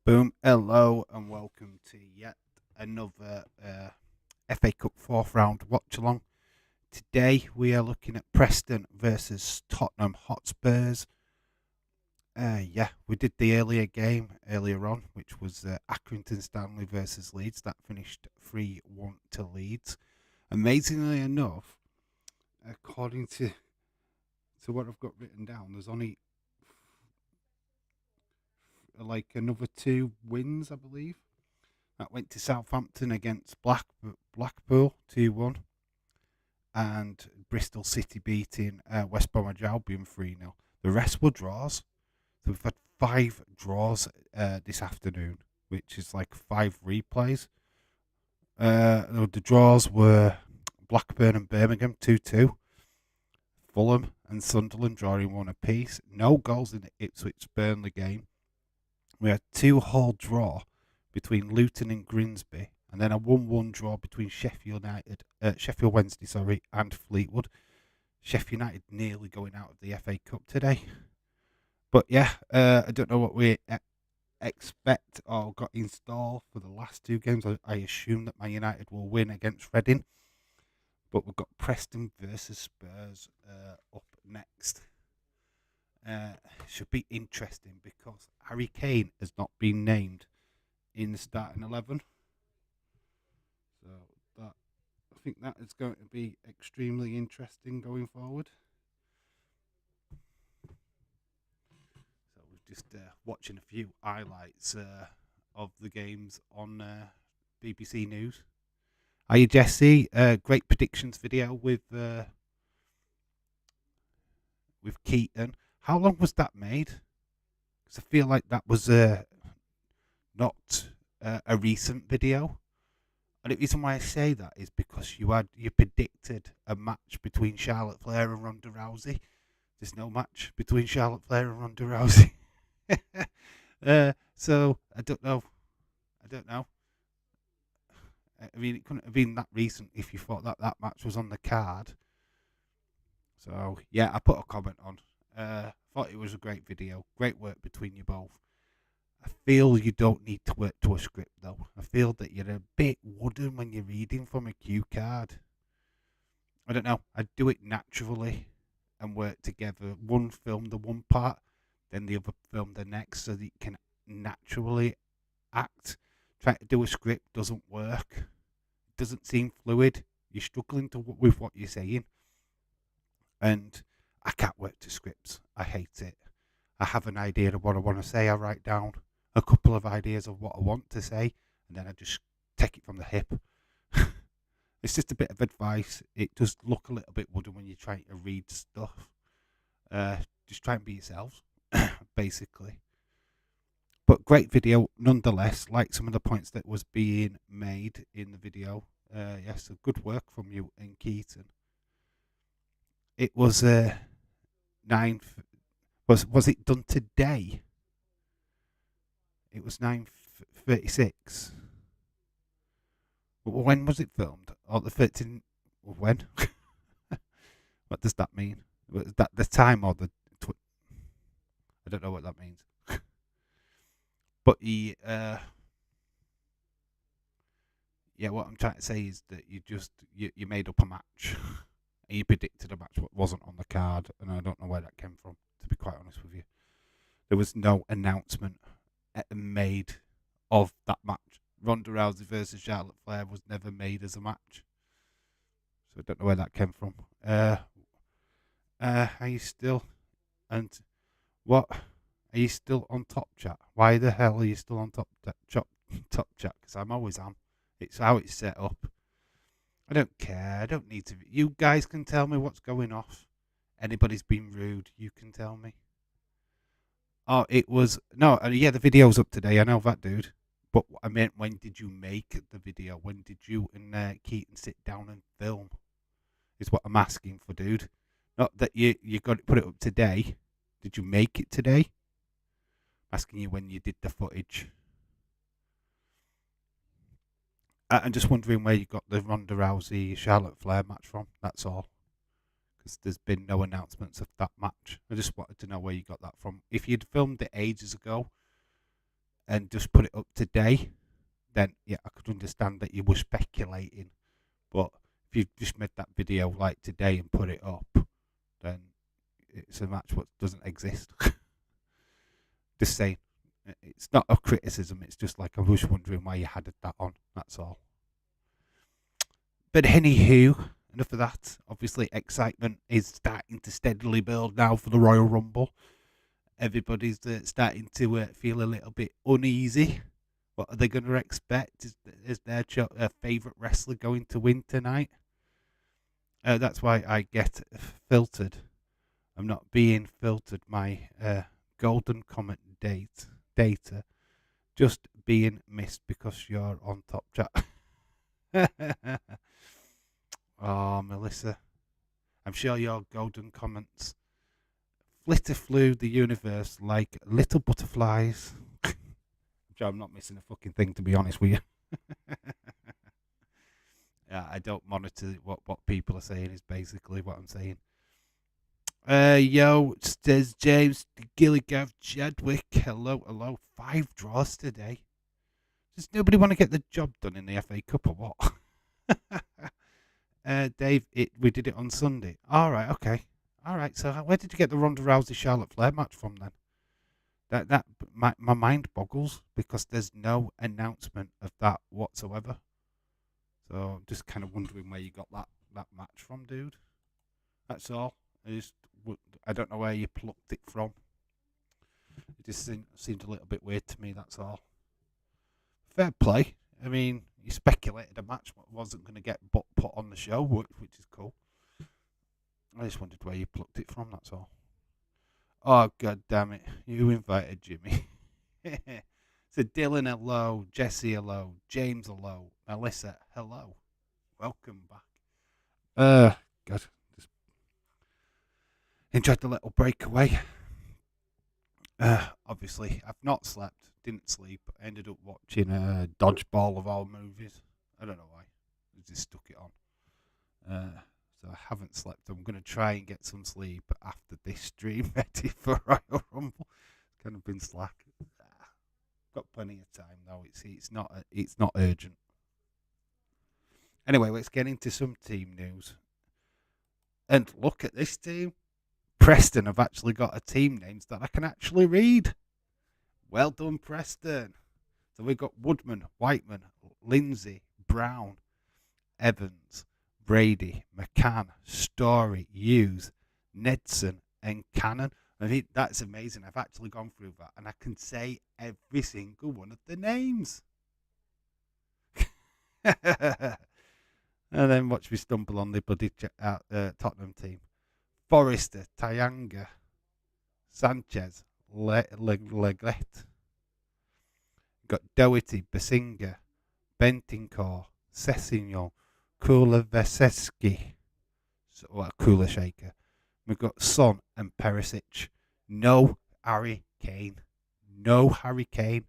Boom, hello, and welcome to yet another FA Cup fourth round watch along. Today we are looking at Preston versus Tottenham Hotspurs. We did the earlier on, which was Accrington Stanley versus Leeds. That finished 3-1 to Leeds. Amazingly enough, according to what I've got written down, there's only like another two wins, I believe. That went to Southampton against Blackpool 2-1, and Bristol City beating West Bromwich Albion 3-0. The rest were draws. So we've had five draws this afternoon, which is like five replays. The draws were Blackburn and Birmingham 2-2, Fulham and Sunderland drawing one apiece. No goals in the Ipswich Burnley game. We had 2-2 draw between Luton and Grimsby, and then a 1-1 draw between Sheffield Wednesday, and Fleetwood. Sheffield United nearly going out of the FA Cup today. But yeah, I don't know what we expect or got in store for the last two games. I assume that Man United will win against Reading. But we've got Preston versus Spurs up next. Should be interesting because Harry Kane has not been named in the starting 11. So I think that is going to be extremely interesting going forward. So we're just watching a few highlights of the games on BBC News. Are you Jesse? Great predictions video with Keaton. How long was that made? Because I feel like that was not a recent video. And the reason why I say that is because you predicted a match between Charlotte Flair and Ronda Rousey. There's no match between Charlotte Flair and Ronda Rousey. So I don't know. I mean, it couldn't have been that recent if you thought that match was on the card. So yeah, I put a comment on. Thought it was a great video. Great work between you both. I feel you don't need to work to a script though. I feel that you're a bit wooden when you're reading from a cue card. I don't know. I'd do it naturally and work together. One film the one part, then the other film the next, so that you can naturally act. Trying to do a script doesn't work. It doesn't seem fluid. You're struggling with what you're saying. And I can't work to scripts. I hate it. I have an idea of what I want to say. I write down a couple of ideas of what I want to say, and then I just take it from the hip. It's just a bit of advice. It does look a little bit wooden when you're trying to read stuff. Just try and be yourselves, basically. But great video nonetheless. Like some of the points that was being made in the video. Yes, so good work from you and Keaton. It was 9. Was it done today? It was 9:36. When was it filmed? Oh, the 13th. When? What does that mean? Was that the time or the? I don't know what that means. But what I'm trying to say is that you made up a match. And you predicted a match what wasn't on the card, and I don't know where that came from. To be quite honest with you, there was no announcement made of that match. Ronda Rousey versus Charlotte Flair was never made as a match, so I don't know where that came from. Are you still and what? Are you still on Top Chat? Why the hell are you still on Top Chat? Because I'm always on. It's how it's set up. I don't care. I don't need to. You guys can tell me what's going off. Anybody's been rude, you can tell me. Oh, it was no. The video's up today. I know that, dude. But I meant, when did you make the video? When did you and Keaton sit down and film? Is what I'm asking for, dude. Not that you got to put it up today. Did you make it today? I'm asking you when you did the footage. I'm just wondering where you got the Ronda Rousey Charlotte Flair match from. That's all. Because there's been no announcements of that match. I just wanted to know where you got that from. If you'd filmed it ages ago, and just put it up today, then yeah, I could understand that you were speculating. But if you just made that video like today and put it up, then it's a match what doesn't exist. Just saying. It's not a criticism, it's just like I was wondering why you had that on, that's all. But anywho, enough of that. Obviously, excitement is starting to steadily build now for the Royal Rumble. Everybody's starting to feel a little bit uneasy. What are they going to expect? Is their favourite wrestler going to win tonight? That's why I get filtered. I'm not being filtered. My golden comment data just being missed because you're on top chat. Oh, Melissa, I'm sure your golden comments flitter through the universe like little butterflies. I'm sure I'm not missing a fucking thing, to be honest with you. Yeah, I don't monitor what people are saying is basically what I'm saying. Yo, says James Gilligav Chadwick. Hello. 5 draws today. Does nobody want to get the job done in the FA Cup or what? Dave, we did it on Sunday. All right, okay. All right, so where did you get the Ronda Rousey Charlotte Flair match from then? My mind boggles because there's no announcement of that whatsoever. So I'm just kind of wondering where you got that match from, dude. That's all. I don't know where you plucked it from. It just seemed a little bit weird to me, that's all. Fair play. I mean, you speculated a match wasn't going to get put on the show, which is cool. I just wondered where you plucked it from, that's all. Oh, god damn it. You invited Jimmy. So Dylan, hello. Jesse, hello. James, hello. Melissa, hello. Welcome back. God. Just enjoyed the little breakaway. Obviously, I've not slept. Didn't sleep. I ended up watching Dodgeball of all movies. I don't know why. I just stuck it on. So I haven't slept. I'm going to try and get some sleep after this stream ready for Royal Rumble. It's kind of been slack. Got plenty of time though. It's not urgent. Anyway, let's get into some team news. And look at this team. Preston have actually got a team names that I can actually read. Well done, Preston. So we've got Woodman, Whiteman, Lindsay, Brown, Evans, Brady, McCann, Story, Hughes, Nedson, and Cannon. I mean, that's amazing. I've actually gone through that, and I can say every single one of the names. And then watch me stumble on the bloody Tottenham team. Forrester, Tyanga, Sanchez, Leglet. Got Doherty, Basinga, Bentincourt, Sessignon, Kuleveseski, Cooler Shaker. We've got Son and Perisic. No Harry Kane. No Harry Kane.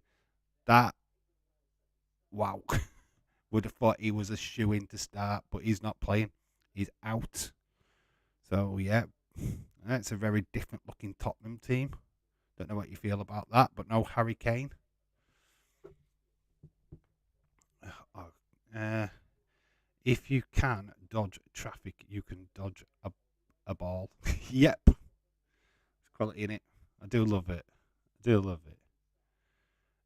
That, wow. Would have thought he was a shoe-in to start, but he's not playing. He's out. So, yeah, that's a very different-looking Tottenham team. Don't know what you feel about that, but no Harry Kane. If you can dodge traffic, you can dodge a ball. Yep. There's quality in it. I do love it.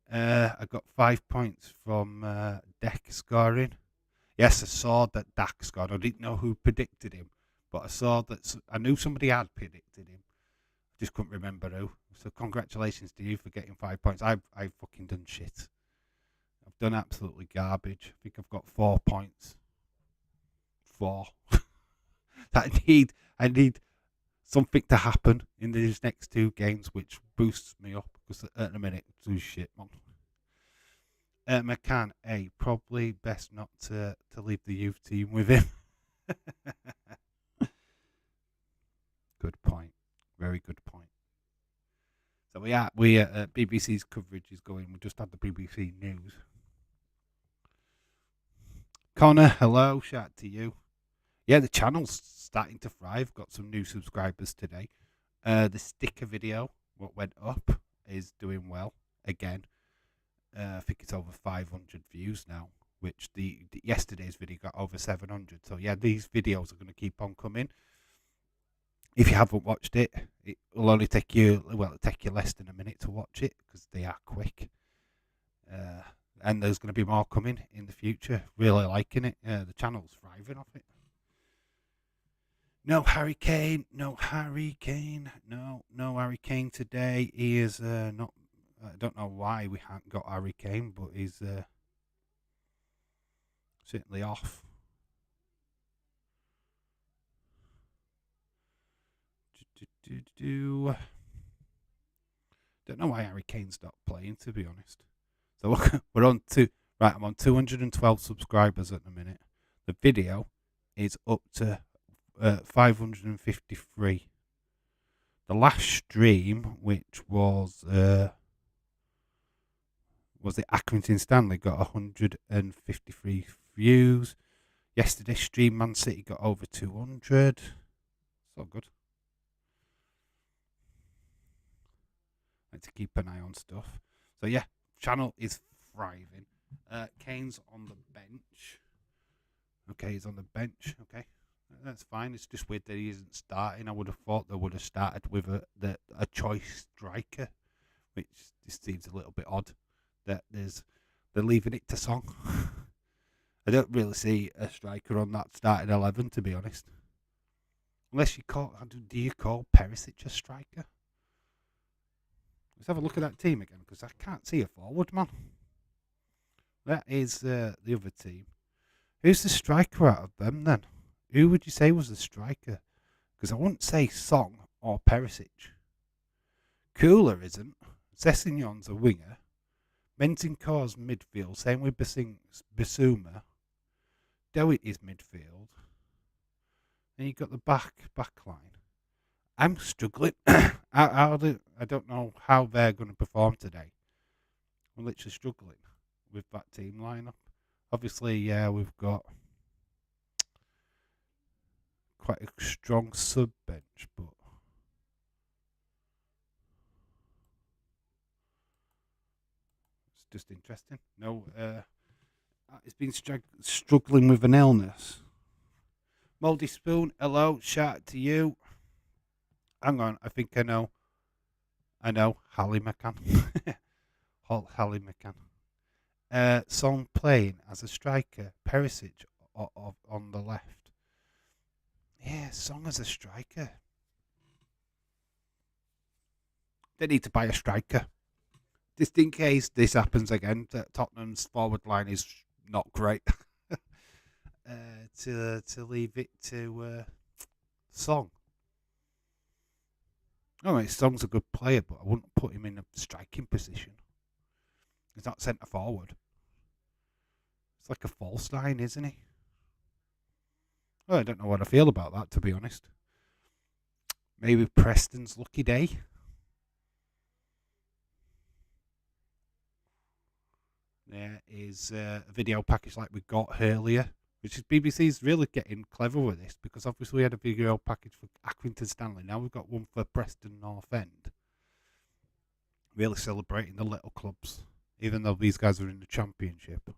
I got 5 points from Deck scoring. Yes, I saw that Dak scored. I didn't know who predicted him, but I saw that I knew somebody had predicted him. I just couldn't remember who. So congratulations to you for getting 5 points. I've fucking done shit. I've done absolutely garbage. I think I've got 4 points. 4. I need something to happen in these next 2 games, which boosts me up. Because at the minute, do shit, man. McCann, probably best not to leave the youth team with him. Good point. Very good point. So BBC's coverage is going. We just had the BBC News. Connor, hello. Shout out to you. Yeah, the channel's starting to thrive. Got some new subscribers today. The sticker video, what went up, is doing well again. I think it's over 500 views now, which the yesterday's video got over 700. So yeah, these videos are going to keep on coming. If you haven't watched it, it will only take you, well, it'll take you less than a minute to watch it because they are quick. And there's going to be more coming in the future. Really liking it. The channel's thriving off it. No Harry Kane, no Harry Kane, no Harry Kane today. He is not. I don't know why we haven't got Harry Kane, but he's certainly off. Don't know why Harry Kane's not playing, to be honest. So we're on right. I'm on 212 subscribers at the minute. The video is up to 553. The last stream, which was the Accrington Stanley, got 153 views. Yesterday's stream, Man City got over 200. So good. Like to keep an eye on stuff. So yeah, channel is thriving. Kane's on the bench. Okay, he's on the bench. Okay, that's fine. It's just weird that he isn't starting. I would have thought they would have started with a choice striker, which just seems a little bit odd. That they're leaving it to Song. I don't really see a striker on that starting 11, to be honest. Unless do you call Perisic a striker? Let's have a look at that team again, because I can't see a forward, man. That is the other team. Who's the striker out of them, then? Who would you say was the striker? Because I wouldn't say Song or Perisic. Cooler isn't. Sessegnon's a winger. Menzinkor's midfield. Same with Bissouma. Dewitt is midfield. Then you've got the back line. I'm struggling. I don't know how they're going to perform today. I'm literally struggling with that team lineup. Obviously, yeah, we've got quite a strong sub bench, but it's just interesting. No, it's been struggling with an illness. Moldy Spoon, hello, shout out to you. Hang on, I think I know. Harry McCann. Harry McCann. Song playing as a striker. Perisic on the left. Yeah, Song as a striker. They need to buy a striker. Just in case this happens again, that Tottenham's forward line is not great. To leave it to Song. Alright, Song's a good player, but I wouldn't put him in a striking position. He's not centre forward. It's like a false nine, isn't he? Well, I don't know what I feel about that, to be honest. Maybe Preston's lucky day. There is a video package like we got earlier, which is BBC's really getting clever with this, because obviously we had a video package for Accrington Stanley. Now we've got one for Preston North End. Really celebrating the little clubs, even though these guys are in the Championship.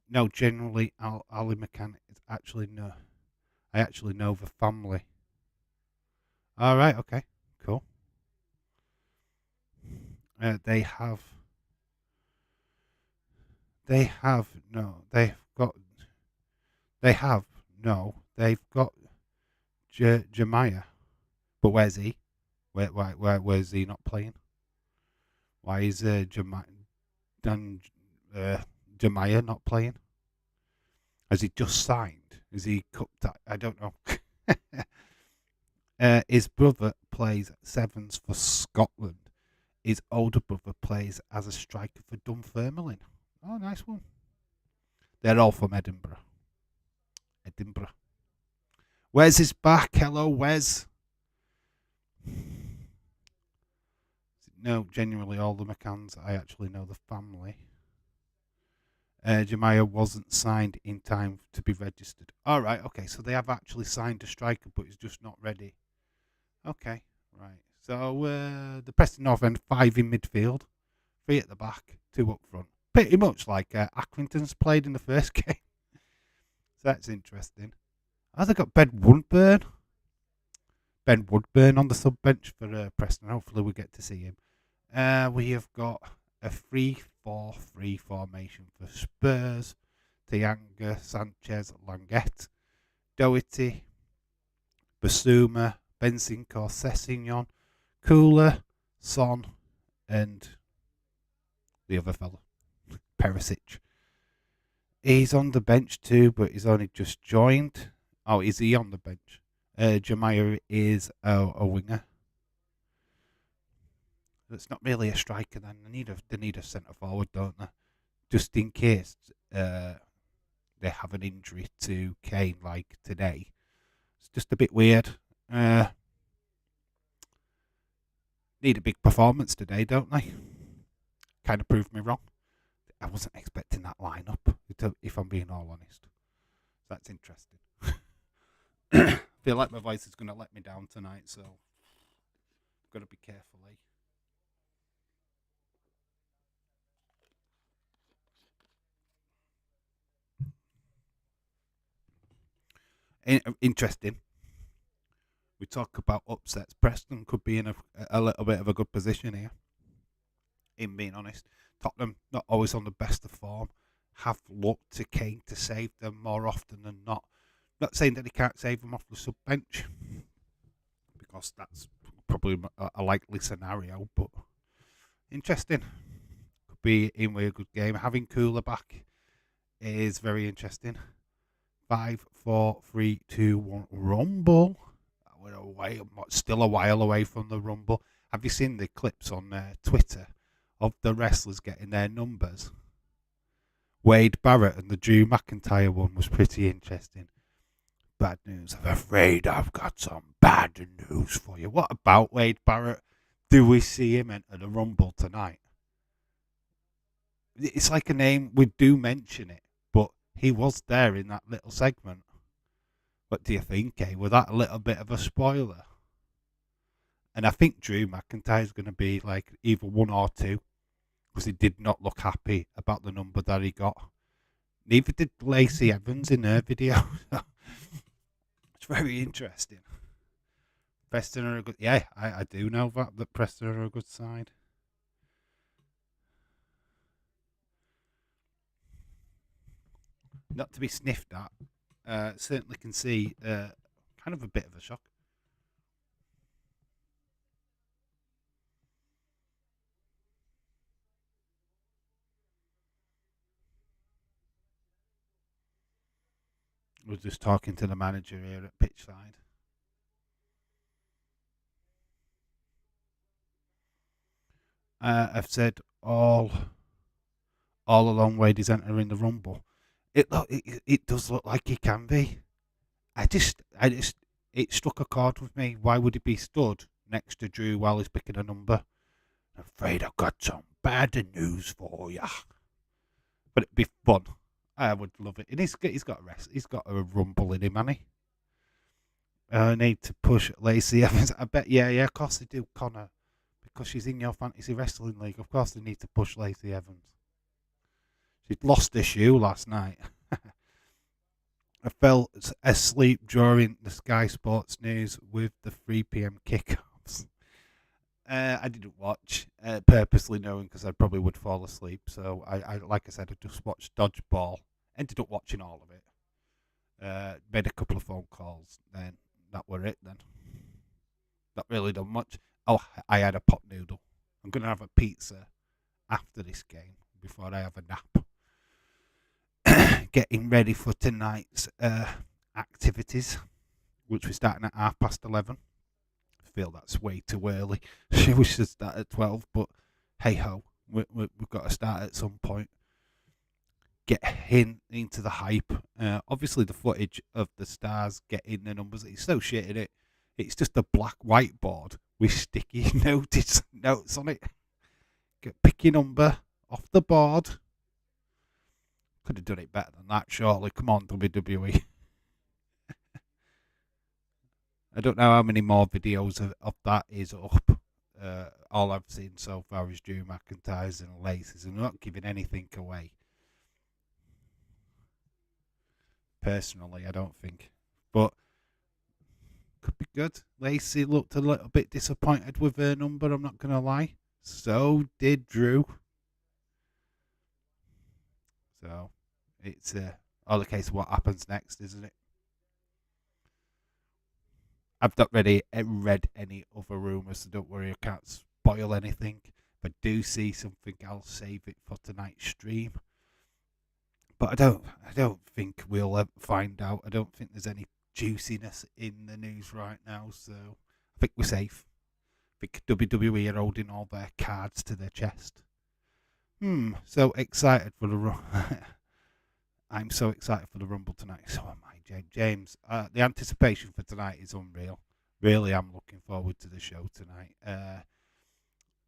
No, generally, Ali McCann is actually no. I actually know the family. All right, okay, cool. They've got Jemiah, but where's he? Where's he not playing? Why is Jemiah not playing? Has he just signed? Is he cupped? I don't know. His brother plays sevens for Scotland. His older brother plays as a striker for Dunfermline. Oh, nice one. They're all from Edinburgh. Wes is back. Hello, Wes. No, genuinely, all the McCanns, I actually know the family. Jemiah wasn't signed in time to be registered. All right, okay, so they have actually signed a striker, but he's just not ready. Okay, right. So the Preston North End, 5 in midfield. 3 at the back, 2 up front. Pretty much like Accrington's played in the first game. So that's interesting. Oh, they got Ben Woodburn. Ben Woodburn on the sub bench for Preston. Hopefully we get to see him. We have got a 3-4-3 formation for Spurs. Tianga, Sanchez, Languette, Doherty, Basuma, Benzinkor, Sessegnon, Kula, Son, and the other fella, Perisic. He's on the bench too, but he's only just joined. Oh, is he on the bench? Jemiah is a winger. That's not really a striker then. They need a centre forward, don't they? Just in case they have an injury to Kane like today. It's just a bit weird. Need a big performance today, don't they? Kind of proved me wrong. I wasn't expecting that lineup, if I'm being all honest. That's interesting. I feel like my voice is going to let me down tonight, so I've got to be careful, Interesting. We talk about upsets. Preston could be in a little bit of a good position here. In being honest, Tottenham not always on the best of form. Have looked to Kane to save them more often than not. Not saying that he can't save them off the sub bench, because that's probably a likely scenario. But interesting. Could be in with a good game. Having Kula back is very interesting. 5, 4, 3, 2, 1, Rumble. We're still a while away from the Rumble. Have you seen the clips on Twitter of the wrestlers getting their numbers? Wade Barrett and the Drew McIntyre one was pretty interesting. Bad news. I'm afraid I've got some bad news for you. What about Wade Barrett? Do we see him enter the Rumble tonight? It's like a name, we do mention it, but he was there in that little segment. What do you think, eh? Was that a little bit of a spoiler? And I think Drew McIntyre is going to be like either 1 or 2, because he did not look happy about the number that he got. Neither did Lacey Evans in her video. It's very interesting. Preston are a good... Yeah, I do know that Preston are a good side. Not to be sniffed at. Certainly can see kind of a bit of a shock. We're just talking to the manager here at pitch side. I've said all along Wade is entering the Rumble. It does look like he can be. It struck a chord with me. Why would he be stood next to Drew while he's picking a number? I'm afraid I've got some bad news for you. But it'd be fun. I would love it. And he's got a rest. He's got a Rumble in him, hasn't he? I need to push Lacey Evans. I bet, yeah, of course they do, Connor. Because she's in your fantasy wrestling league. Of course they need to push Lacey Evans. She'd lost her shoe last night. I fell asleep during the Sky Sports News with the 3 p.m. kickoffs. I didn't watch, purposely knowing because I probably would fall asleep. So I like I said, I just watched Dodgeball. Ended up watching all of it. Made a couple of phone calls. Then that were it. Then not really done much. Oh, I had a pot noodle. I'm gonna have a pizza after this game before I have a nap. Getting ready for tonight's activities, which we're starting at 11:30. I feel that's way too early. We should start at 12, but hey ho, we've got to start at some point. Get into the hype. Obviously, the footage of the stars getting the numbers, it's so shit in it. It's just a black whiteboard with sticky notes on it. Pick your number off the board. Could have done it better than that, surely. Come on, WWE. I don't know how many more videos of that is up. All I've seen so far is Drew McIntyre's and Laces, and not giving anything away. Personally, I don't think, but could be good. Lacey looked a little bit disappointed with her number. I'm not gonna lie. So did Drew. So it's all the case of what happens next, isn't it? I've not really read any other rumours, so don't worry, I can't spoil anything. If I do see something, I'll save it for tonight's stream. But I don't think we'll ever find out. I don't think there's any juiciness in the news right now, so I think we're safe. I think WWE are holding all their cards to their chest. So excited for the I'm so excited for the Rumble tonight. So am I, James. The anticipation for tonight is unreal. Really, I'm looking forward to the show tonight.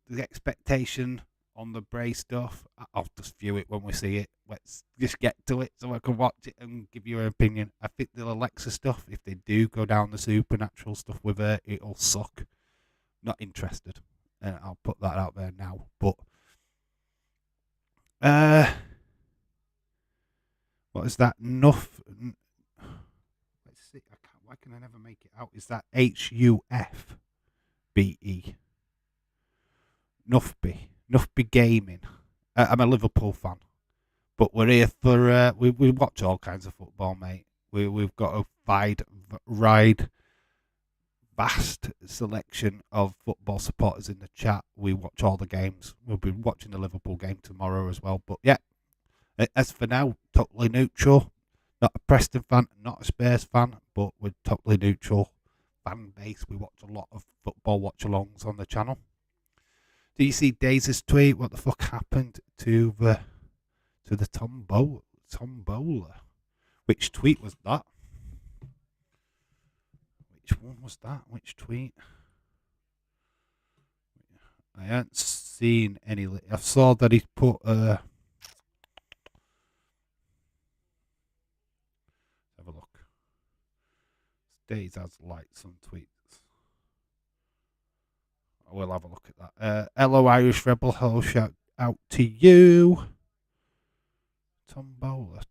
The expectation on the Bray stuff, I'll just view it when we see it. Let's just get to it so I can watch it and give you an opinion. I think the Alexa stuff, if they do go down the supernatural stuff with her, it'll suck. Not interested. I'll put that out there now. But what is that? Enough. Let's see. Why can I never make it out? Is that HUFBE? Nuffby Gaming. I'm a Liverpool fan, but we're here for we watch all kinds of football, mate. We've got a vast selection of football supporters in the chat. We watch all the games. We'll be watching the Liverpool game tomorrow as well. But yeah, as for now, totally neutral. Not a Preston fan, not a Spurs fan, but we're totally neutral fan base. We watch a lot of football watch-alongs on the channel. Do you see Daisy's tweet? What the fuck happened to the tombola? Which tweet was that? Which one was that? Which tweet? I hadn't seen any. I saw that he put have a look. Days has liked some tweets. We'll have a look at that. Hello, Irish Rebel. Hello, shout out to you. Tombola.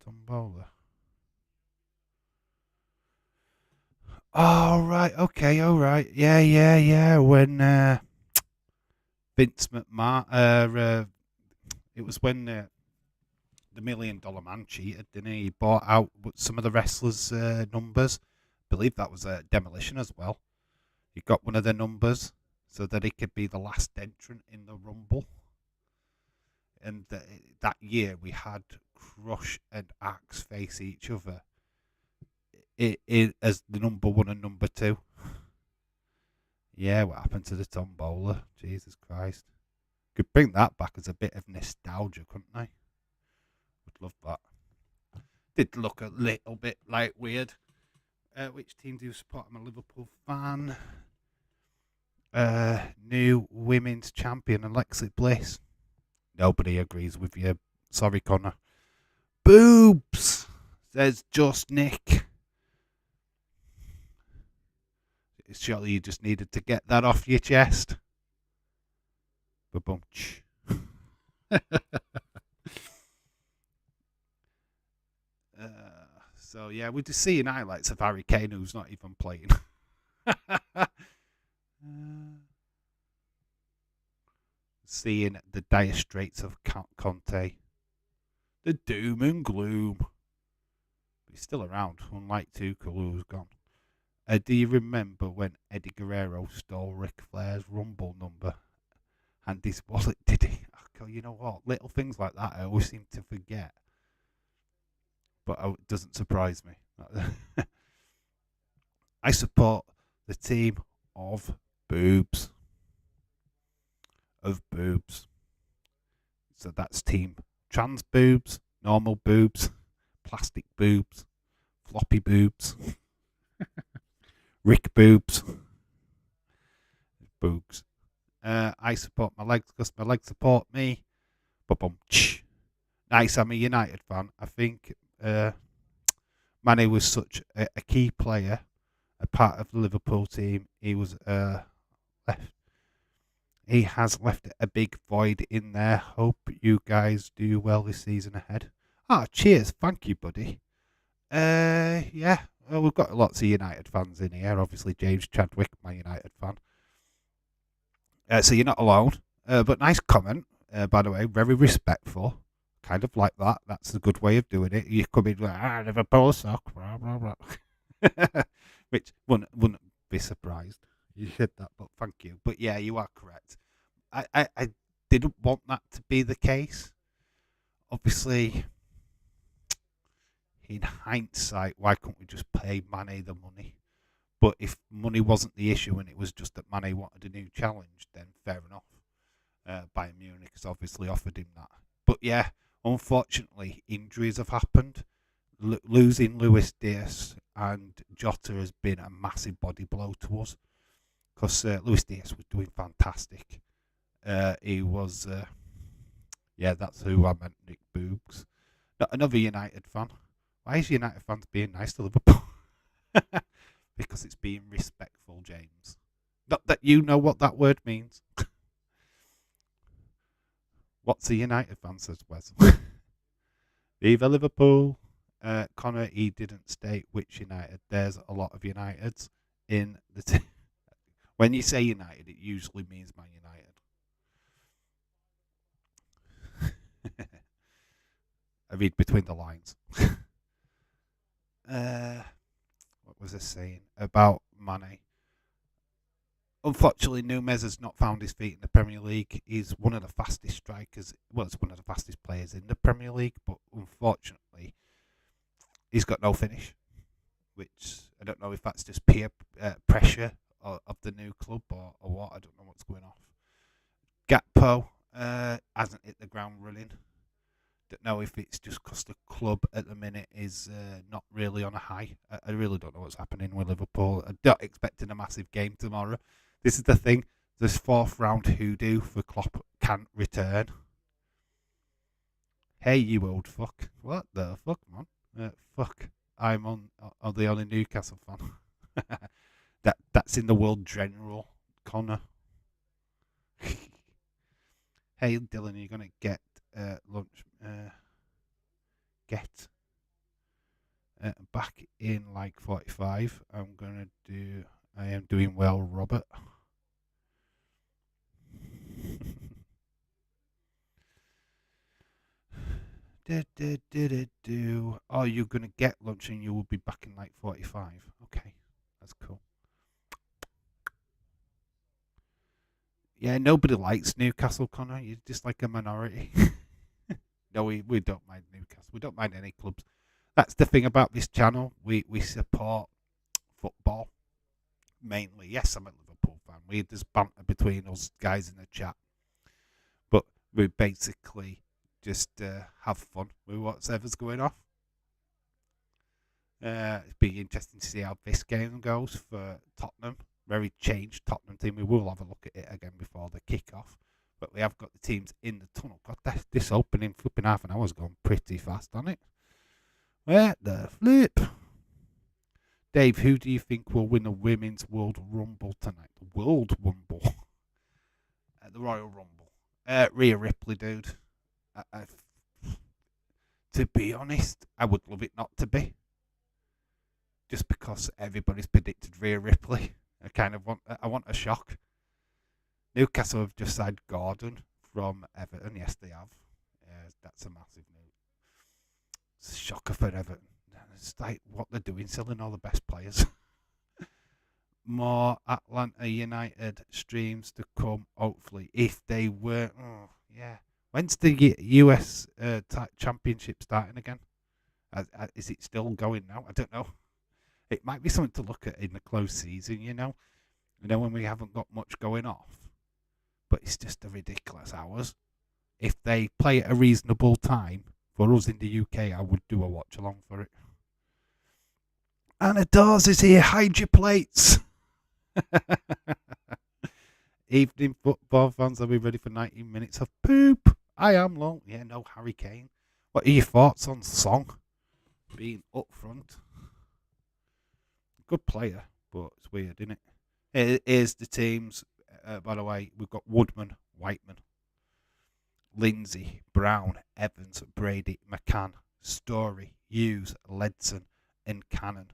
Oh, right. Okay, all right. Yeah. When Vince McMahon, it was when the $1 Million Man cheated, didn't he? He bought out some of the wrestlers' numbers. I believe that was Demolition as well. He got one of the numbers so that he could be the last entrant in the Rumble. And that year we had Crush and Axe face each other as the number 1 and number 2. Yeah, what happened to the tombola? Jesus Christ. Could bring that back as a bit of nostalgia, couldn't I? Would love that. Did look a little bit like weird. Which team do you support? I'm a Liverpool fan. New women's champion, Alexa Bliss. Nobody agrees with you. Sorry, Connor. Boobs, says Just Nick. Surely you just needed to get that off your chest. Ba-bunch. So yeah, we're just seeing highlights of Harry Kane, who's not even playing. Seeing the dire straits of Conte. The doom and gloom. But he's still around, unlike Tuchel, who's gone. Do you remember when Eddie Guerrero stole Ric Flair's Rumble number and his wallet? Did he? Oh, you know what? Little things like that I always seem to forget. But it doesn't surprise me. I support the team of boobs. So that's team trans boobs, normal boobs, plastic boobs, floppy boobs, Rick boobs. I support my legs because my legs support me. Nice, I'm a United fan. I think Mane was such a key player, a part of the Liverpool team. He was left he has left a big void in there. Hope you guys do well this season ahead. Cheers. Thank you, buddy. Yeah. Well, we've got lots of United fans in here. Obviously, James Chadwick, my United fan. So you're not alone. But nice comment, by the way. Very respectful. Kind of like that. That's a good way of doing it. You come in like, Liverpool suck, blah, blah, blah. Which wouldn't be surprised. You said that, but thank you. But yeah, you are correct. I didn't want that to be the case. Obviously, in hindsight, why couldn't we just pay Mane the money? But if money wasn't the issue and it was just that Mane wanted a new challenge, then fair enough. Bayern Munich has obviously offered him that. But yeah, unfortunately, injuries have happened. Losing Luis Diaz and Jota has been a massive body blow to us. Because Luis Diaz was doing fantastic. He was, that's who I meant, Nick Boogs. Another United fan. Why is United fans being nice to Liverpool? Because it's being respectful, James. Not that you know what that word means. What's a United fan, says Wes. Viva Liverpool. Connor, he didn't state which United. There's a lot of Uniteds in the team. When you say United, it usually means Man United. I read between the lines. What was I saying about Mane? Unfortunately, Nunez has not found his feet in the Premier League. He's one of the fastest strikers. Well, it's one of the fastest players in the Premier League, but unfortunately, he's got no finish. Which I don't know if that's just peer pressure of the new club or what. I don't know what's going on. Gakpo hasn't hit the ground running. Don't know if it's just because the club at the minute is not really on a high. I really don't know what's happening with Liverpool. I'm not expecting a massive game tomorrow. This is the thing. This fourth round hoodoo for Klopp can't return. Hey, you old fuck. What the fuck, man? Fuck. I'm the only Newcastle fan. That's in the world general, Connor. Hey, Dylan, you're going to get lunch. Get back in like 45. I am doing well, Robert. Oh, you're going to get lunch and you will be back in like 45. Okay, that's cool. Yeah, nobody likes Newcastle, Connor. You're just like a minority. No, we don't mind Newcastle. We don't mind any clubs. That's the thing about this channel. We support football mainly. Yes, I'm a Liverpool fan. We just banter between us guys in the chat. But we basically just have fun with whatever's going on. It'd be interesting to see how this game goes for Tottenham. Very changed Tottenham team. We will have a look at it again before the kick-off. But we have got the teams in the tunnel. God, this opening flipping half an hour's gone pretty fast on it. Where the flip? Dave, who do you think will win the Women's World Rumble tonight? The World Rumble? The Royal Rumble. Rhea Ripley, dude. To be honest, I would love it not to be. Just because everybody's predicted Rhea Ripley. I want a shock. Newcastle have just signed Gordon from Everton. Yes, they have. That's a massive news. It's a shocker for Everton. It's like what they're doing, selling all the best players. More Atlanta United streams to come, hopefully. If they were... Oh, yeah. When's the US Championship starting again? Is it still going now? I don't know. It might be something to look at in the close season, you know? When we haven't got much going off. But it's just a ridiculous hours. If they play at a reasonable time, for us in the UK, I would do a watch along for it. Anna Dawes is here. Hide your plates. Evening football fans, are we ready for 19 minutes of poop? I am long. Yeah, no Harry Kane. What are your thoughts on Song being up front? Good player, but it's weird, isn't it? Here's the teams. by the way, we've got Woodman, Whiteman, Lindsay, Brown, Evans, Brady, McCann, Story, Hughes, Ledson, and Cannon.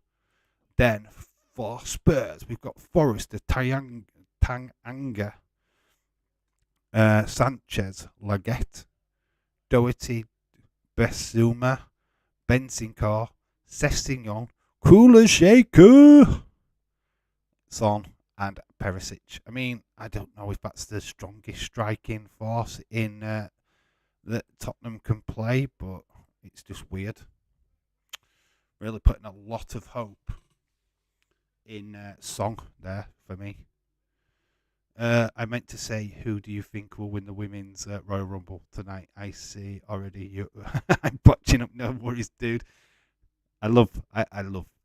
Then for Spurs, we've got Forrester, Tanganga, Sanchez, Laguette, Doherty, Besuma, Bensincar, Sessignon, Cooler Shaker, Son, and Perisic. I mean, I don't know if that's the strongest striking force in that Tottenham can play, but it's just weird. Really putting a lot of hope in Song there for me. I meant to say, who do you think will win the women's Royal Rumble tonight? I see already you. I'm botching up. No worries, dude. I love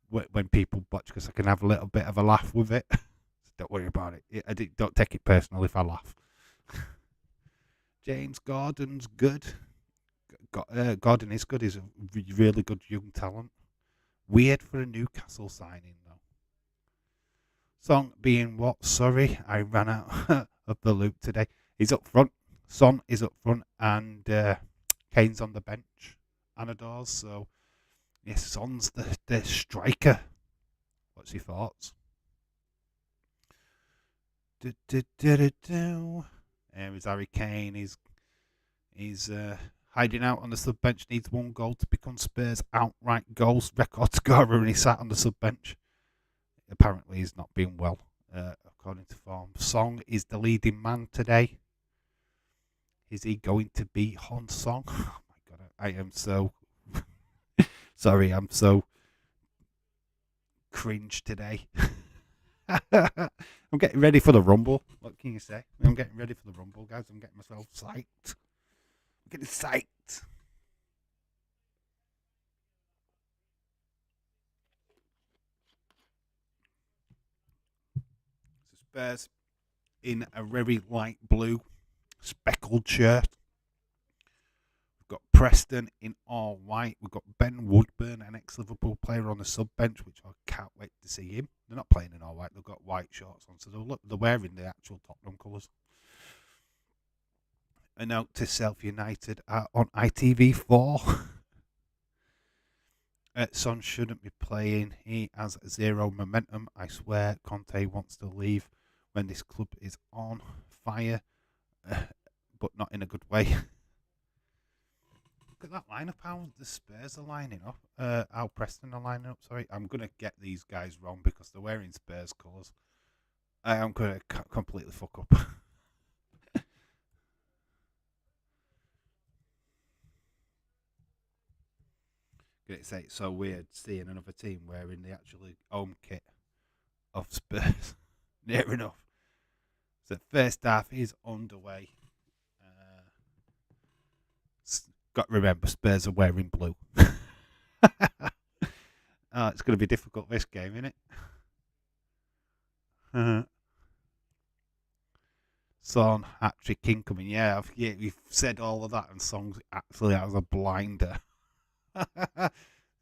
when people botch because I can have a little bit of a laugh with it. Don't worry about it. Don't take it personal if I laugh. James Gordon's good. Gordon is good. He's a really good young talent. Weird for a Newcastle signing, though. Song being what? Sorry, I ran out of the loop today. He's up front. Son is up front, and Kane's on the bench. Anadors. So, yes, Son's the striker. What's your thoughts? There's Harry Kane. He's hiding out on the sub bench. Needs one goal to become Spurs' outright goals record scorer, and he sat on the sub bench. Apparently, he's not been well, according to form. Song is the leading man today. Is he going to beat Hon Song? Oh my god, I am so sorry. I'm so cringe today. I'm getting ready for the Rumble. What can you say? I'm getting ready for the Rumble, guys. I'm getting myself psyched. I'm getting psyched. So Spurs in a very light blue speckled shirt. We've got Preston in all white. We've got Ben Woodburn, an ex-Liverpool player, on the sub-bench, which I can't wait to see him. They're not playing in all white. They've got white shorts on, so they're wearing the actual Tottenham colours. A note to Self United on ITV4. Son shouldn't be playing. He has zero momentum. I swear Conte wants to leave when this club is on fire, but not in a good way. Look at that lineup, how the Spurs are lining up. How Preston are lining up, sorry. I'm going to get these guys wrong because they're wearing Spurs colours. I'm going to completely fuck up. It's so weird seeing another team wearing the actually home kit of Spurs. Near enough. So first half is underway. Got to remember, Spurs are wearing blue. It's going to be difficult this game, isn't it? Son, hat-trick incoming. Yeah, we've said all of that, and Song's actually has a blinder.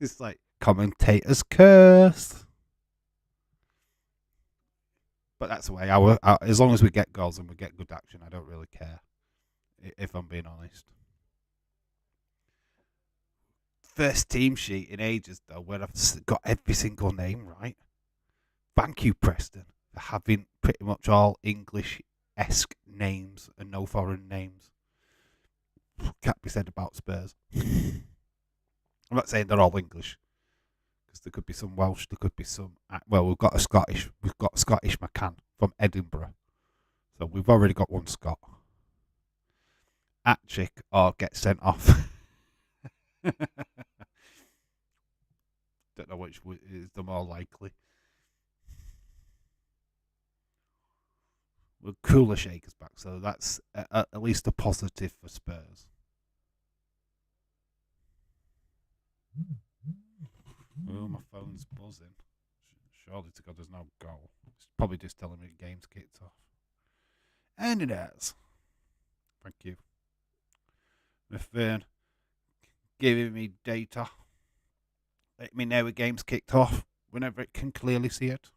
It's like commentator's curse. But that's the way. As long as we get goals and we get good action, I don't really care. If I'm being honest. First team sheet in ages, though, where I've got every single name right. Thank you, Preston, for having pretty much all English-esque names and no foreign names. Can't be said about Spurs. I'm not saying they're all English, because there could be some Welsh, there could be some. Well, we've got Scottish McCann from Edinburgh, so we've already got one Scot. Hat-trick or get sent off. Don't know which is the more likely. Well, Cooler Shaker's back, so that's at least a positive for Spurs. Oh, my phone's buzzing. Surely to God there's no goal. It's probably just telling me the game's kicked off. And it has. Thank you. Miss Fern giving me data. Let me know the game's kicked off whenever it can clearly see it.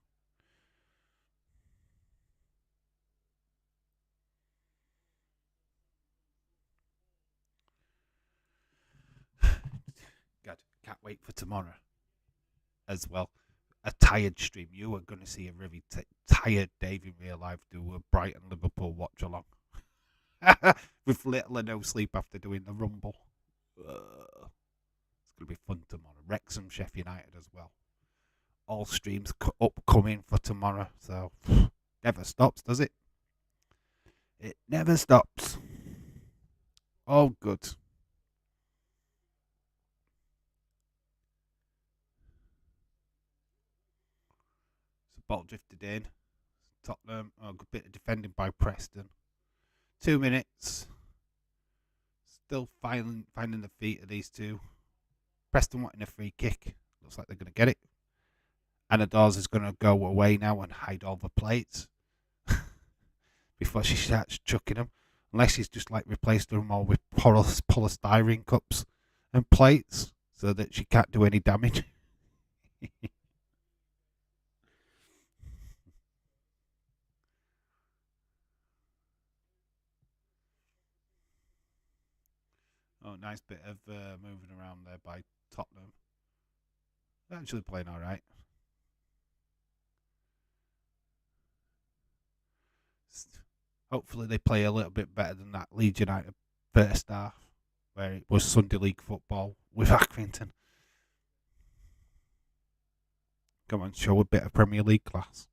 Can't wait for tomorrow as well. A tired stream. You are going to see a really tired Dave in real life do a Brighton Liverpool watch along with little or no sleep after doing the Rumble. It's going to be fun tomorrow. Wrexham, Sheffield United as well. All streams upcoming for tomorrow. So never stops, does it? It never stops. All good. So ball drifted in. Tottenham. A good bit of defending by Preston. 2 minutes. Still finding the feet of these two. Preston wanting a free kick. Looks like they're going to get it. Anadors is going to go away now and hide all the plates before she starts chucking them. Unless she's just like replaced them all with polystyrene cups and plates so that she can't do any damage. Oh, nice bit of moving around there by Tottenham. They're actually playing all right. Hopefully they play a little bit better than that Leeds United first half, where it was Sunday League football with Accrington. Come on, show a bit of Premier League class.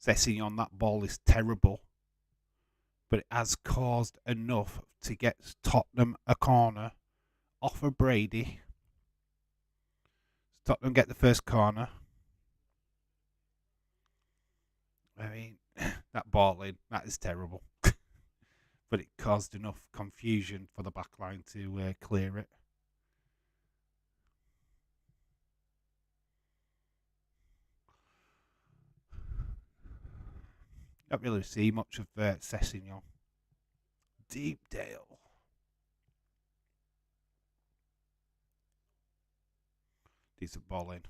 Sessing on that ball is terrible, but it has caused enough to get Tottenham a corner off of Brady. Tottenham get the first corner. I mean, that ball in, that is terrible. But it caused enough confusion for the back line to clear it. Don't really see much of Sessegnon. Deepdale. Decent ball in.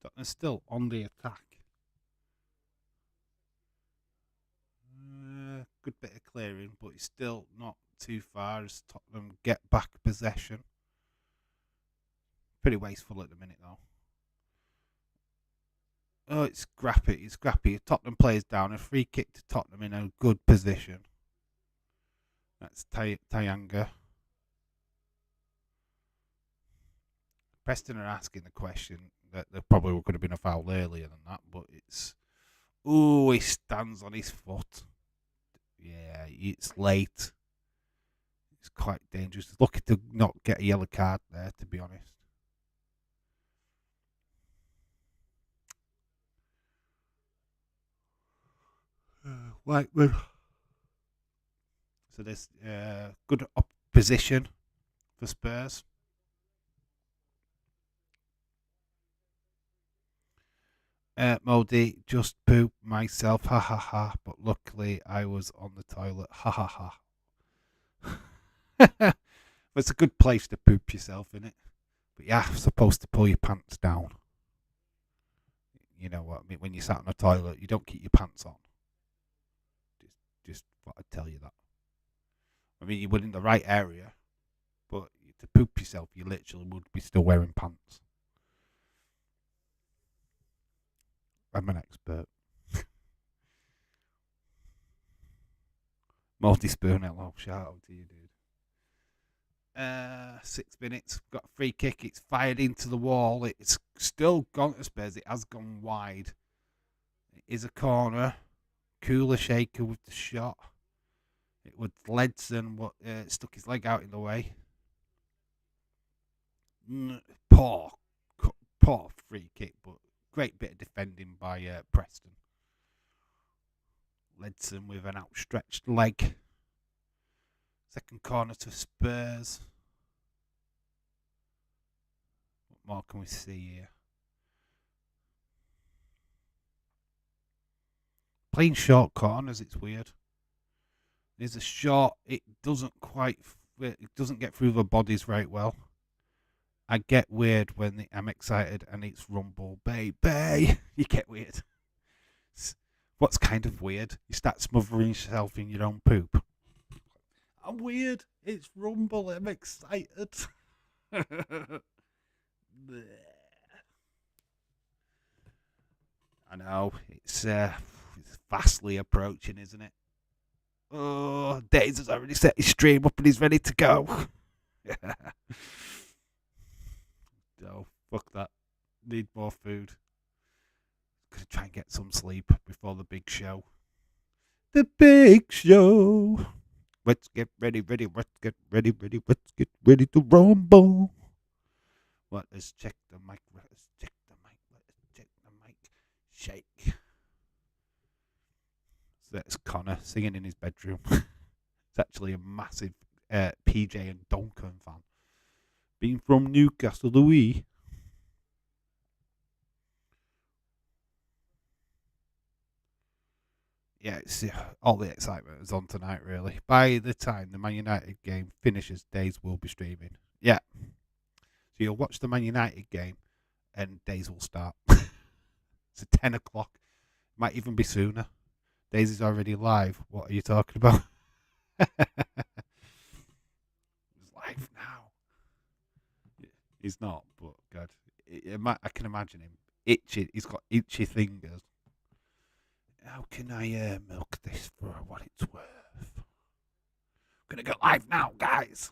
Tottenham's still on the attack. Good bit of clearing, but it's still not too far as Tottenham get back possession. Pretty wasteful at the minute, though. Oh, it's scrappy. It's scrappy. Tottenham plays down. A free kick to Tottenham in a good position. That's Tyanga. Preston are asking the question that there probably could have been a foul earlier than that, but it's... Ooh, he stands on his foot. Yeah, it's late. It's quite dangerous. Lucky to not get a yellow card there, to be honest. Whiteman. So there's good opposition for Spurs. Modi, just poop myself, ha ha ha. But luckily I was on the toilet, ha ha ha. It's a good place to poop yourself, isn't it? But you're supposed to pull your pants down. You know what I mean? When you sat on a toilet, you don't keep your pants on. Just thought I'd tell you that. I mean, you were in the right area, but to poop yourself, you literally would be still wearing pants. I'm an expert. Multi-spoon, hello. Shout out to you, dude. 6 minutes. Got a free kick. It's fired into the wall. It's still gone to Spurs. It has gone wide. It is a corner. Cooler shaker with the shot. It was Ledson what stuck his leg out in the way. Poor free kick, but great bit of defending by Preston. Ledson with an outstretched leg. Second corner to Spurs. What more can we see here? Playing short corners, it's weird. There's a shot, it doesn't get through the bodies very well. I get weird when I'm excited and it's rumble, baby. You get weird. What's kind of weird? You start smothering yourself in your own poop. I'm weird. It's Rumble. I'm excited. I know. It's fastly approaching, isn't it? Oh, Days has already set his stream up and he's ready to go. No, fuck that. Need more food. Gonna try and get some sleep before the big show. The big show. Let's get ready, let's get ready, let's get ready to rumble. Let's check the mic, let's check the mic. Shake. So that's Connor singing in his bedroom. It's actually a massive PJ and Duncan fan. Being from Newcastle, Louis. Yeah, it's all the excitement is on tonight, really. By the time the Man United game finishes, Days will be streaming. Yeah. So you'll watch the Man United game and Days will start. It's at 10 o'clock. Might even be sooner. Days is already live. What are you talking about? It's live now. He's not, but God. I can imagine him. Itchy. He's got itchy fingers. How can I milk this for what it's worth? I'm going to go live now, guys.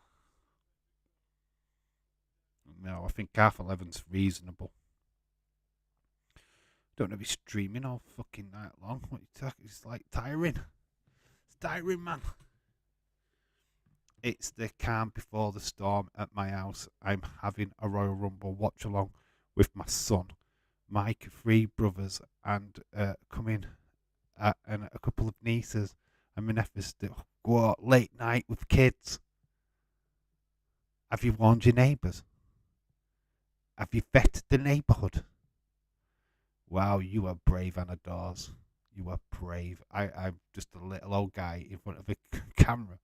No, I think half 11's reasonable. Don't know if he's streaming all fucking night long. What you talking? It's like tiring. It's tiring, man. It's the calm before the storm at my house. I'm having a Royal Rumble watch along with my son, Mike, 3 brothers, and coming and a couple of nieces. And my nephews go out late night with kids. Have you warned your neighbours? Have you vetted the neighbourhood? Wow, you are brave, Anna Dawes. You are brave. I'm just a little old guy in front of a camera.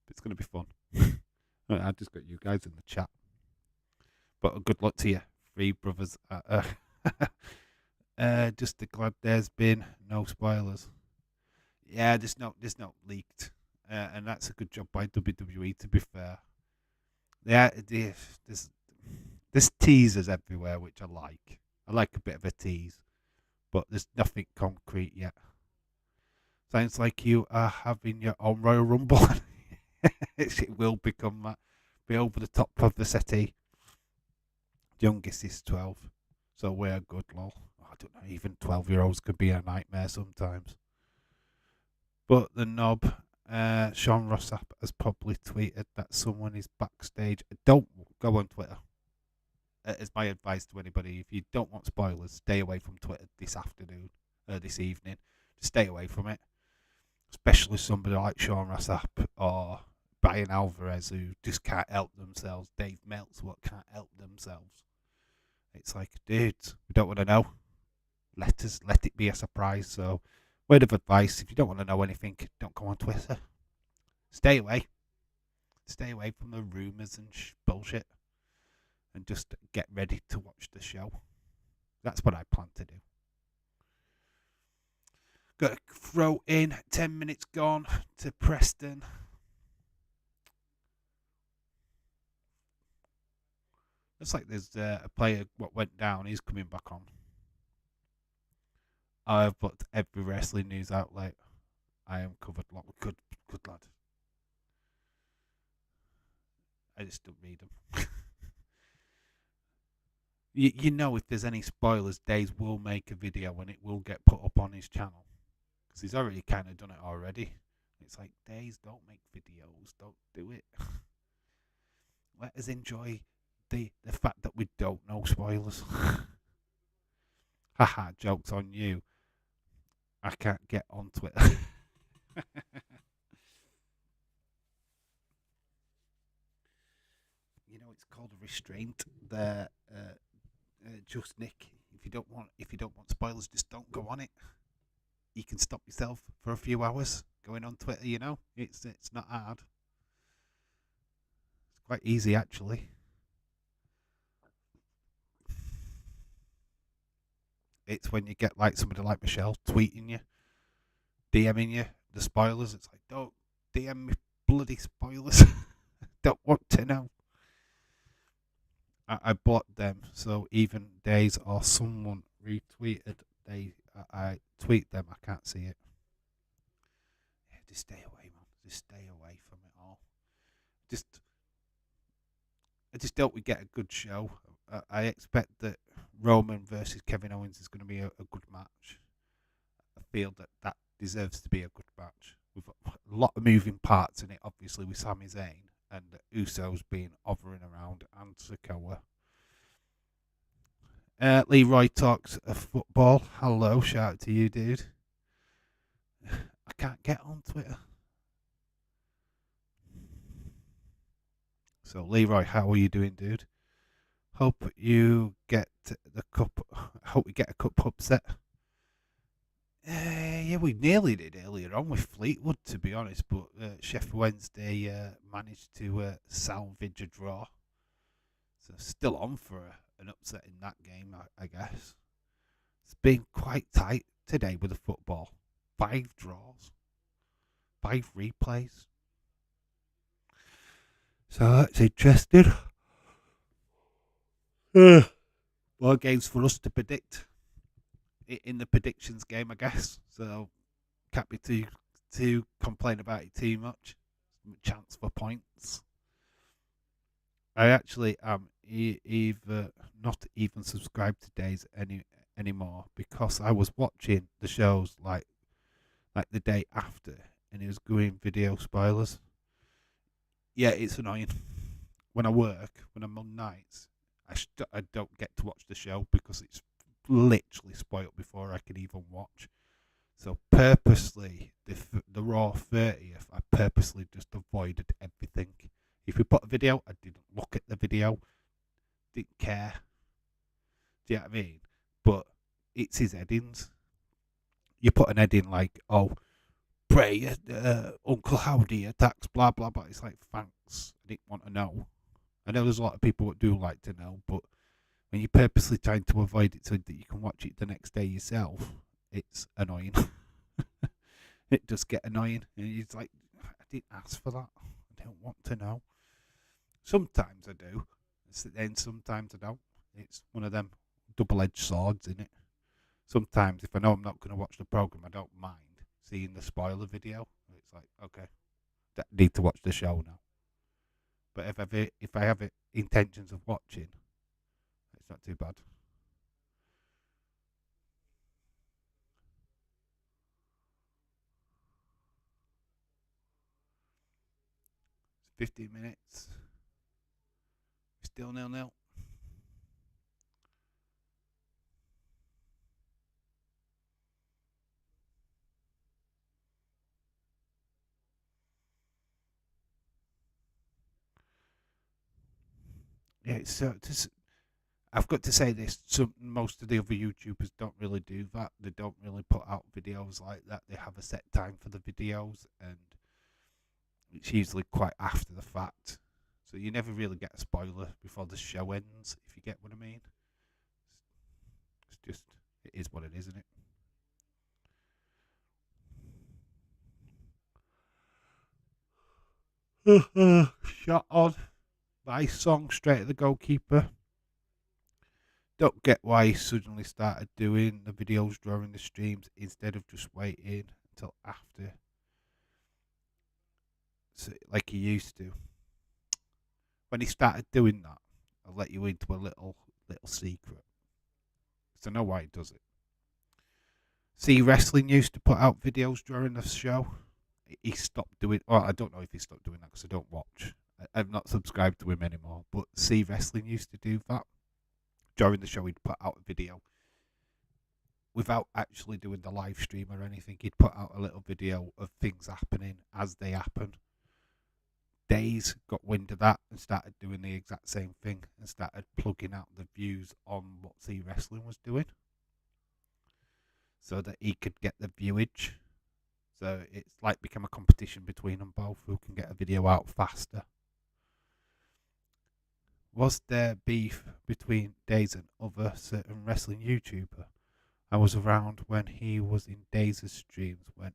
It's going to be fun. I just got you guys in the chat. But good luck to you, 3 brothers. Just glad there's been no spoilers. Yeah, there's no leaked, and that's a good job by WWE. To be fair, yeah, there's teasers everywhere, which I like. I like a bit of a tease, but there's nothing concrete yet. Sounds like you are having your own Royal Rumble. It will become that. Be over the top of the settee. The youngest is 12, so we're good, lol. I don't know, even 12-year-olds could be a nightmare sometimes. But the knob, Sean Rossap, has probably tweeted that someone is backstage. Don't go on Twitter. As my advice to anybody, if you don't want spoilers, stay away from Twitter this afternoon, this evening. Just stay away from it. Especially somebody like Sean Rossap or Brian Alvarez, who just can't help themselves. Dave Meltz, what can't help themselves. It's like, dudes, we don't want to know. Let it be a surprise. So, word of advice: if you don't want to know anything, don't go on Twitter. Stay away. Stay away from the rumors and bullshit, and just get ready to watch the show. That's what I plan to do. Got to throw in 10 minutes gone to Preston. Looks like there's a player what went down. He's coming back on. I've booked every wrestling news outlet. I am covered. Good lad. I just don't read them. you know, if there's any spoilers, Days will make a video and it will get put up on his channel. Because he's already kind of done it already. It's like, Days, don't make videos. Don't do it. Let us enjoy the fact that we don't know spoilers. Haha, joke's on you. I can't get on Twitter. You know, it's called a restraint. There, just Nick. If you don't want spoilers, just don't go on it. You can stop yourself for a few hours going on Twitter. You know, it's not hard. It's quite easy actually. It's when you get like somebody like Michelle tweeting you, DMing you, the spoilers. It's like, don't DM me bloody spoilers. Don't want to know. I blocked them, so even Days or someone retweeted, I tweet them. I can't see it. Yeah, just stay away, man. Just stay away from it all. Just, I just don't we get a good show. I expect that Roman versus Kevin Owens is going to be a good match. I feel that deserves to be a good match. We've got a lot of moving parts in it, obviously, with Sami Zayn and Usos being hovering around and Sikoa. Leroy talks of football. Hello, shout out to you, dude. I can't get on Twitter. So, Leroy, how are you doing, dude? Hope you get the cup. Hope we get a cup upset. Yeah, we nearly did earlier on with Fleetwood, to be honest, but Sheffield Wednesday managed to salvage a draw. So still on for an upset in that game, I guess. It's been quite tight today with the football. 5 draws, 5 replays. So that's interesting. More games for us to predict in the predictions game, I guess. So can't be too complain about it too much. Chance for points. I actually am either not even subscribed to Days anymore because I was watching the shows like the day after, and it was going video spoilers. Yeah, it's annoying. When I work, when I'm on nights, I don't get to watch the show because it's literally spoiled before I can even watch. So purposely, the Raw 30th, I purposely just avoided everything. If we put a video, I didn't look at the video, didn't care. Do you know what I mean? But it's his headings. You put an heading like, oh, pray, Uncle Howdy attacks, blah, blah, blah. It's like, thanks. I didn't want to know. I know there's a lot of people that do like to know, but when you're purposely trying to avoid it so that you can watch it the next day yourself, it's annoying. It does get annoying. And it's like, I didn't ask for that. I don't want to know. Sometimes I do. Then sometimes I don't. It's one of them double-edged swords, isn't it? Sometimes if I know I'm not going to watch the program, I don't mind seeing the spoiler video. It's like, okay, I need to watch the show now. But if I have intentions of watching, it's not too bad. 15 minutes. Still 0-0. Yeah, it's I've got to say this. Most of the other YouTubers don't really do that. They don't really put out videos like that. They have a set time for the videos, and it's usually quite after the fact. So you never really get a spoiler before the show ends, if you get what I mean. It's just, it is what it is, isn't it? Shot on by Song straight at the goalkeeper. Don't get why he suddenly started doing the videos during the streams instead of just waiting until after, so, like he used to. When he started doing that, I'll let you into a little secret. Because I know why he does it. See, wrestling used to put out videos during the show. He stopped doing. Well, I don't know if he stopped doing that because I don't watch. I'm not subscribed to him anymore. But see, wrestling used to do that. During the show, he'd put out a video without actually doing the live stream or anything. He'd put out a little video of things happening as they happen. Days got wind of that and started doing the exact same thing and started plugging out the views on what C Wrestling was doing so that he could get the viewage. So it's like become a competition between them both, who can get a video out faster. Was there beef between Days and other certain wrestling YouTuber? I was around when he was in Days' streams when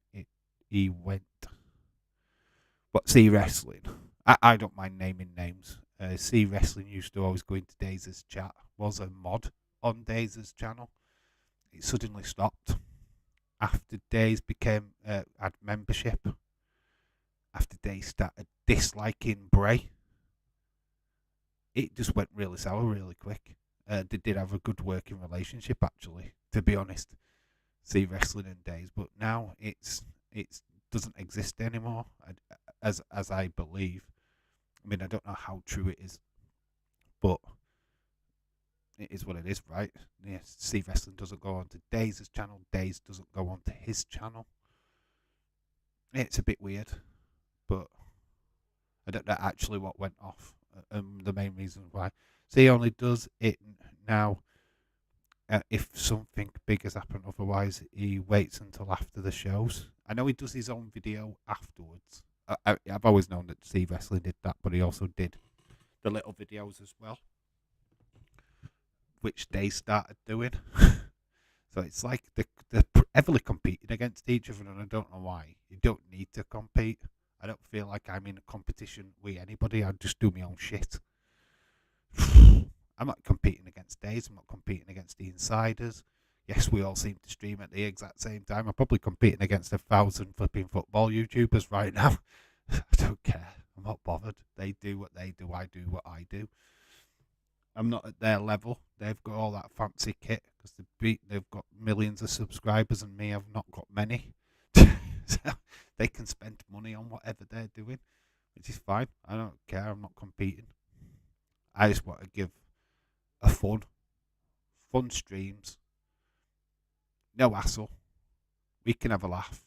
he went. But C Wrestling, I don't mind naming names. C Wrestling used to always go into Daze's chat, was a mod on Daze's channel. It suddenly stopped after Daze became had membership. After Daze started disliking Bray, it just went really sour really quick. They did have a good working relationship, actually, to be honest. See Wrestling and Days, but now it's doesn't exist anymore, as I believe. I mean, I don't know how true it is, but it is what it is, right? Yes, See Wrestling doesn't go on to Days' channel. Days doesn't go on to his channel. It's a bit weird, but I don't know actually what went off. The main reason why. So he only does it now if something big has happened. Otherwise, he waits until after the shows. I know he does his own video afterwards. I've always known that Steve Wrestling did that, but he also did the little videos as well, which they started doing. So it's like they're heavily competing against each other, and I don't know why. You don't need to compete. I don't feel like I'm in a competition with anybody. I just do my own shit. I'm not competing against Days. I'm not competing against the Insiders. Yes, we all seem to stream at the exact same time. I'm probably competing against 1,000 flipping football YouTubers right now. I don't care. I'm not bothered. They do what they do. I do what I do. I'm not at their level. They've got all that fancy kit because they've got millions of subscribers, and me, I've not got many. So they can spend money on whatever they're doing, which is fine. I don't care. I'm not competing. I just want to give a fun streams. No hassle. We can have a laugh.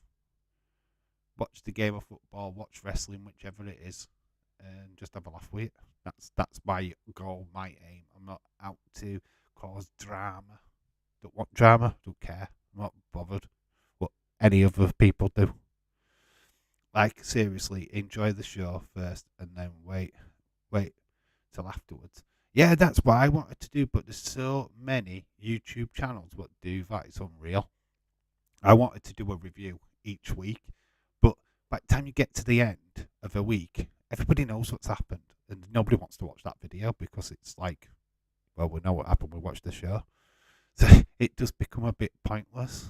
Watch the game of football, watch wrestling, whichever it is, and just have a laugh with it. That's my goal, my aim. I'm not out to cause drama. Don't want drama, don't care. I'm not bothered what any other people do. Like, seriously, enjoy the show first and then wait till afterwards. Yeah, that's what I wanted to do, but there's so many YouTube channels what do that. It's unreal. I wanted to do a review each week, but by the time you get to the end of a week, everybody knows what's happened, and nobody wants to watch that video because it's like, well, we know what happened, we watched the show. So it does become a bit pointless,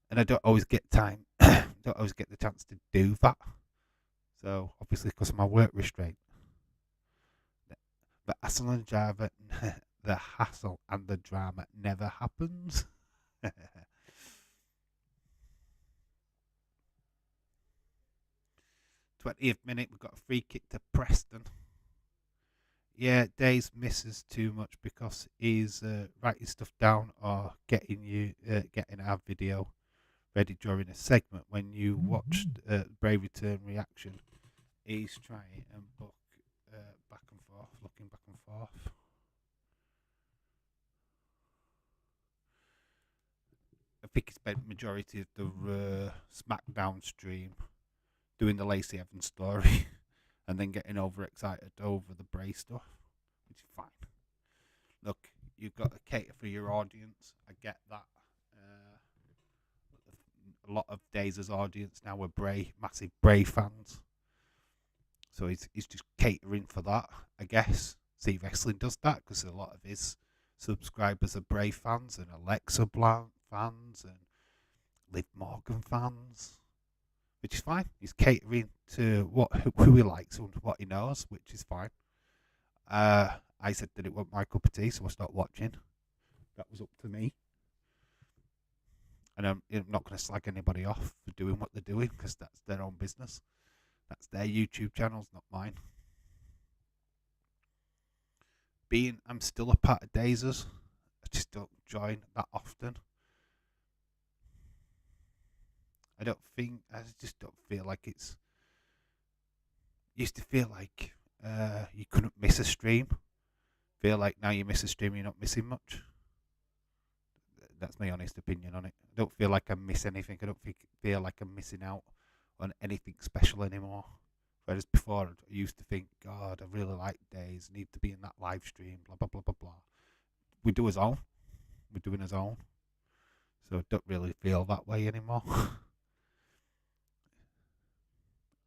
and I don't always get time, don't always get the chance to do that. So obviously, because of my work restraint, the hassle and drama, the hassle and the drama never happens. 20th minute, we've got a free kick to Preston. Yeah, Days misses too much because he's writing stuff down or getting our video ready during a segment. When you watched Brave Return reaction, he's trying and book back and forth, looking back and forth. I think he spent majority of the SmackDown stream doing the Lacey Evans story and then getting overexcited over the Bray stuff, which is fine. Look, you've got to cater for your audience. I get that. A lot of Daze's audience now are massive Bray fans. So he's just catering for that, I guess. See, Wrestling does that because a lot of his subscribers are Bray fans and Alexa Blanc fans and Liv Morgan fans, which is fine. He's catering to who he likes and what he knows, which is fine. I said that it wasn't my cup of tea, so I stopped watching. That was up to me. And I'm not going to slag anybody off for doing what they're doing because that's their own business. That's their YouTube channels, not mine. I'm still a part of Dazers. I just don't join that often. I just don't feel like it's. Used to feel like you couldn't miss a stream. Feel like now you miss a stream, you're not missing much. That's my honest opinion on it. I don't feel like I miss anything. I don't feel like I'm missing out on anything special anymore. Whereas before, I used to think, God, I really like Days. Need to be in that live stream. Blah blah blah blah blah. We do his own. We're doing his own. So I don't really feel that way anymore.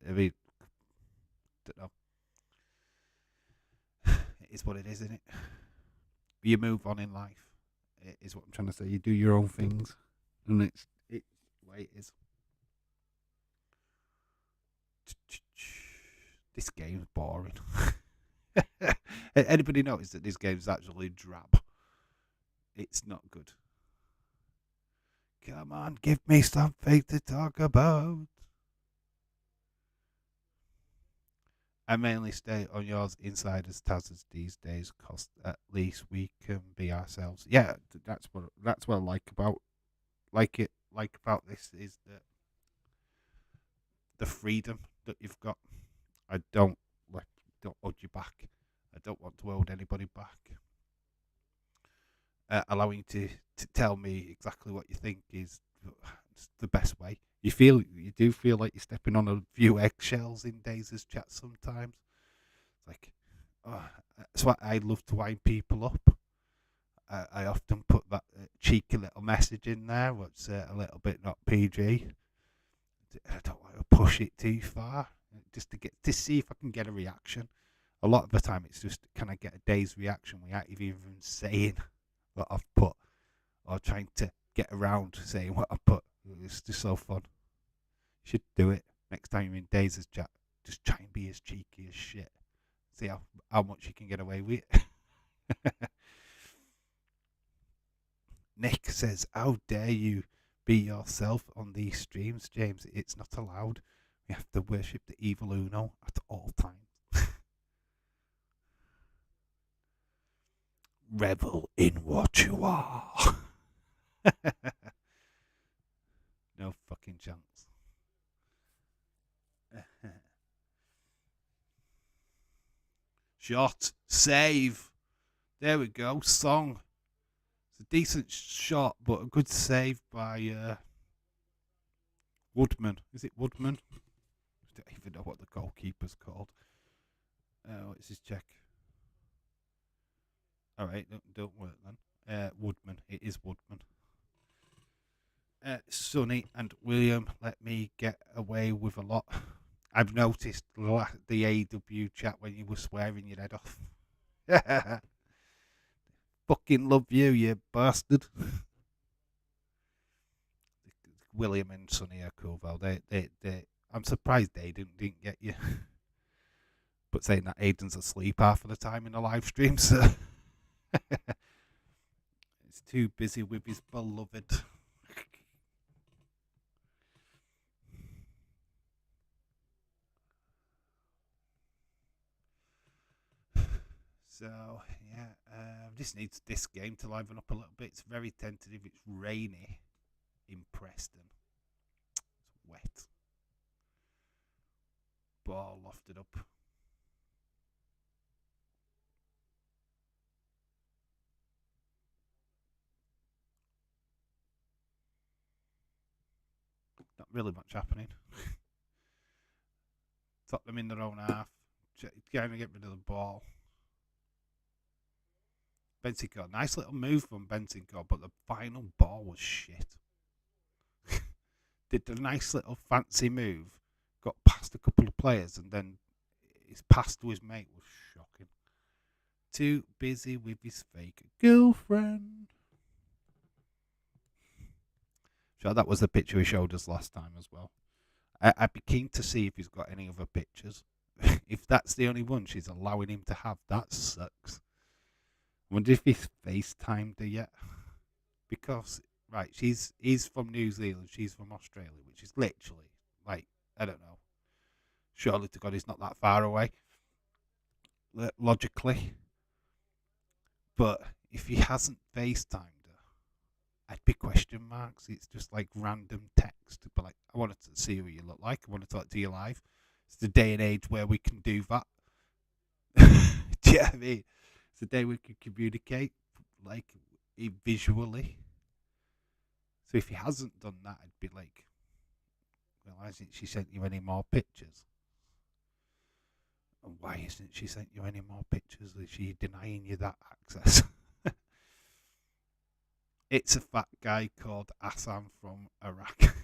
I mean, don't know. It is what it is, isn't it? You move on in life. It is what I'm trying to say. You do your own things, and it's the way it is. This game's boring. Anybody notice that this game's actually drab? It's not good. Come on, give me something to talk about. I mainly stay on yours insiders Taz's these days, cause at least we can be ourselves. Yeah, that's what I like about this is that the freedom that you've got. I don't hold you back. I don't want to hold anybody back. Allowing you to tell me exactly what you think is the best way. You do feel like you're stepping on a few eggshells in Daisy's chat sometimes. It's like, oh, that's why I love to wind people up. I often put that cheeky little message in there, what's a little bit not PG. I don't want to push it too far, just to see if I can get a reaction. A lot of the time, it's just can I get a day's reaction without even saying what I've put, or trying to get around saying what I put. It's just so fun. You should do it next time you're in Daisy's chat. Just try and be as cheeky as shit. See how much you can get away with. Nick says, "How dare you be yourself on these streams, James? It's not allowed. We have to worship the evil Uno at all times." Revel in what you are. No fucking chance. Shot. Save. There we go. Song. It's a decent shot, but a good save by Woodman. Is it Woodman? I don't even know what the goalkeeper's called. Let's just check. Alright, don't work then. Woodman. It is Woodman. Sonny and William let me get away with a lot. I've noticed the AW chat when you were swearing your head off. Fucking love you, you bastard. William and Sonny are cool though. They I'm surprised they didn't get you. But saying that, Aiden's asleep half of the time in the live stream, so he's too busy with his beloved. So yeah, this needs this game to liven up a little bit. It's very tentative. It's rainy in Preston. It's wet. Ball lofted up. Not really much happening. Tottenham in their own half. Trying to get rid of the ball. Bentancur, nice little move from Bentancur, but the final ball was shit. Did the nice little fancy move, got past a couple of players, and then his pass to his mate was shocking. Too busy with his fake girlfriend. So that was the picture he showed us last time as well. I'd be keen to see if he's got any other pictures. If that's the only one she's allowing him to have, that sucks. I wonder if he's FaceTimed her yet. Because, right, he's from New Zealand, she's from Australia, which is literally, like, I don't know. Surely to God, he's not that far away. Logically. But if he hasn't FaceTimed her, I'd be question marks. It's just like random text. But like, I wanted to see who you look like. I want to talk to you live. It's the day and age where we can do that. Do you know what I mean? It's the day we can communicate, like, visually. So if he hasn't done that, I'd be like, well, hasn't she sent you any more pictures? And why isn't she sent you any more pictures? Is she denying you that access? It's a fat guy called Assam from Iraq.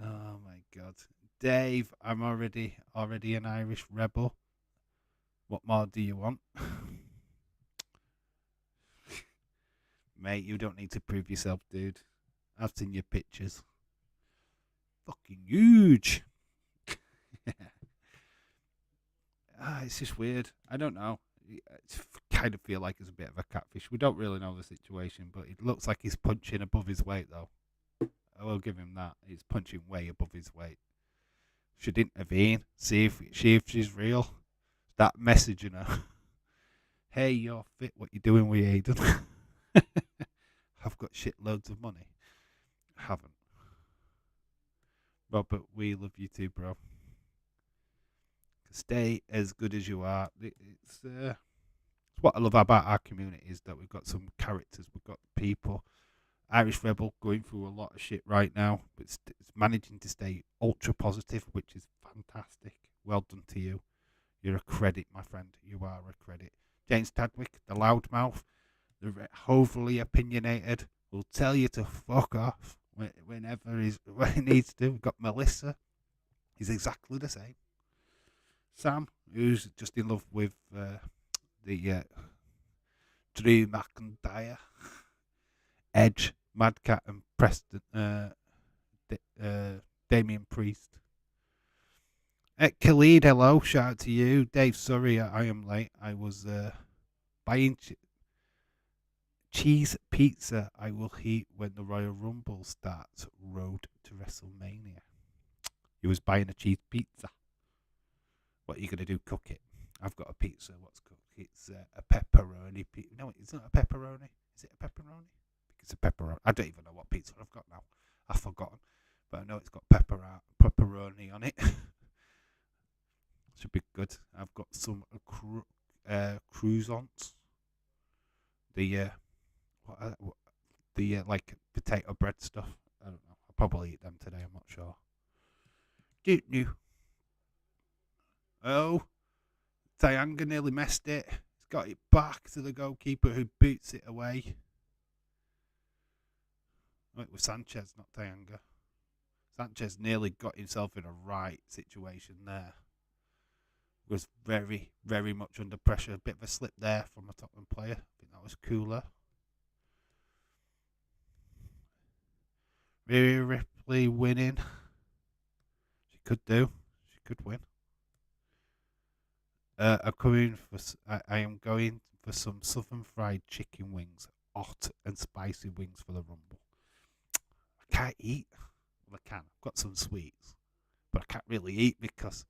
Oh my God. Dave, I'm already an Irish rebel. What more do you want? Mate, you don't need to prove yourself, dude. I've seen your pictures. Fucking huge. It's just weird. I don't know. I kind of feel like it's a bit of a catfish. We don't really know the situation, but it looks like he's punching above his weight, though. I will give him that. He's punching way above his weight. Should intervene. See if she's real. Start messaging her. Hey, you're fit. What you doing with Aiden? I've got shitloads of money. I haven't. Robert, we love you too, bro. Stay as good as you are. It's what I love about our community is that we've got some characters. We've got people. Irish Rebel going through a lot of shit right now, but it's managing to stay ultra positive, which is fantastic. Well done to you. You're a credit, my friend. You are a credit. James Tadwick, the loudmouth, the overly opinionated, will tell you to fuck off whenever when he needs to. We've got Melissa. He's exactly the same. Sam, who's just in love with the Drew McIntyre. Edge, Madcat, and Preston, Damien Priest. Khalid, hello, shout out to you. Dave, sorry I am late. I was buying cheese pizza I will eat when the Royal Rumble starts. Road to WrestleMania. He was buying a cheese pizza. What are you going to do? Cook it? I've got a pizza. What's cooked? It's a pepperoni pizza. No, it's not a pepperoni. Is it a pepperoni? It's a pepperoni. I don't even know what pizza I've got now. I've forgotten. But I know it's got pepperoni on it. Should be good. I've got some croissants. The like potato bread stuff. I don't know. I'll probably eat them today. I'm not sure. Didn't you? Oh, Tyanga nearly messed it. He's got it back to the goalkeeper who boots it away. Oh, it was Sanchez, not Tyanga. Sanchez nearly got himself in a right situation there. Was very, very much under pressure. A bit of a slip there from a Tottenham player. I think that was cooler. Rhea Ripley winning. She could do. She could win. I am going for some southern fried chicken wings, hot and spicy wings for the Rumble. I can't eat. Well, I can. I've got some sweets, but I can't really eat because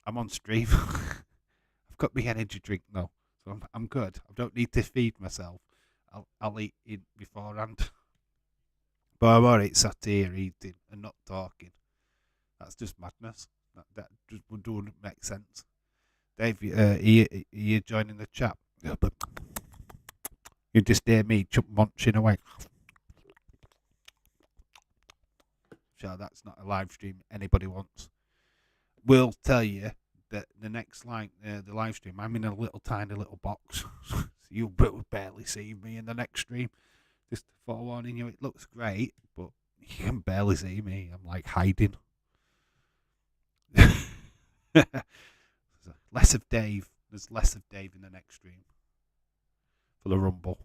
I'm on stream. I've got my energy drink though, so I'm good. I don't need to feed myself. I'll eat in beforehand. But I'm alright sat here eating and not talking. That's just madness. That just wouldn't make sense. Dave, you're joining the chat. Yeah, but you just hear me munching away. So that's not a live stream anybody wants. We'll tell you that the next the live stream, I'm in a tiny little box. So you'll barely see me in the next stream. Just forewarning you, it looks great, but you can barely see me. I'm like hiding. Less of Dave. There's less of Dave in the next stream for the Rumble.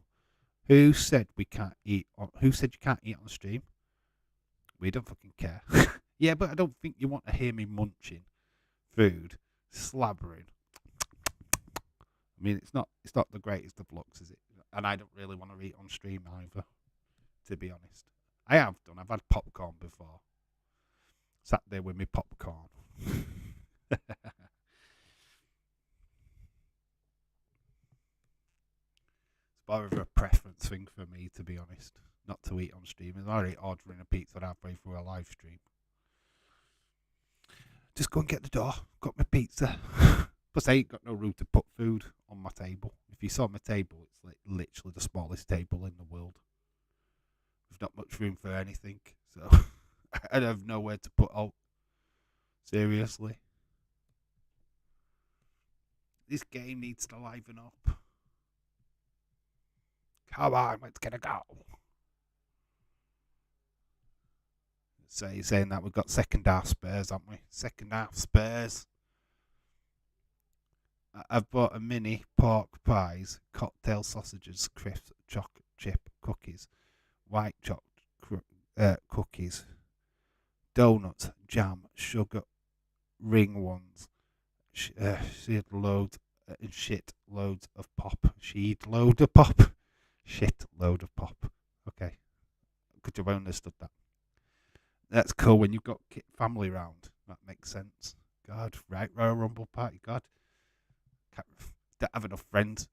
Who said we can't eat? Who said you can't eat on the stream? We don't fucking care. Yeah, but I don't think you want to hear me munching food, slabbering. I mean, it's not the greatest of looks, is it? And I don't really want to eat on stream either, to be honest. I have done. I've had popcorn before. Sat there with me popcorn. It's more of a preference thing for me, to be honest, not to eat on stream. I'm already ordering a pizza halfway through a live stream. Just go and get the door. Got my pizza. Plus, I ain't got no room to put food on my table. If you saw my table, it's like literally the smallest table in the world. There's not much room for anything, so I have nowhere to put out. Seriously. This game needs to liven up. Come on, let's get a go. So you're saying that we've got second half Spurs, haven't we? Second half Spurs. I've bought a mini pork pies, cocktail sausages, crisp chocolate chip cookies, white chocolate cookies, donuts, jam, sugar, ring ones, shit loads of pop. She'd load of pop. Shit load of pop. Okay. Could you have understood that? That's cool when you've got family round. That makes sense. God, right, Royal Rumble party. God, don't have enough friends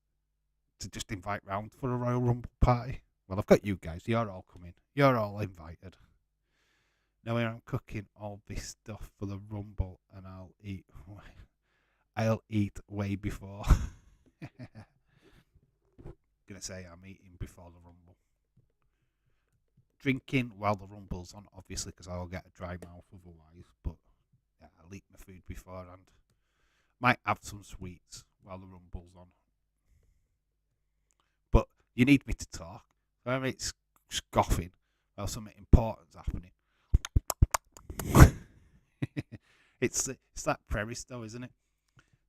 to just invite round for a Royal Rumble party. Well, I've got you guys. You're all coming. You're all invited. Now I'm cooking all this stuff for the Rumble, and I'll eat way before. Gonna say I'm eating before the Rumble. Drinking while the Rumble's on, obviously, because I'll get a dry mouth otherwise. But yeah, I'll eat my food beforehand. Might have some sweets while the Rumble's on. But you need me to talk. So I'm scoffing while something important's happening. It's that premise though, isn't it?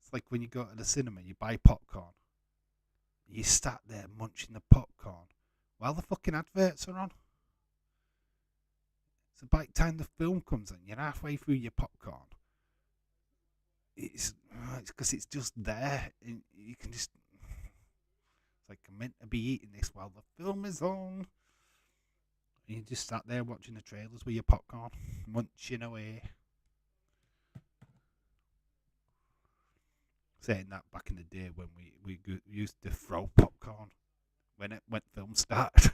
It's like when you go to the cinema, you buy popcorn. You sat there munching the popcorn while the fucking adverts are on. So by the time the film comes in, you're halfway through your popcorn. It's because it's just there, and you can just. It's like I'm meant to be eating this while the film is on. And you just sat there watching the trailers with your popcorn, munching away. Saying that back in the day when we used to throw popcorn when film started.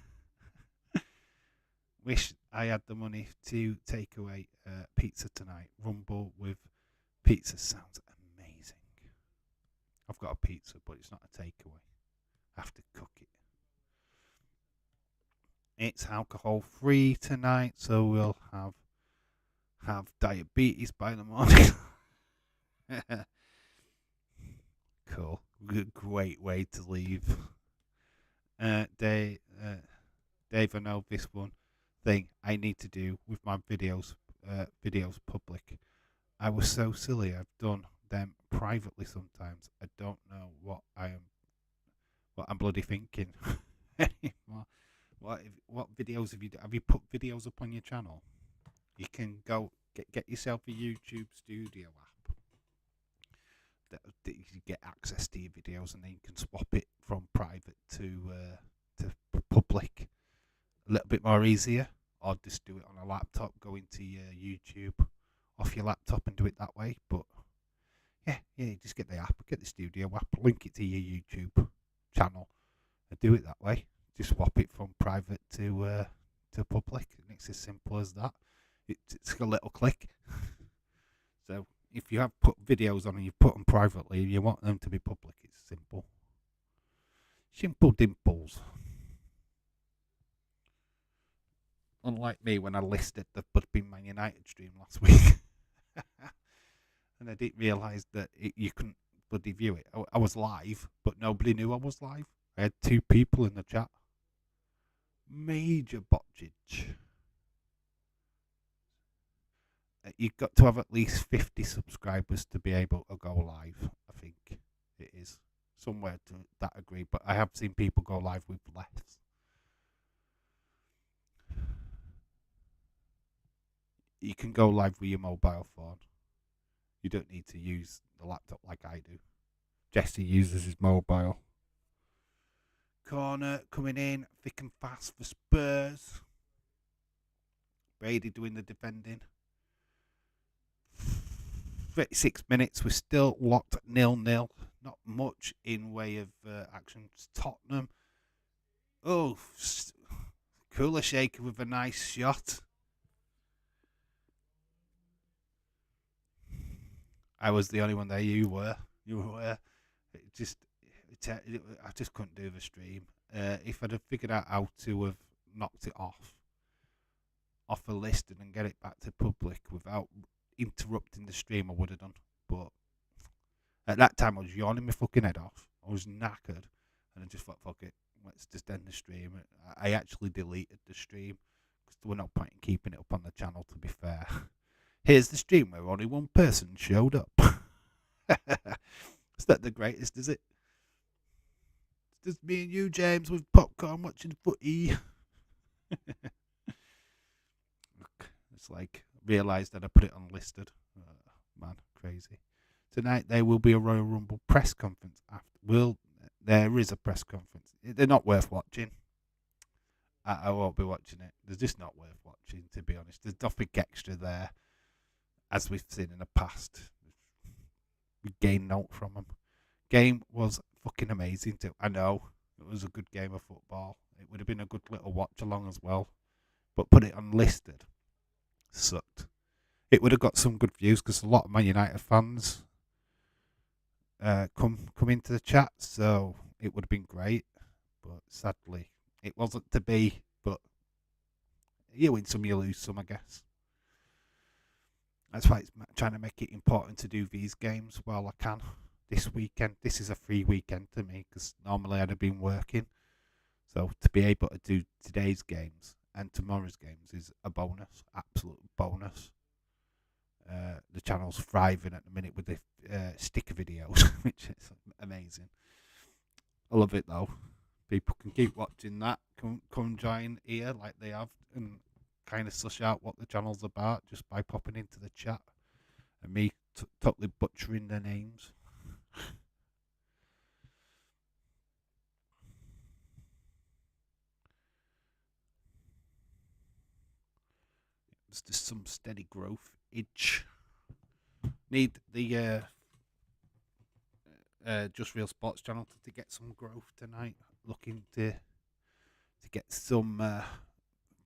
Wish I had the money to take away pizza tonight. Rumble with pizza sounds amazing. I've got a pizza, but it's not a takeaway. I have to cook it. It's alcohol free tonight, so we'll have diabetes by the morning. Cool. Great way to leave. Dave, I know this one thing I need to do with my videos public. I was so silly. I've done them privately sometimes. I don't know what I'm bloody thinking anymore. What videos have you put videos up on your channel? You can go get yourself a YouTube Studio app. That you get access to your videos, and then you can swap it from private to public a little bit more easier, or just do it on a laptop. Go into your YouTube off your laptop and do it that way. But yeah, just get the app, get the Studio app, link it to your YouTube channel, and do it that way. Just swap it from private to public, and it's as simple as that. It's a little click. So if you have put videos on and you've put them privately and you want them to be public, it's simple. Simple dimples. Unlike me when I listed the Budbee Man United stream last week. And I didn't realise that you couldn't bloody view it. I was live, but nobody knew I was live. I had 2 people in the chat. Major botchage. You've got to have at least 50 subscribers to be able to go live. I think it is somewhere to that degree, but I have seen people go live with less. You can go live with your mobile phone. You don't need to use the laptop like I do. Jesse uses his mobile. Corner coming in thick and fast for Spurs. Brady doing the defending. 36 minutes, we're still locked at 0-0. Not much in way of action. It's Tottenham. Oh, Cooler Shaker with a nice shot. I was the only one there. You were. I just couldn't do the stream. If I'd have figured out how to have knocked it off a list and get it back to public without interrupting the stream, I would have done. But at that time, I was yawning my fucking head off. I was knackered, and I just thought, fuck it, let's just end the stream. I actually deleted the stream because There were no point in keeping it up on the channel, to be fair. Here's the stream where only one person showed up. It's not the greatest, is it? It's just me and you, James, with popcorn watching footy. Look, it's like, realised that I put it unlisted. Man, crazy. Tonight there will be a Royal Rumble press conference. There is a press conference. They're not worth watching. I won't be watching it. They're just not worth watching, to be honest. There's nothing extra there, as we've seen in the past. We gained note from them. Game was fucking amazing too. I know it was a good game of football. It would have been a good little watch along as well, but put it unlisted sucked. It would have got some good views because a lot of Man United fans come into the chat, so it would have been great. But sadly, it wasn't to be. But you win some, you lose some, I guess. That's why it's trying to make it important to do these games while I can. This weekend, this is a free weekend to me because normally I'd have been working. So to be able to do today's games and tomorrow's games is a bonus, absolute bonus. The channel's thriving at the minute with the sticker videos, which is amazing. I love it though. People can keep watching that. Come join here like they have and kind of suss out what the channel's about just by popping into the chat and me totally butchering their names. There's just some steady growth. Need the Just Real Sports channel to get some growth tonight. Looking to get some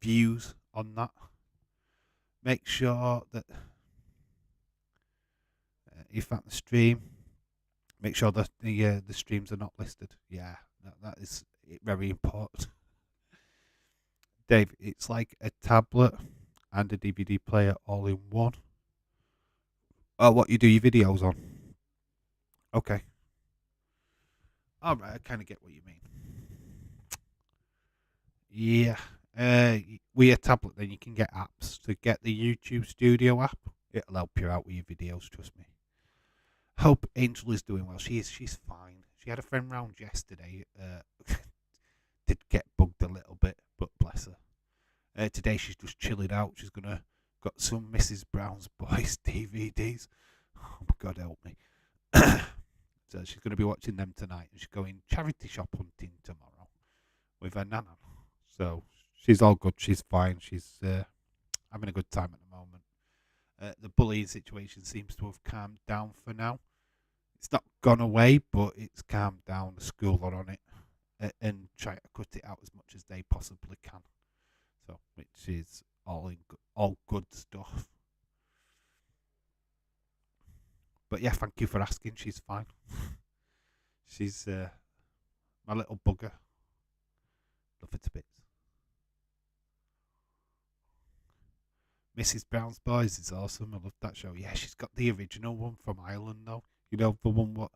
views on that. Make sure that you found the stream. Make sure that the streams are not listed. Yeah, that is very important. Dave, it's like a tablet and a DVD player all in one. Oh, what you do your videos on? Okay. All right, I kind of get what you mean. Yeah. With a tablet, then you can get apps. To get the YouTube Studio app, it'll help you out with your videos. Trust me. Hope Angel is doing well. She's fine. She had a friend round yesterday. Did get bugged a little bit, but bless her. Today she's just chilling out. She's got some Mrs. Brown's Boys DVDs. Oh, God help me. So she's going to be watching them tonight, and she's going charity shop hunting tomorrow with her nana. So she's all good. She's fine. She's having a good time at the moment. The bullying situation seems to have calmed down for now. It's not gone away, but it's calmed down. The school are on it and try to cut it out as much as they possibly can. So, which is all good stuff. But yeah, thank you for asking. She's fine. She's my little bugger. Love her to bits. Mrs. Brown's Boys is awesome. I love that show. Yeah, she's got the original one from Ireland though. You know, the one what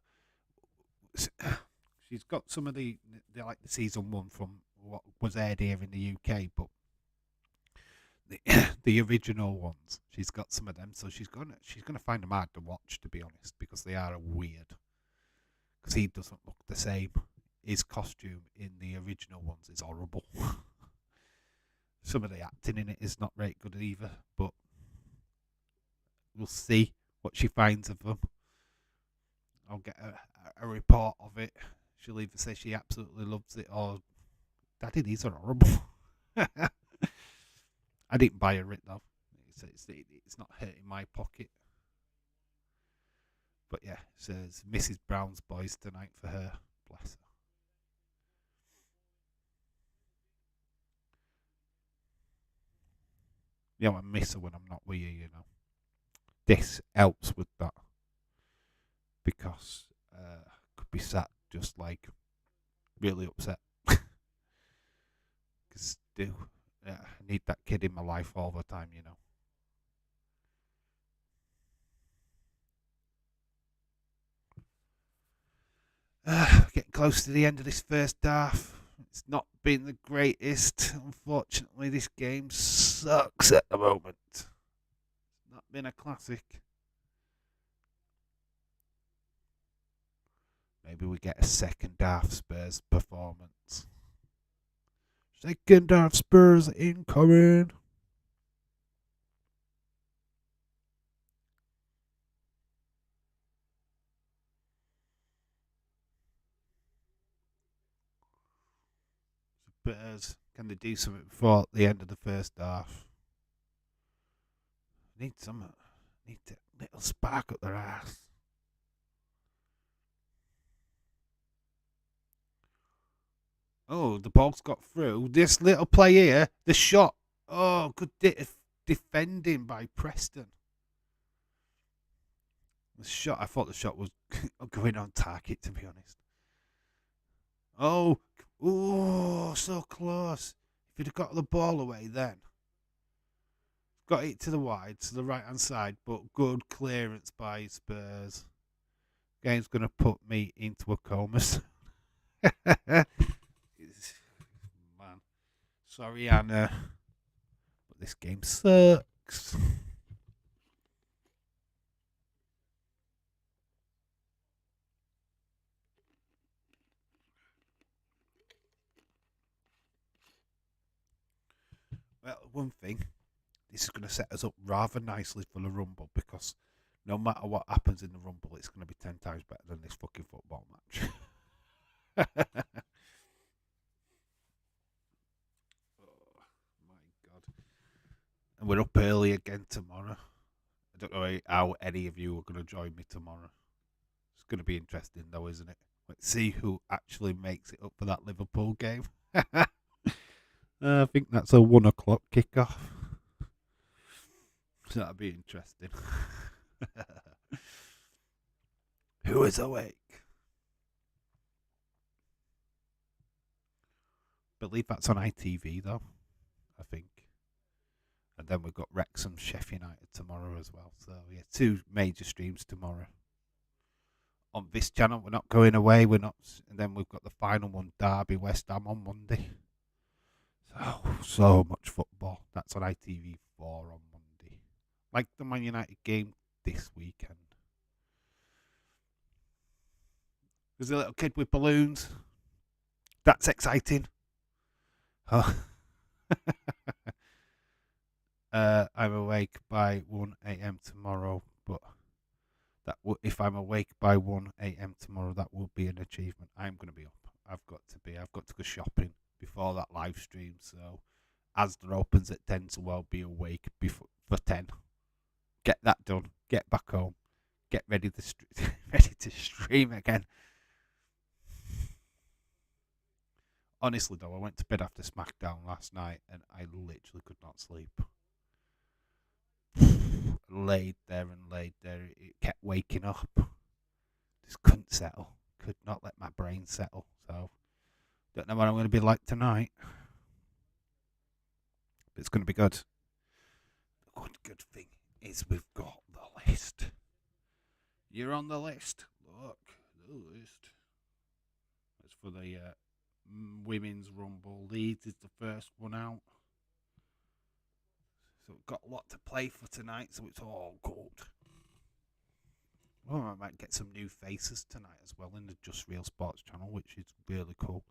she's got some of the like the season one from what was aired here in the UK, but the original ones, she's got some of them, so she's gonna find them hard to watch, to be honest, because they are weird. Because he doesn't look the same. His costume in the original ones is horrible. Some of the acting in it is not very good either, but we'll see what she finds of them. I'll get a report of it. She'll either say she absolutely loves it or, Daddy, these are horrible. I didn't buy her it though. It's not hurting my pocket. But yeah, it says Mrs. Brown's Boys tonight for her. Bless her. Yeah, I miss her when I'm not with you, you know. This helps with that. Because I could be sat just like really upset. Because I need that kid in my life all the time, you know. Getting close to the end of this first half. It's not been the greatest, unfortunately. This game's sucks at the moment. It's not been a classic. Maybe we get a second half Spurs performance. Second half Spurs incoming. Spurs, can they do something before the end of the first half? Need some. Need a little spark up their ass. Oh, the ball's got through. This little play here, the shot. Oh, good defending by Preston. The shot, I thought the shot was going on target, to be honest. Oh, so close. If he'd have got the ball away then. Got it to the wide, to the right hand side, but good clearance by Spurs. Game's going to put me into a coma. Man, sorry, Anna, but this game sucks. Well, one thing, this is going to set us up rather nicely for the Rumble because no matter what happens in the Rumble, it's going to be 10 times better than this fucking football match. Oh, my God. And we're up early again tomorrow. I don't know how any of you are going to join me tomorrow. It's going to be interesting, though, isn't it? Let's see who actually makes it up for that Liverpool game. I think that's a 1 o'clock kickoff. So that'll be interesting. Who is awake? Believe that's on ITV though, I think. And then we've got Wrexham, Sheffield United tomorrow as well. So yeah, 2 major streams tomorrow. On this channel, we're not going away. We're not, and then we've got the final one, Derby, West Ham on Monday. So much football. That's on ITV4 on Monday. Like the Man United game this weekend. There's a little kid with balloons. That's exciting. Huh? I'm awake by 1 a.m. tomorrow, but if I'm awake by 1 a.m. tomorrow, that will be an achievement. I'm going to be up. I've got to go shopping before that live stream. So, Asda opens at 10, so I'll be awake for 10. Get that done. Get back home. Get ready to stream again. Honestly, though, I went to bed after SmackDown last night and I literally could not sleep. Laid there. It kept waking up. Just couldn't settle. Could not let my brain settle. So, don't know what I'm going to be like tonight. But it's going to be good. The good thing is we've got the list. You're on the list. Look, the list. It's for the Women's Rumble. Leeds is the first one out. So we've got a lot to play for tonight, so it's all good. Oh, I might get some new faces tonight as well in the Just Real Sports channel, which is really cool.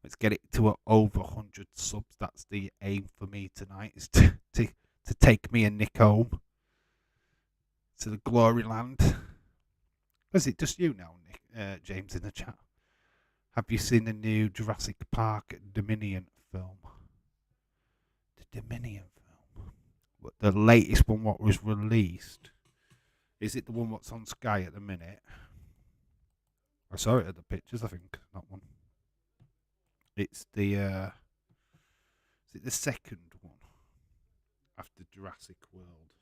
Let's get it to over 100 subs. That's the aim for me tonight, is to take me and Nick home to the glory land. Is it just you now, Nick? James in the chat? Have you seen the new Jurassic Park Dominion film? The Dominion film? The latest one what was released? Is it the one what's on Sky at the minute? I saw it at the pictures, I think, that one. It's the is it the second one after Jurassic World?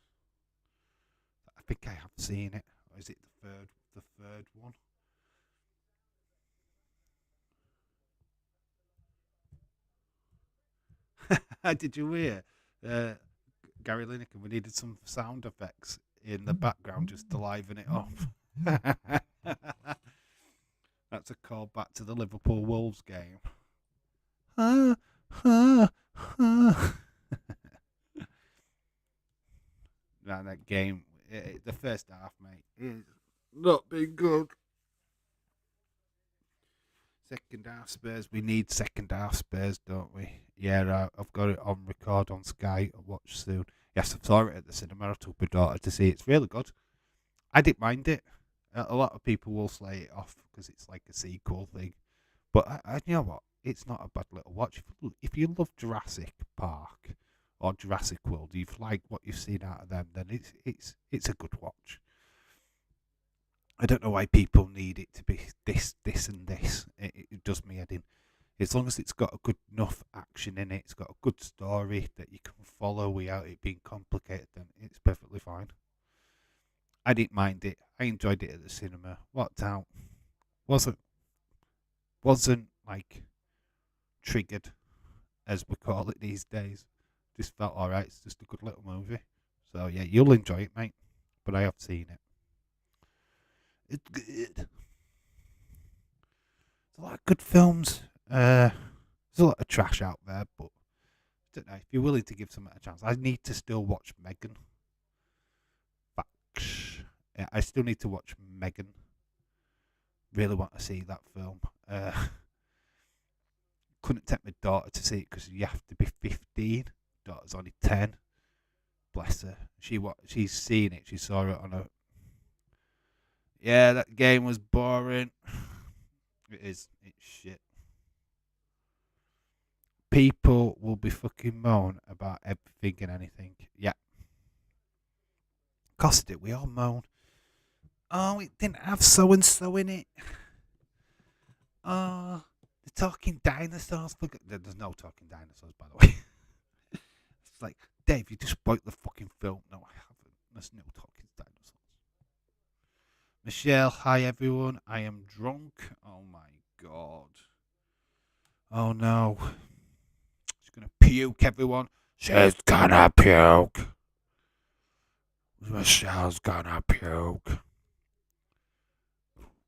I think I have seen it. Or is it the third one? Did you hear? Gary Lineker, we needed some sound effects in the background just to liven it up. That's a call back to the Liverpool Wolves game. Man, that game, the first half, mate, is not been good. Second half Spurs, we need second half Spurs, don't we? Yeah, I've got it on record on Sky. I'll watch soon. Yes, I saw it at the cinema. I took my daughter to see it. It's really good. I didn't mind it. A lot of people will slay it off because it's like a sequel thing. But you know what? It's not a bad little watch. If you love Jurassic Park or Jurassic World, you've liked what you've seen out of them, then it's a good watch. I don't know why people need it to be this, and this. It does me head in. As long as it's got a good enough action in it, it's got a good story that you can follow without it being complicated, then it's perfectly fine. I didn't mind it. I enjoyed it at the cinema. Walked out. Wasn't like triggered, as we call it these days. Just felt alright. It's just a good little movie. So yeah, you'll enjoy it, mate. But I have seen it. It's good. There's a lot of good films. There's a lot of trash out there, but I don't know if you're willing to give something a chance. I need to still watch Megan. Yeah, I still need to watch Megan. Really want to see that film. Couldn't take my daughter to see it because you have to be 15. Daughter's only 10. Bless her. She's seen it. She saw it on a. Yeah, that game was boring. It is. It's shit. People will be fucking moan about everything and anything. Yeah. Cost it. We all moan. Oh, it didn't have so and so in it. Oh, the talking dinosaurs. There's no talking dinosaurs, by the way. It's like, Dave, you just spoiled the fucking film. No, I haven't. There's no talking dinosaurs. Michelle, hi everyone. I am drunk. Oh my god. Oh no. She's gonna puke, everyone. She's gonna puke. Michelle's gonna puke.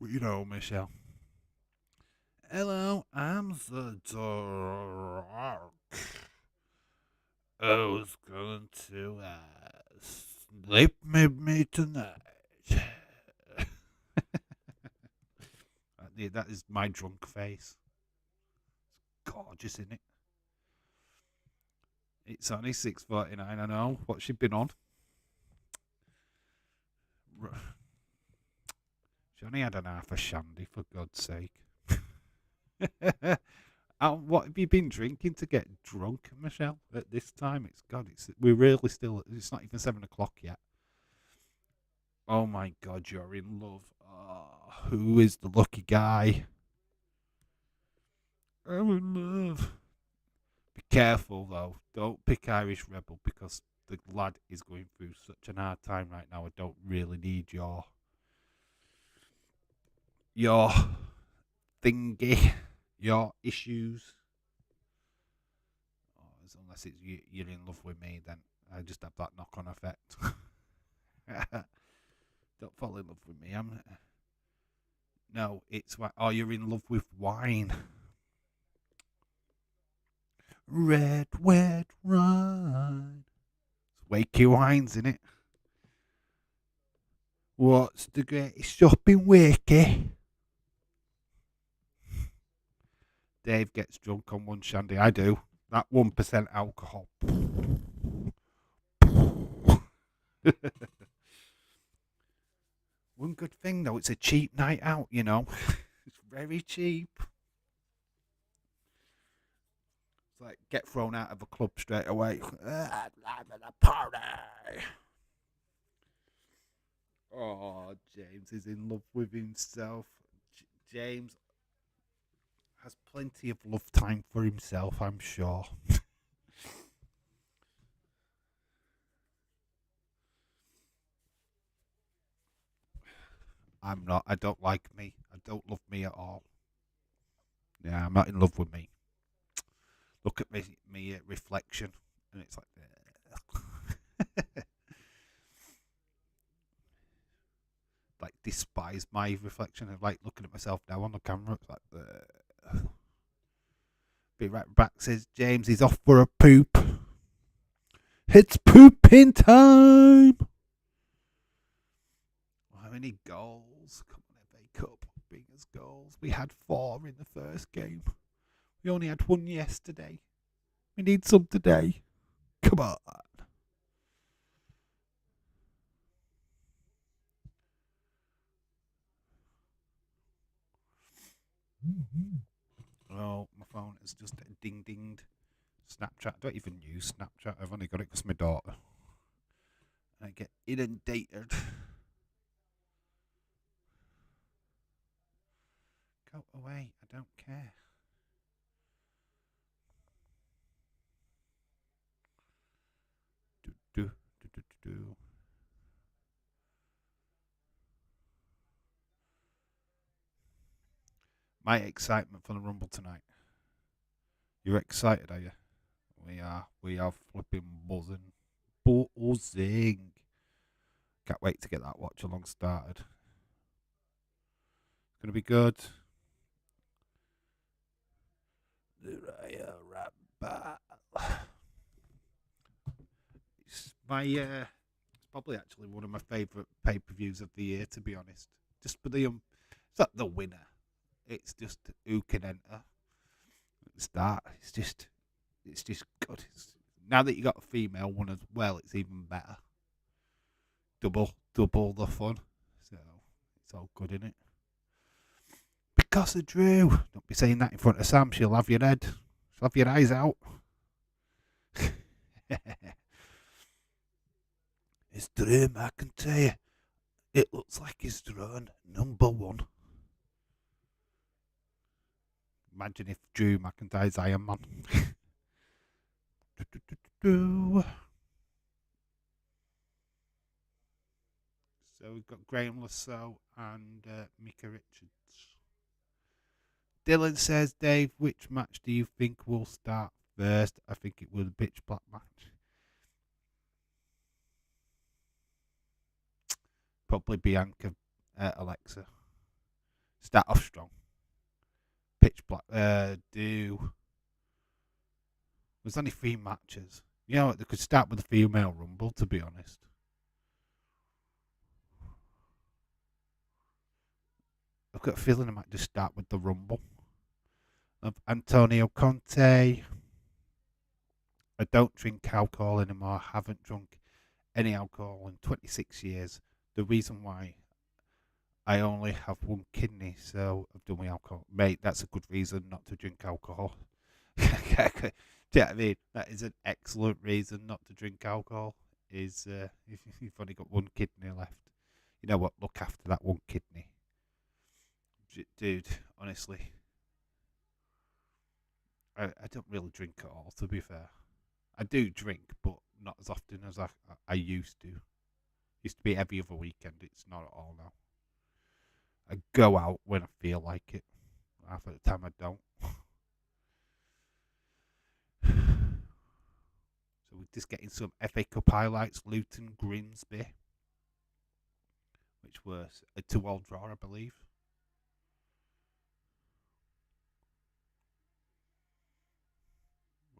You know, Michelle. Hello, I'm the dark. Who's going to sleep with me tonight? That is my drunk face. It's gorgeous, isn't it? It's only 6:49. I know. What's she been on? She only had an half a shandy, for God's sake. What have you been drinking to get drunk, Michelle? At this time, we're really still. It's not even 7 o'clock yet. Oh my God, you're in love. Oh, who is the lucky guy? I'm in love. Be careful though. Don't pick Irish Rebel because the lad is going through such an hard time right now. I don't really need your thingy, your issues. Oh, unless it's you're in love with me, then I just have that knock-on effect. Don't fall in love with me. No, it's oh, you're in love with wine. Red, wet wine. Wakey wines, innit? What's the greatest shopping wakey? Dave gets drunk on one shandy. I do. That 1% alcohol. One good thing though, it's a cheap night out, you know. It's very cheap. It's like get thrown out of a club straight away. I'm having a party. Oh, James is in love with himself. James has plenty of love time for himself, I'm sure. I'm not. I don't like me. I don't love me at all. Yeah, I'm not in love with me. Look at me reflection, and it's like, like despise my reflection. Of like looking at myself now on the camera. It's like, be right back. Says James. He's off for a poop. It's pooping time. We need goals. Come on, FA Cup. Bring us goals. We had 4 in the first game. We only had 1 yesterday. We need some today. Come on. Oh, my phone is just ding-dinged. Snapchat. I don't even use Snapchat. I've only got it because my daughter. I get inundated. Go away. I don't care. Do. My excitement for the Rumble tonight. You're excited, are you? We are. We are flipping buzzing. Buzzing. Can't wait to get that watch along started. It's going to be good. The Royal Rumble. It's probably actually one of my favourite pay-per-views of the year, to be honest. Just for the it's not the winner. It's just who can enter at the start. It's just good. Now that you got a female one as well, it's even better. Double the fun. So it's all good, innit? Because of Drew. Don't be saying that in front of Sam. She'll have your head. She'll have your eyes out. It's Drew McIntyre. It looks like he's drawn number 1. Imagine if Drew McIntyre's Iron Man. So we've got Graham Lasso and Mika Richards. Dylan says, Dave, which match do you think will start first? I think it will the Bitch Black match. Probably Bianca, Alexa. Start off strong. Pitch Black. There's only 3 matches. You know, they could start with the female Rumble, to be honest. I've got a feeling I might just start with the Rumble. Of Antonio Conte. I don't drink alcohol anymore. I haven't drunk any alcohol in 26 years. The reason why I only have 1 kidney, so I've done with alcohol. Mate, that's a good reason not to drink alcohol. Do you know what I mean? That is an excellent reason not to drink alcohol, is if you've only got 1 kidney left. You know what? Look after that 1 kidney. Dude, honestly. I don't really drink at all, to be fair. I do drink, but not as often as I used to. Used to be every other weekend. It's not at all now. I go out when I feel like it. Half of the time I don't. So we're just getting some FA Cup highlights. Luton Grimsby, which was a 2-2 draw, I believe.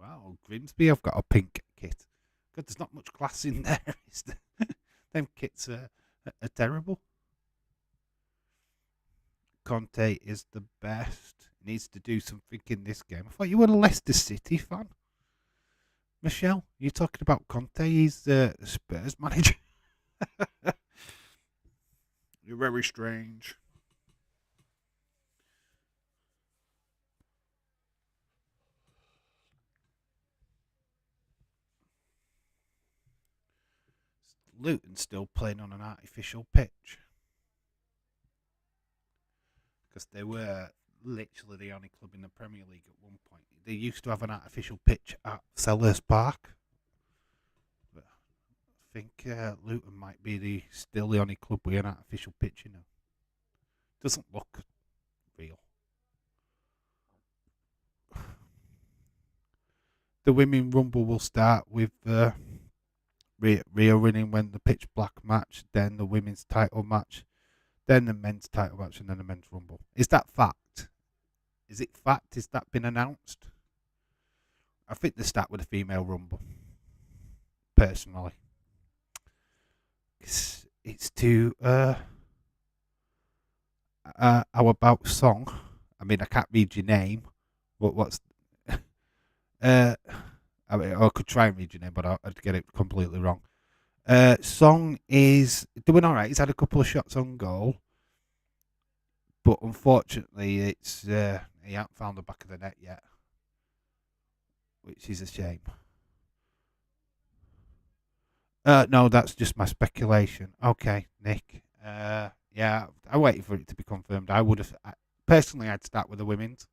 Wow, Grimsby have got a pink kit. God, there's not much class in there, is there? Them kits are terrible. Conte is the best. Needs to do something in this game. I thought you were a Leicester City fan. Michelle, you're talking about Conte. He's the Spurs manager. You're very strange. Luton still playing on an artificial pitch. Because they were literally the only club in the Premier League at one point. They used to have an artificial pitch at Sellers Park. But I think Luton might be still the only club with an artificial pitch, you know. Doesn't look real. The Women Rumble will start with Rhea winning when the pitch black match, then the women's title match, then the men's title match, and then the men's Rumble. Is that fact? Is it fact? Has that been announced? I think they start with a female Rumble. Personally, it's too how about song? I mean, I can't read your name. What's uh? I could try and read your name, but I'd get it completely wrong. Song is doing all right. He's had a couple of shots on goal, but unfortunately, it's he hasn't found the back of the net yet, which is a shame. No, that's just my speculation. Okay, Nick. Yeah, I'm waiting for it to be confirmed. I would have personally, I'd start with the women's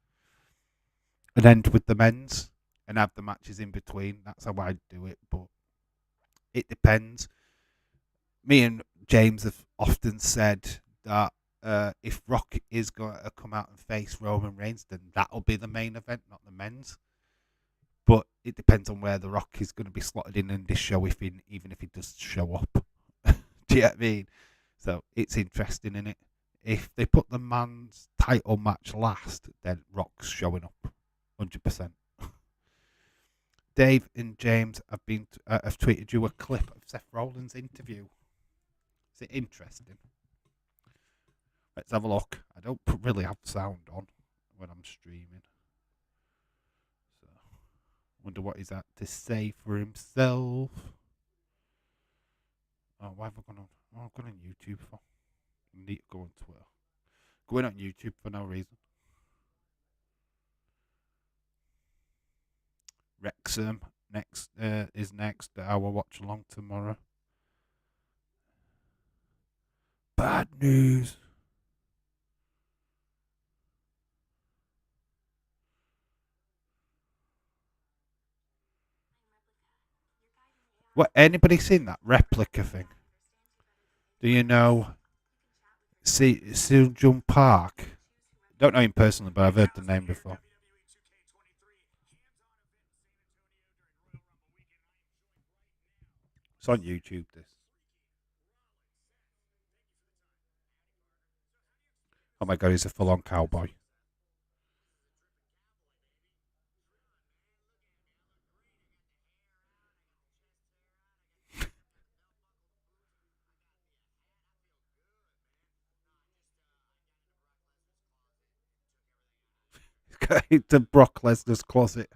and end with the men's and have the matches in between. That's how I'd do it, but it depends. Me and James have often said that if Rock is going to come out and face Roman Reigns, then that'll be the main event, not the men's. But it depends on where the Rock is going to be slotted in this show, even if he does show up. Do you know what I mean? So it's interesting, in it. If they put the man's title match last, then Rock's showing up, 100%. Dave and James have tweeted you a clip of Seth Rollins' interview. Is it interesting? Let's have a look. I don't really have sound on when I'm streaming. So, wonder what he's had to say for himself. Oh, why have I gone on? Oh, I've gone on YouTube for. I need to go on Twitter. Going on YouTube for no reason. Wrexham is next. Our watch along tomorrow. Bad news. What? Anybody seen that replica thing? Do you know Sejun Park? Don't know him personally, but I've heard the name before. It's on YouTube. This. Oh my god, he's a full-on cowboy. To Brock Lesnar's closet.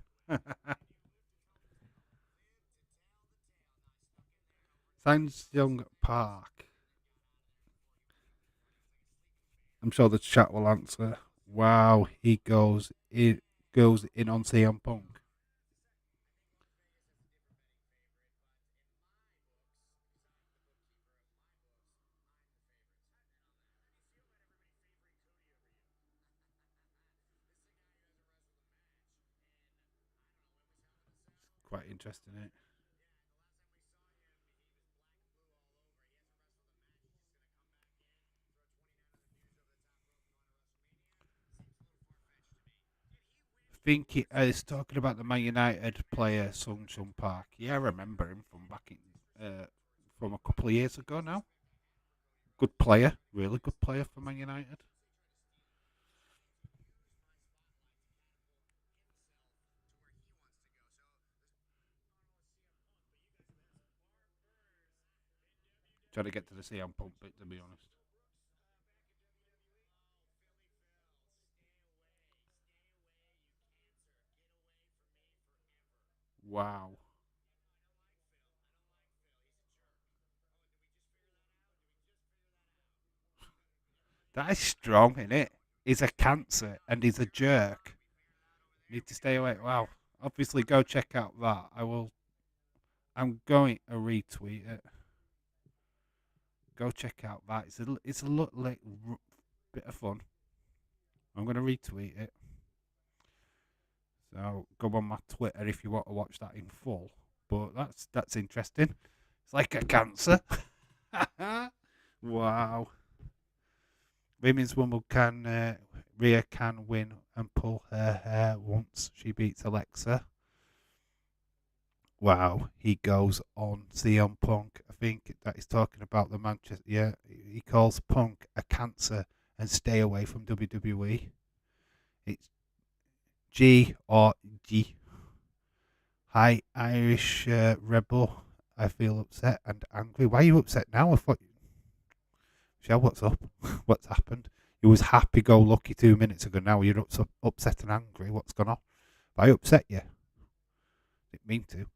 Sanjung Park. I'm sure the chat will answer. Wow, he goes in on CM Punk. Quite interesting, isn't it? I think he is talking about the Man United player Sung Chun Park. Yeah, I remember him from back in from a couple of years ago now. Good player, really good player for Man United. Trying to get to the CM Punk bit, to be honest. Wow, that is strong, isn't it? He's a cancer and he's a jerk. Need to stay away. Wow. Obviously, go check out that. I will. I'm going to retweet it. Go check out that. It's a look like bit of fun. I'm going to retweet it. So go on my Twitter if you want to watch that in full. But that's interesting. It's like a cancer. Wow. Women's Rumble can Rhea can win and pull her hair once she beats Alexa. Wow, he goes on CM Punk. I think that he's talking about the Manchester. Yeah, he calls Punk a cancer and stay away from WWE. It's G or G. Hi, Irish rebel. I feel upset and angry. Why are you upset now? I thought, Michelle, what's up? What's happened? You was happy-go-lucky 2 minutes ago. Now you're upset and angry. What's gone on? Have I upset you? Didn't mean to.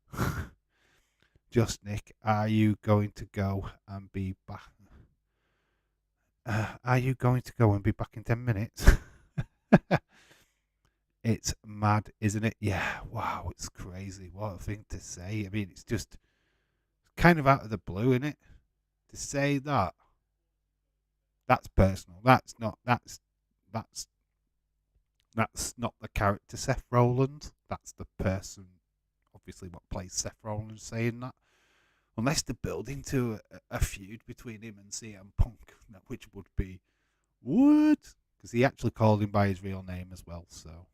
Just Nick, are you going to go and be back? Are you going to go and be back in 10 minutes? It's mad, isn't it? Yeah, wow, it's crazy. What a thing to say. I mean, it's just kind of out of the blue, isn't it? To say that. That's personal. That's not the character Seth Rollins. That's the person, obviously, what plays Seth Rollins saying that. Unless they're building to a feud between him and CM Punk, which would be what? Because he actually called him by his real name as well. So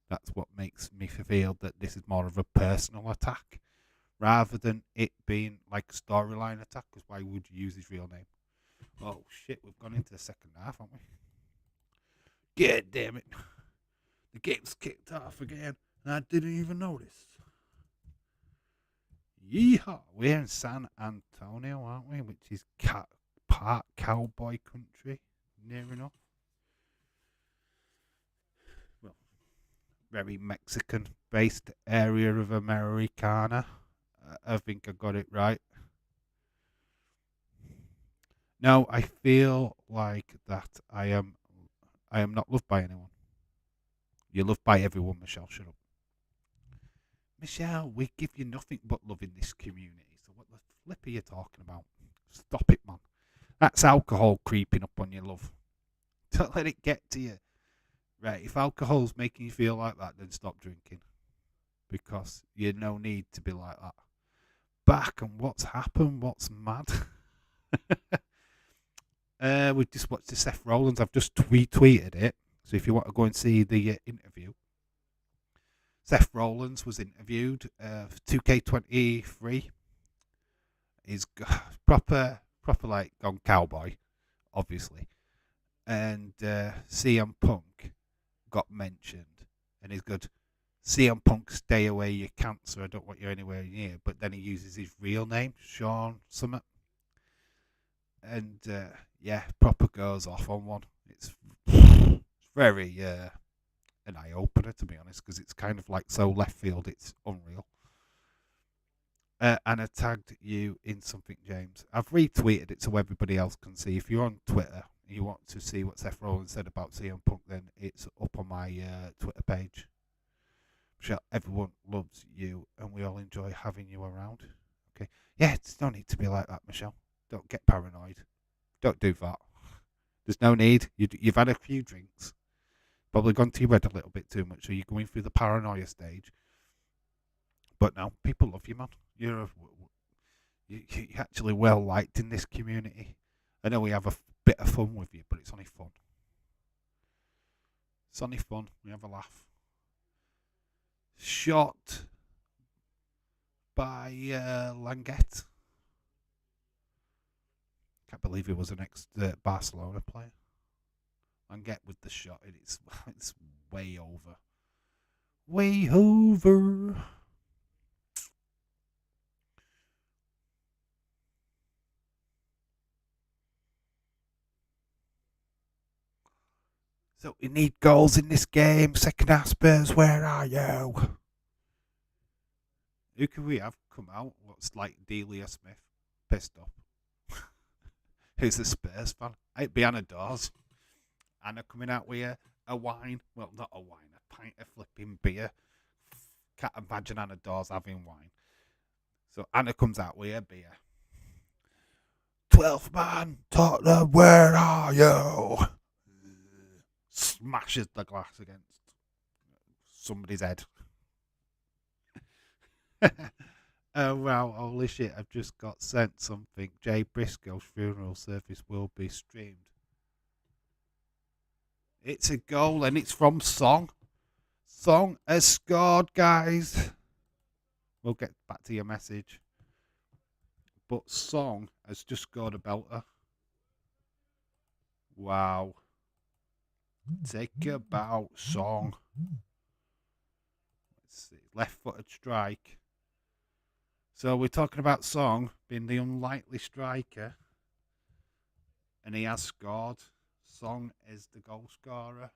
that's what makes me feel that this is more of a personal attack rather than it being like a storyline attack. Because why would you use his real name? Oh shit, we've gone into the second half, haven't we? God damn it. The game's kicked off again, and I didn't even notice. Yeehaw! We're in San Antonio, aren't we? Which is part cowboy country, near enough. Well, very Mexican-based area of Americana. I think I got it right. No, I feel like that I am not loved by anyone. You're loved by everyone, Michelle. Shut up. Michelle, we give you nothing but love in this community. So what the flip are you talking about? Stop it, man. That's alcohol creeping up on your love. Don't let it get to you. Right, if alcohol's making you feel like that, then stop drinking. Because you no need to be like that. Back and what's happened? What's mad? We've just watched the Seth Rollins. I've just retweeted it. So if you want to go and see the interview. Seth Rollins was interviewed for 2K23. He's proper like gone cowboy, obviously. And CM Punk got mentioned. And he's good. CM Punk, stay away, you cancer. I don't want you anywhere near. But then he uses his real name, Sean Summit. And yeah, proper goes off on one. It's very an eye opener, to be honest, because it's kind of like so left field. It's unreal. And I tagged you in something, James. I've retweeted it so everybody else can see. If you're on Twitter and you want to see what Seth Rollins said about CM Punk, then it's up on my Twitter page. Michelle, everyone loves you, and we all enjoy having you around. Okay, yeah, it's no need to be like that, Michelle. Don't get paranoid. Don't do that. There's no need. You've had a few drinks. Probably gone to your head a little bit too much, so you're going through the paranoia stage. But now, people love you, man. You're actually well liked in this community. I know we have a bit of fun with you, but it's only fun. It's only fun. We have a laugh. Shot by Langet. Can't believe he was an ex-Barcelona player. Langet with the shot. It's way over. Way over. So we need goals in this game. Second half Spurs, where are you? Who can we have come out? Looks like Delia Smith. Pissed off. Who's a Spurs fan? It'd be Anna Dawes. Anna coming out with a wine. Well, not a wine, a pint of flipping beer. Can't imagine Anna Dawes having wine. So Anna comes out with a beer. 12th man, Tottenham, where are you? Smashes the glass against somebody's head. Oh wow, holy shit, I've just got sent something. Jay Briscoe's funeral service will be streamed. It's a goal and it's from Song. Song has scored, guys. We'll get back to your message. But Song has just scored a belter. Wow. Take a bow, Song. Let's see. Left-footed strike. So we're talking about Song being the unlikely striker. And he has scored. Song is the goal scorer.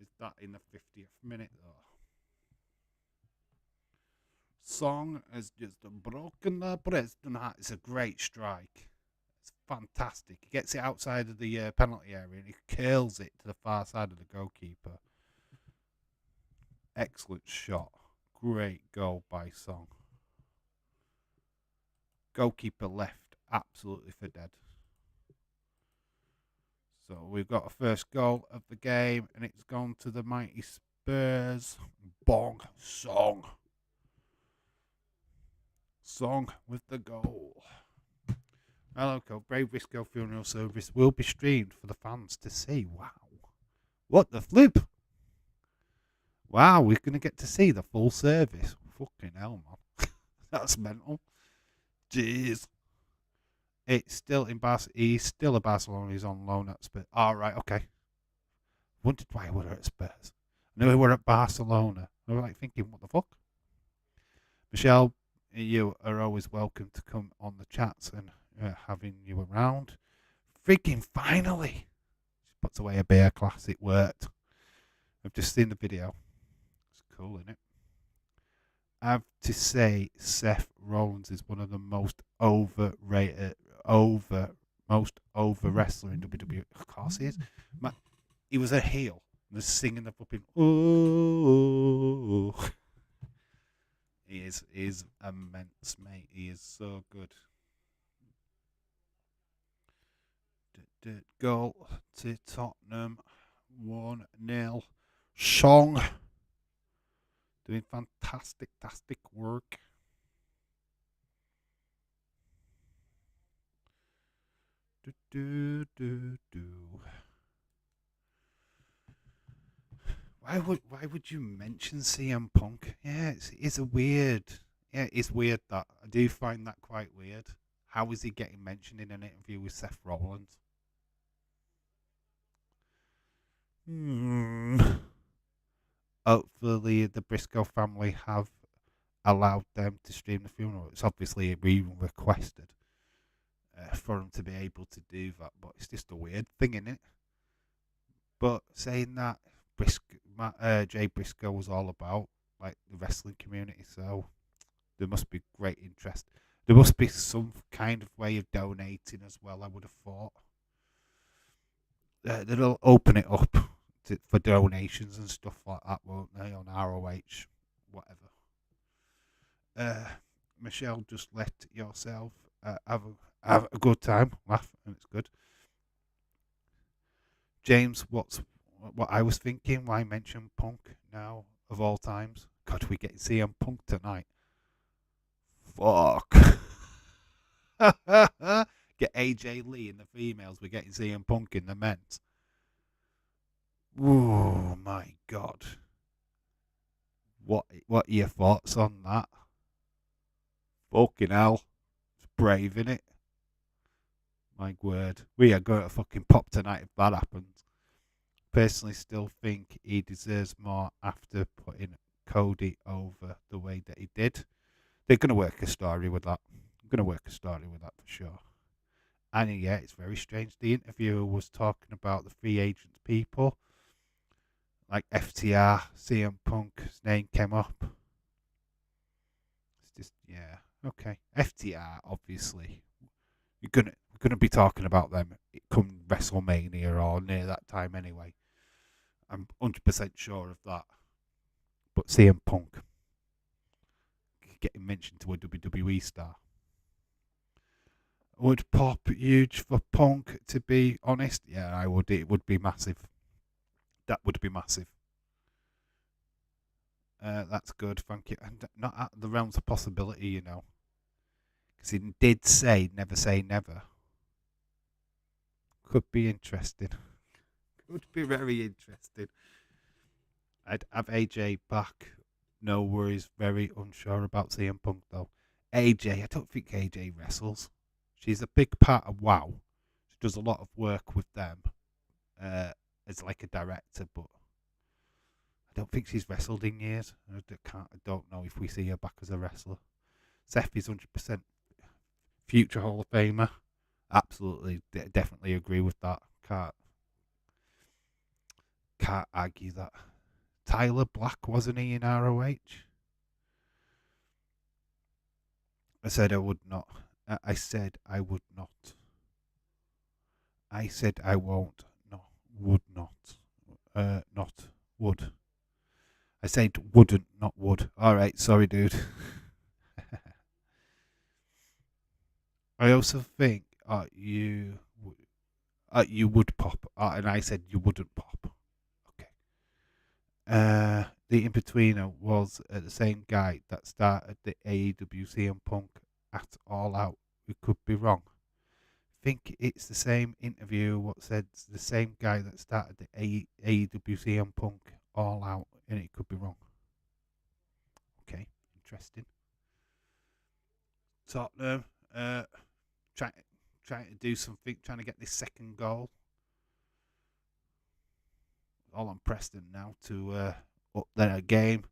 Is that in the 50th minute though? Song has just broken the Preston Heart. It's a great strike. It's fantastic. He gets it outside of the penalty area and he curls it to the far side of the goalkeeper. Excellent shot. Great goal by Song. Goalkeeper left absolutely for dead. So we've got a first goal of the game and it's gone to the mighty Spurs. Bong. Song. Song with the goal. Hello, Brave Risco Funeral Service will be streamed for the fans to see. Wow. What the flip? Wow, we're going to get to see the full service. Fucking hell, man. That's mental. Jeez. It's still in he's still at Barcelona. He's on loan at Spurs. All right, okay. Wondered why we were at Spurs. I knew we were at Barcelona. I was like thinking, what the fuck? Michelle, you are always welcome to come on the chats and having you around. Freaking finally. She puts away a beer class. It worked. I've just seen the video. It's cool, isn't it? I have to say, Seth Rollins is one of the most overrated, most over wrestler in WWE. Of course he is. Man, he was a heel. He was singing the flipping ooh. He is immense, mate. He is so good. Goal to Tottenham, 1-0. Song doing fantastic work. Why would you mention CM Punk? Yeah, it's a weird. Yeah, it's weird that I do find that quite weird. How is he getting mentioned in an interview with Seth Rollins? Hopefully, the Briscoe family have allowed them to stream the funeral. It's obviously even requested for them to be able to do that, but it's just a weird thing, isn't it? But saying that, Jay Briscoe was all about like the wrestling community, so there must be great interest. There must be some kind of way of donating as well. I would have thought they'll open it up for donations and stuff like that, won't they? On ROH, whatever. Michelle, just let yourself have a good time, laugh, and it's good. James, what I was thinking? Why mention Punk now of all times? God, we get CM Punk tonight. Fuck. Get AJ Lee in the females. We're getting CM Punk in the men's. Oh my God. What are your thoughts on that? Fucking hell. It's brave, innit? My word. We are going to fucking pop tonight if that happens. Personally still think he deserves more after putting Cody over the way that he did. They're going to work a story with that. For sure. And yeah, it's very strange. The interviewer was talking about the free agent people. Like FTR, CM Punk's name came up. It's just, yeah, okay. FTR, obviously. We're gonna be talking about them come WrestleMania or near that time anyway. I'm 100% sure of that. But CM Punk getting mentioned to a WWE star would pop huge for Punk, to be honest. Yeah, I would. It would be massive. That would be massive. That's good, thank you. And not out of the realms of possibility, you know. Because he did say never. Could be interesting. Could be very interesting. I'd have AJ back. No worries. Very unsure about CM Punk, though. AJ, I don't think AJ wrestles. She's a big part of WoW. She does a lot of work with them as like a director, but I don't think she's wrestled in years. I don't know if we see her back as a wrestler. Seth is 100% future Hall of Famer. Absolutely, definitely agree with that. Can't argue that. Tyler Black, wasn't he in ROH? I said I would not. I said I would not. I said I won't. No, would not. Not would. I said wouldn't, not would. All right, sorry, dude. I also think you would pop, and I said you wouldn't pop. Okay. The in betweener was the same guy that started the AEW CM Punk at All Out. We could be wrong. Think it's the same interview. What said the same guy that started the AEW CM Punk All Out, and it could be wrong. Okay, interesting. Tottenham, trying to do something, trying to get this second goal. All on Preston now to up their game.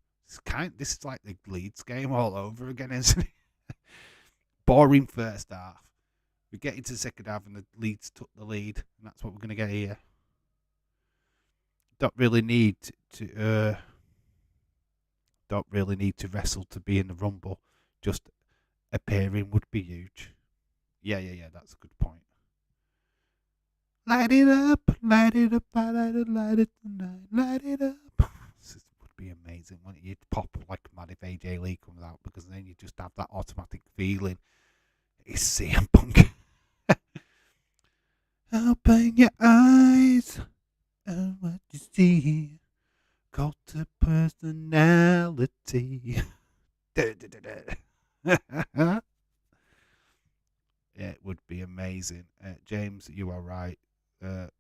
This is like the Leeds game all over again, isn't it? Boring first half. We get into the second half and the Leeds took the lead, and that's what we're going to get here. Don't really need to wrestle to be in the Rumble. Just appearing would be huge. Yeah, that's a good point. Light it up, light it up, light it tonight, light it up. This would be amazing, wouldn't it? You'd pop like mad if AJ Lee comes out, because then you just have that automatic feeling it's CM Punk. Open your eyes and what you see. Cult to personality. Yeah, it would be amazing. James, you are right.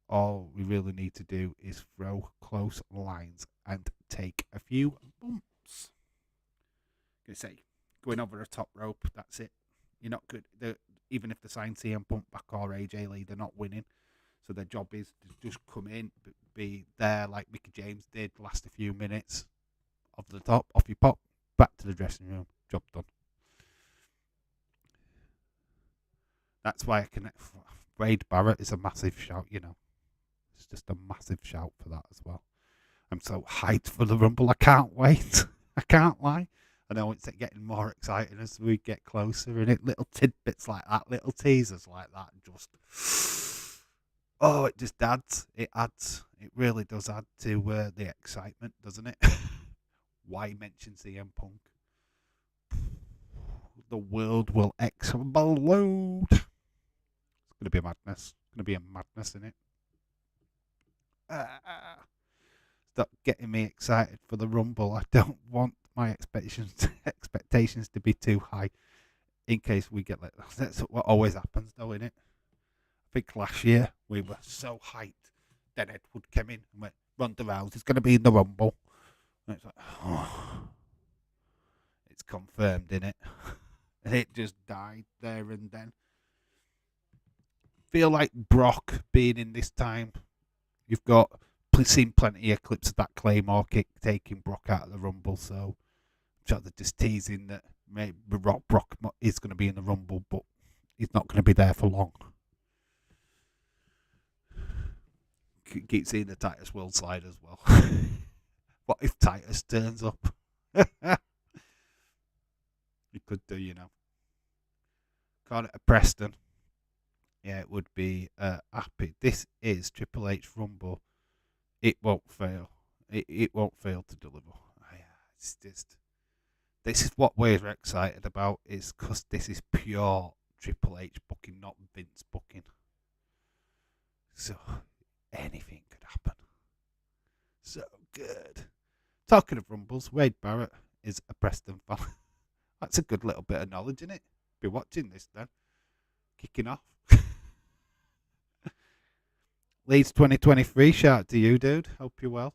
All we really need to do is throw close lines and take a few bumps. I'm going to say, going over a top rope, that's it. You're not good. Even if they sign CM Punk back or AJ Lee, they're not winning. So their job is to just come in, be there like Mickey James did, last a few minutes, off the top, off you pop, back to the dressing room, job done. That's why I can. Wade Barrett is a massive shout, It's just a massive shout for that as well. I'm so hyped for the Rumble. I can't wait. I can't lie. I know it's getting more exciting as we get closer, and little tidbits like that, little teasers like that, just it just adds. It adds. It really does add to the excitement, doesn't it? Why mention CM Punk? The world will explode. It's going to be a madness. It's going to be a madness, isn't it? Stop getting me excited for the Rumble. I don't want my expectations to be too high in case we get that's what always happens, though, isn't it? I think last year we were so hyped. Then Edward came in and went, Ronda Rousey's going to be in the Rumble. And it's like, it's confirmed, innit? And it just died there and then. Feel like Brock being in this time. You've seen plenty of clips of that Claymore kick taking Brock out of the Rumble, so I'm sure they're just teasing that maybe Brock is going to be in the Rumble, but he's not going to be there for long. Keep seeing the Titus World slide as well. What if Titus turns up? He could do, Call it a Preston. Yeah, it would be happy. This is Triple H Rumble. It won't fail. It won't fail to deliver. It's just, this is what we're excited about, is because this is pure Triple H booking, not Vince booking. So anything could happen. So good. Talking of Rumbles, Wade Barrett is a Preston fan. That's a good little bit of knowledge, isn't it? Be watching this then. Kicking off. Leeds 2023, shout out to you, dude. Hope you're well.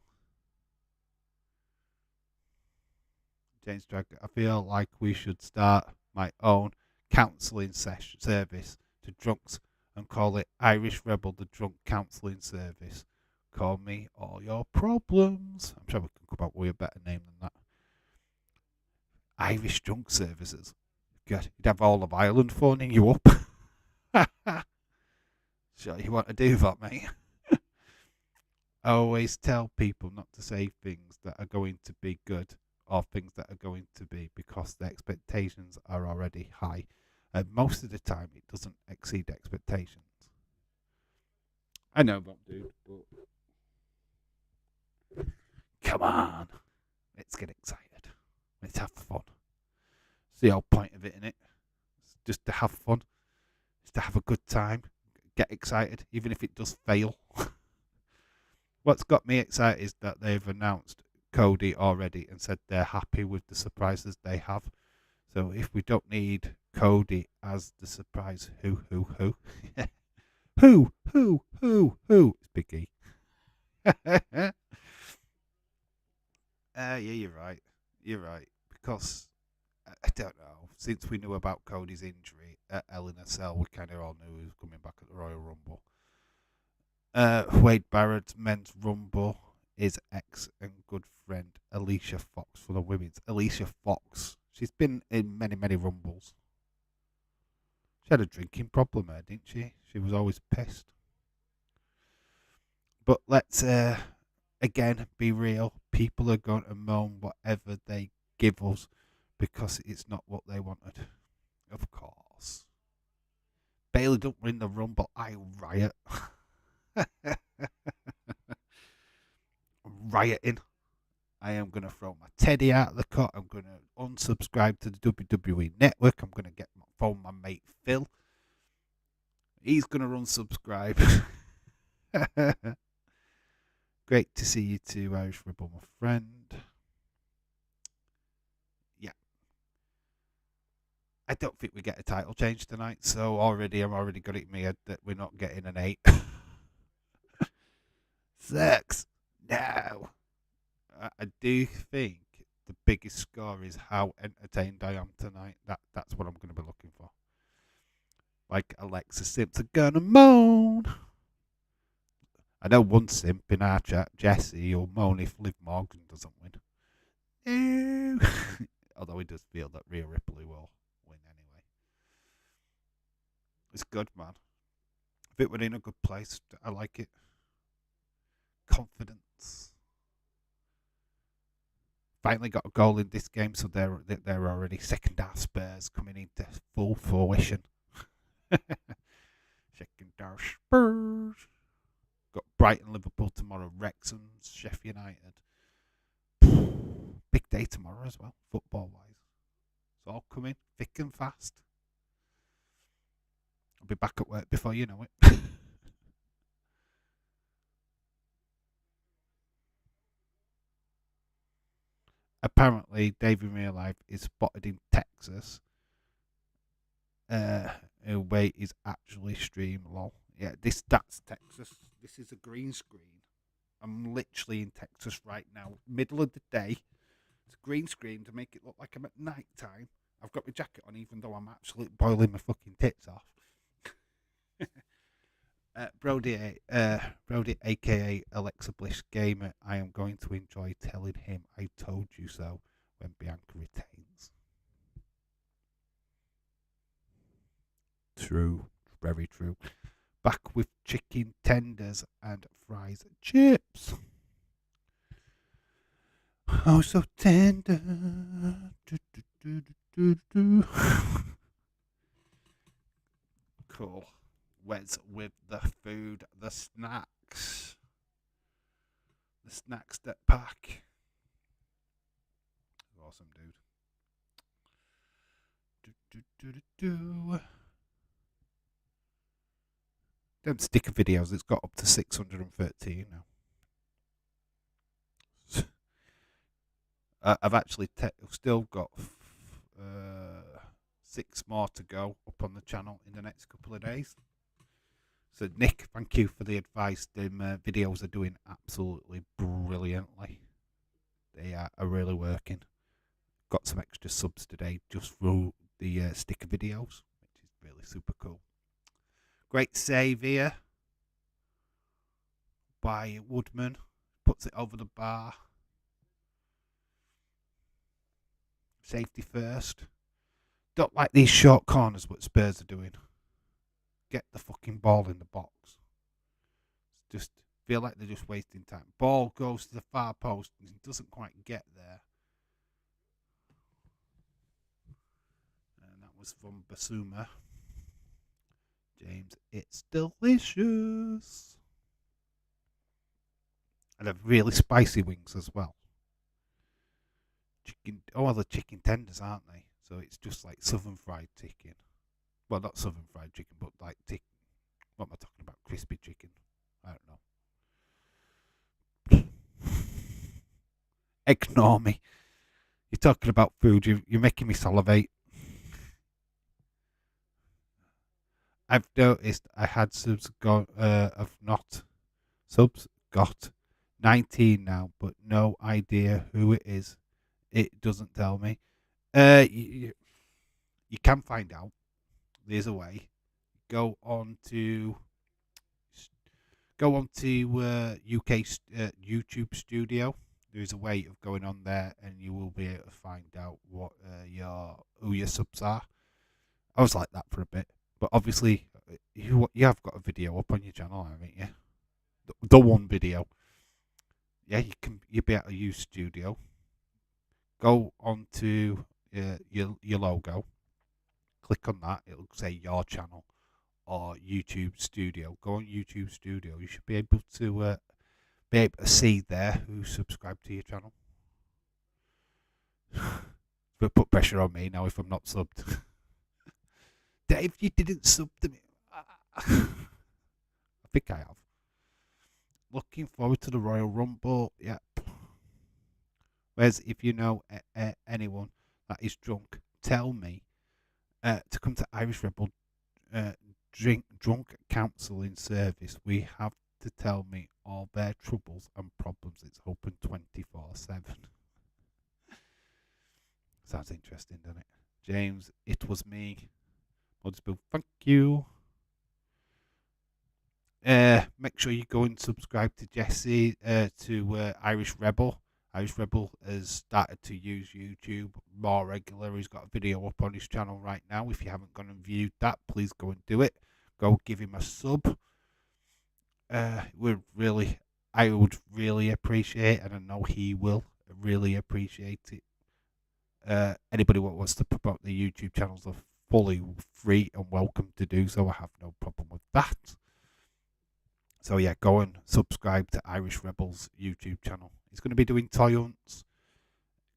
James Drag, I feel like we should start my own counselling service to drunks and call it Irish Rebel, the Drunk Counselling Service. Call me all your problems. I'm sure we can come up with a better name than that. Irish Drunk Services. God, you'd have all of Ireland phoning you up. Sure you want to do that, mate? I always tell people not to say things that are going to be good or things that are going to be because the expectations are already high. And most of the time, it doesn't exceed expectations. I know, but dude, but come on, let's get excited. Let's have fun. It's the whole point of it, innit? It's just to have fun. It's to have a good time. Get excited, even if it does fail. What's got me excited is that they've announced Cody already and said they're happy with the surprises they have. So if we don't need Cody as the surprise, who? who? It's Big E. Yeah, you're right. You're right. Because, I don't know, since we knew about Cody's injury at Hell in a Cell, we kind of all knew he was coming back at the Royal Rumble. Wade Barrett's men's Rumble, his ex and good friend Alicia Fox for the women's. Alicia Fox. She's been in many, many Rumbles. She had a drinking problem there, didn't she? She was always pissed. But let's, again, be real. People are going to moan whatever they give us because it's not what they wanted. Of course. Bailey don't win the Rumble. I riot. Rioting. I am going to throw my teddy out of the cot. I'm going to unsubscribe to the WWE Network. I'm going to get my phone, my mate Phil. He's going to unsubscribe. Great to see you too, Irish Rebel, my friend. Yeah. I don't think we get a title change tonight, so I'm already got it in my head that we're not getting an 8. Sucks. No. I do think the biggest score is how entertained I am tonight. That's what I'm going to be looking for. Like Alexa Simpson gonna moan. I know one simp in our chat, Jesse, will moan if Liv Morgan doesn't win. No. Although he does feel that Rhea Ripley will win anyway. It's good, man. I think we're in a good place. I like it. Confidence. Finally got a goal in this game, so they're already second half Spurs coming into full fruition. Second half Spurs. Got Brighton, Liverpool tomorrow, Wrexham, Sheffield United. Big day tomorrow as well, football wise. It's all coming thick and fast. I'll be back at work before you know it. Apparently, Dave in real life is spotted in Texas. Where is actually stream lol. Yeah, that's Texas. This is a green screen. I'm literally in Texas right now, middle of the day. It's a green screen to make it look like I'm at night time. I've got my jacket on, even though I'm absolutely boiling my fucking tits off. Brody, aka Alexa Bliss Gamer, I am going to enjoy telling him I told you so when Bianca retains. True, very true. Back with chicken tenders and fries and chips. Oh, so tender. Cool. Wes with the food, the snacks. The snacks that pack. Awesome, dude. Them sticker videos, it's got up to 613 now. I've actually still got 6 more to go up on the channel in the next couple of days. So Nick, thank you for the advice. The videos are doing absolutely brilliantly. They are really working. Got some extra subs today just through the sticker videos, which is really super cool. Great save here by Woodman. Puts it over the bar. Safety first. Don't like these short corners what Spurs are doing. Get the fucking ball in the box. It's just Feel like they're just wasting time. Ball goes to the far post and doesn't quite get there. And that was from Basuma. James, it's delicious. And have really spicy wings as well. Chicken, oh, well, the chicken tenders, aren't they? So it's just like southern fried chicken. Well, not southern fried chicken, but like what am I talking about? Crispy chicken. I don't know. Ignore me. You're talking about food. You're making me salivate. I've noticed I had subs got 19 now, but no idea who it is. It doesn't tell me. You can find out. There's a way. Go on to UK YouTube Studio. There's a way of going on there, and you will be able to find out what who your subs are. I was like that for a bit, but obviously you have got a video up on your channel, haven't you? The one video. Yeah, you'll be able to use Studio. Go onto your logo. Click on that. It'll say your channel or YouTube Studio. Go on YouTube Studio. You should be able to see there who subscribed to your channel. But put pressure on me now if I'm not subbed. Dave, you didn't sub to me. I think I have. Looking forward to the Royal Rumble. Yep. Whereas if you know anyone that is drunk, tell me to come to Irish Rebel drunk counselling service. We have to tell me all their troubles and problems. It's open 24/7. Sounds interesting, doesn't it? James, it was me. Mudspill, thank you. Make sure you go and subscribe to Jesse to Irish Rebel. Irish Rebel has started to use YouTube more regular. He's got a video up on his channel right now. If you haven't gone and viewed that, please go and do it. Go give him a sub. I would really appreciate, and I know he will really appreciate it. Anybody who wants to promote the YouTube channels are fully free and welcome to do so. I have no problem with that. So yeah, go and subscribe to Irish Rebel's YouTube channel. He's going to be doing toy hunts,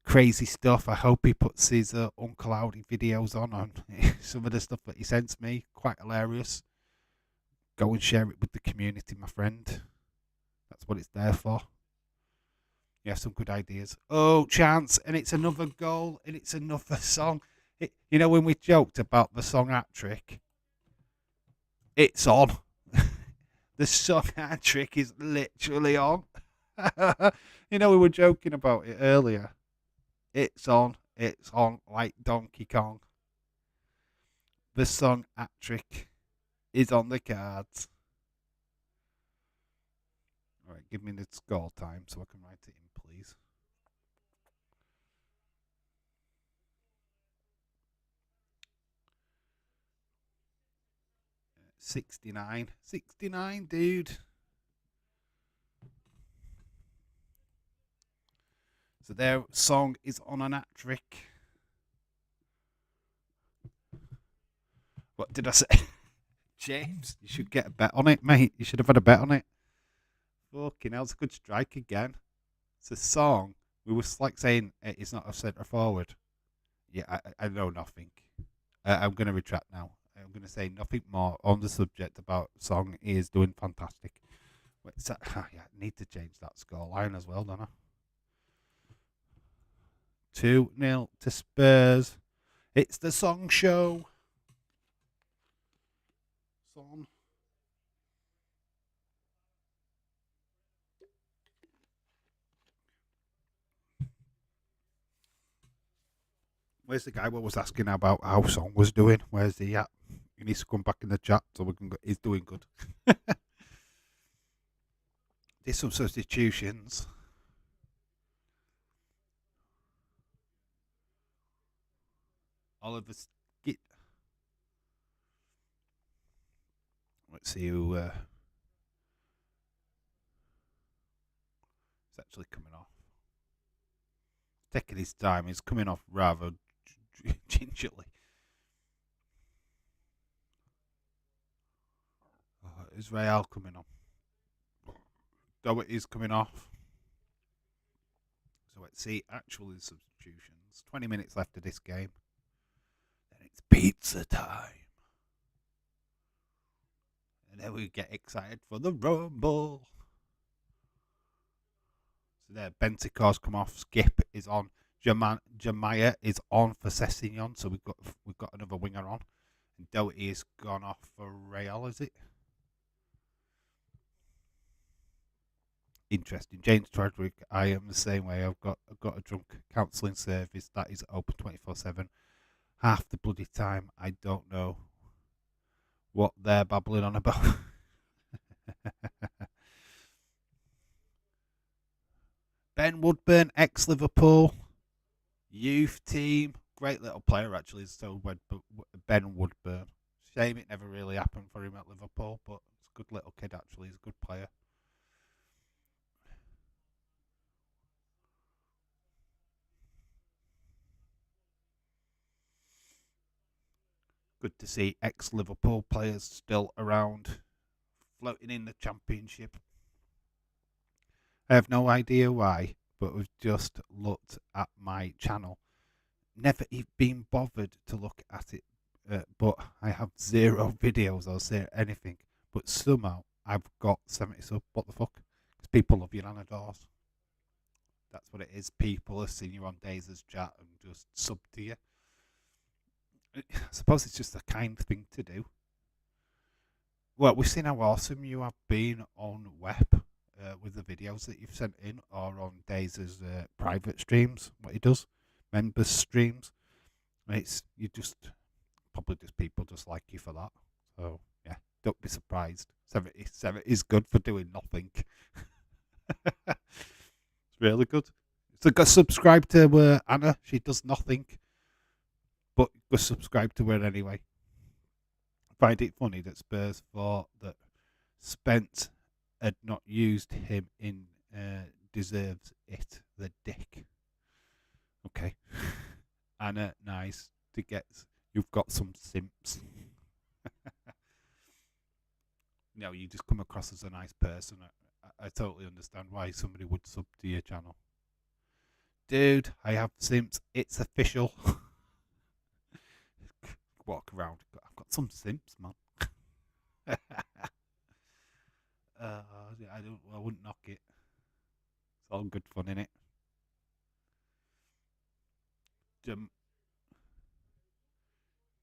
crazy stuff. I hope he puts his Uncle Audi videos on some of the stuff that he sends me. Quite hilarious. Go and share it with the community, my friend. That's what it's there for. You have some good ideas. Oh, chance, and it's another goal, and it's another song. You know when we joked about the song Hat Trick? It's on. The song Hat Trick is literally on. You know we were joking about it earlier. It's on like Donkey Kong. The song Hat Trick is on the cards. All right, give me the score time so I can write it in, please. Uh, 69, dude. So their song is on an hat trick. What did I say? James, you should get a bet on it, mate. You should have had a bet on it. Fucking hell, it's a good strike again. It's a song. We were like saying it's not a centre forward. Yeah, I know nothing. I'm going to retract now. I'm going to say nothing more on the subject about song. He is doing fantastic. Wait, yeah, I need to change that score line as well, don't I? 2-0 to Spurs. It's the song show. Son. Where's the guy what was asking about how Song was doing? Where's he at? He needs to come back in the chat so we can go. He's doing good. Did some substitutions. Oliver Skit. Let's see who. actually coming off. Taking his time. He's coming off rather gingerly. Israel coming on. Doherty's coming off. So let's see actual substitutions. 20 minutes left of this game. Then it's pizza time. And then we get excited for the Rumble. So there, Benticor's come off. Skip is on. Jemiah is on for Sessignon. So we've got another winger on. And Doherty has gone off for Real, is it? Interesting. James Tredwick, I am the same way. I've got a drunk counselling service that is open 24/7. Half the bloody time, I don't know what they're babbling on about. Ben Woodburn, ex-Liverpool, youth team. Great little player, actually, so Ben Woodburn. Shame it never really happened for him at Liverpool, but it's a good little kid, actually. He's a good player. Good to see ex-Liverpool players still around, floating in the Championship. I have no idea why, but we've just looked at my channel. Never even been bothered to look at it, but I have zero videos or say anything. But somehow I've got 70 subs. What the fuck? Because people love your anadors. That's what it is. People are seeing you on Dazer's chat and just sub to you. I suppose it's just a kind thing to do. Well, we've seen how awesome you have been on web with the videos that you've sent in, or on Dazer's private streams, what he does, members streams. It's you just probably just people just like you for that. So yeah, don't be surprised. 77 is good for doing nothing. It's really good. So go subscribe to Anna. She does nothing, but go subscribe to her anyway. I find it funny that Spurs thought that Spence had not used him in deserves it. The dick. Okay. Anna, nice to get. You've got some simps. No, you just come across as a nice person. I totally understand why somebody would sub to your channel. Dude, I have simps. It's official. Walk around. I've got some simps, man. I wouldn't knock it. It's all good fun, innit?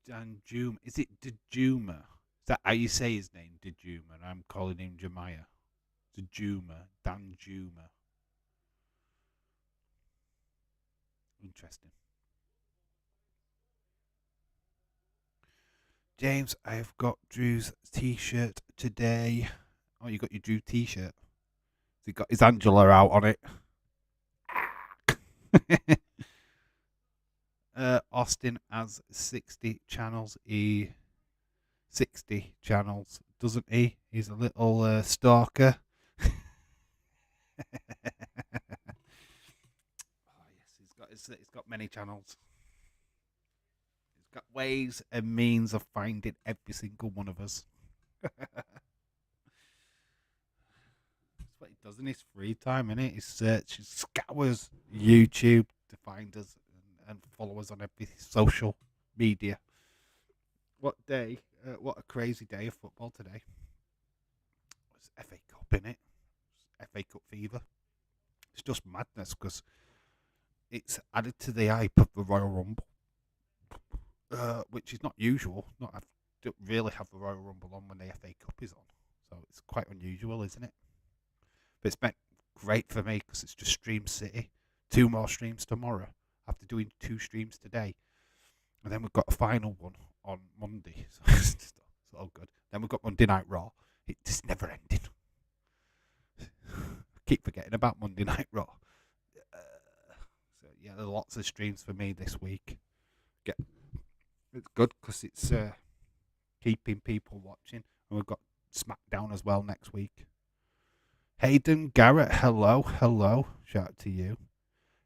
Danjuma. Is it Dejuma? Is that how you say his name? Dejuma. And I'm calling him Jemiah. Dejuma. Danjuma. Interesting. James, I've got Drew's t-shirt today. Oh, you got your Drew t-shirt. He got his Angela out on it. Austin has 60 channels. 60 channels, doesn't he? He's a little stalker. Oh yes, he's got many channels. He's got ways and means of finding every single one of us. That's what he does in his free time, innit? He searches, scours YouTube to find us and follow us on every social media. What day? What a crazy day of football today. It's FA Cup, innit? FA Cup fever. It's just madness because it's added to the hype of the Royal Rumble, which is not usual. I don't really have the Royal Rumble on when the FA Cup is on, so it's quite unusual, isn't it? But it's been great for me because it's just Stream City. 2 more streams tomorrow after doing 2 streams today, and then we've got a final one on Monday. So it's all good. Then we've got Monday Night Raw. It's just never ending. Keep forgetting about Monday Night Raw. So yeah, there are lots of streams for me this week. It's good because it's keeping people watching, and we've got SmackDown as well next week. Hayden Garrett, hello. Shout out to you.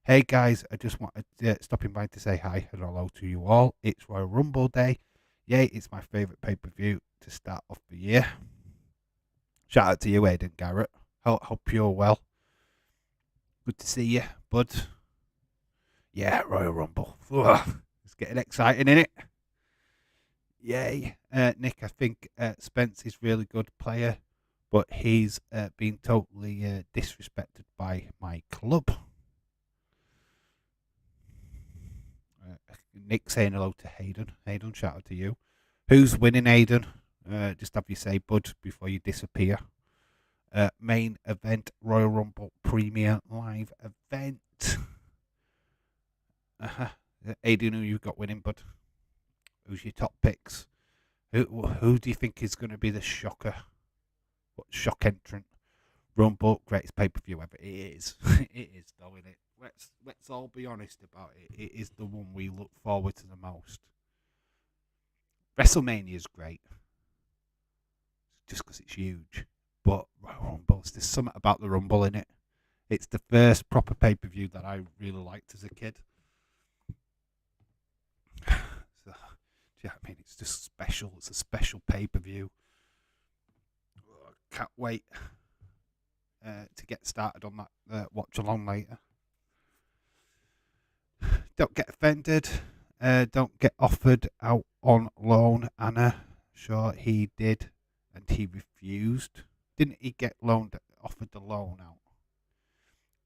Hey guys, I just wanted to stop in by to say hi and hello to you all. It's Royal Rumble Day. Yay, it's my favourite pay per view to start off the year. Shout out to you, Hayden Garrett. Hope you're well. Good to see you, bud. Yeah, Royal Rumble. Ugh, it's getting exciting, isn't it? Yay. Nick, I think Spence is a really good player, but he's been totally disrespected by my club. Nick saying hello to Hayden. Hayden, shout out to you. Who's winning, Hayden? Just have you say, bud, before you disappear. Main event, Royal Rumble Premier Live event. Hayden, who you got winning, bud? Who's your top picks? Who do you think is going to be the shocker? What shock entrant? Rumble, greatest pay-per-view ever. It is. It is, though, isn't it? Let's all be honest about it. It is the one we look forward to the most. WrestleMania is great. Just because it's huge. But Royal Rumble, there's something about the Rumble in it. It's the first proper pay-per-view that I really liked as a kid. So, yeah, I mean, it's just special. It's a special pay-per-view. Can't wait to get started on that watch along later. Don't get offended. Don't get offered out on loan, Anna. Sure, he did, and he refused. Didn't he get offered the loan out?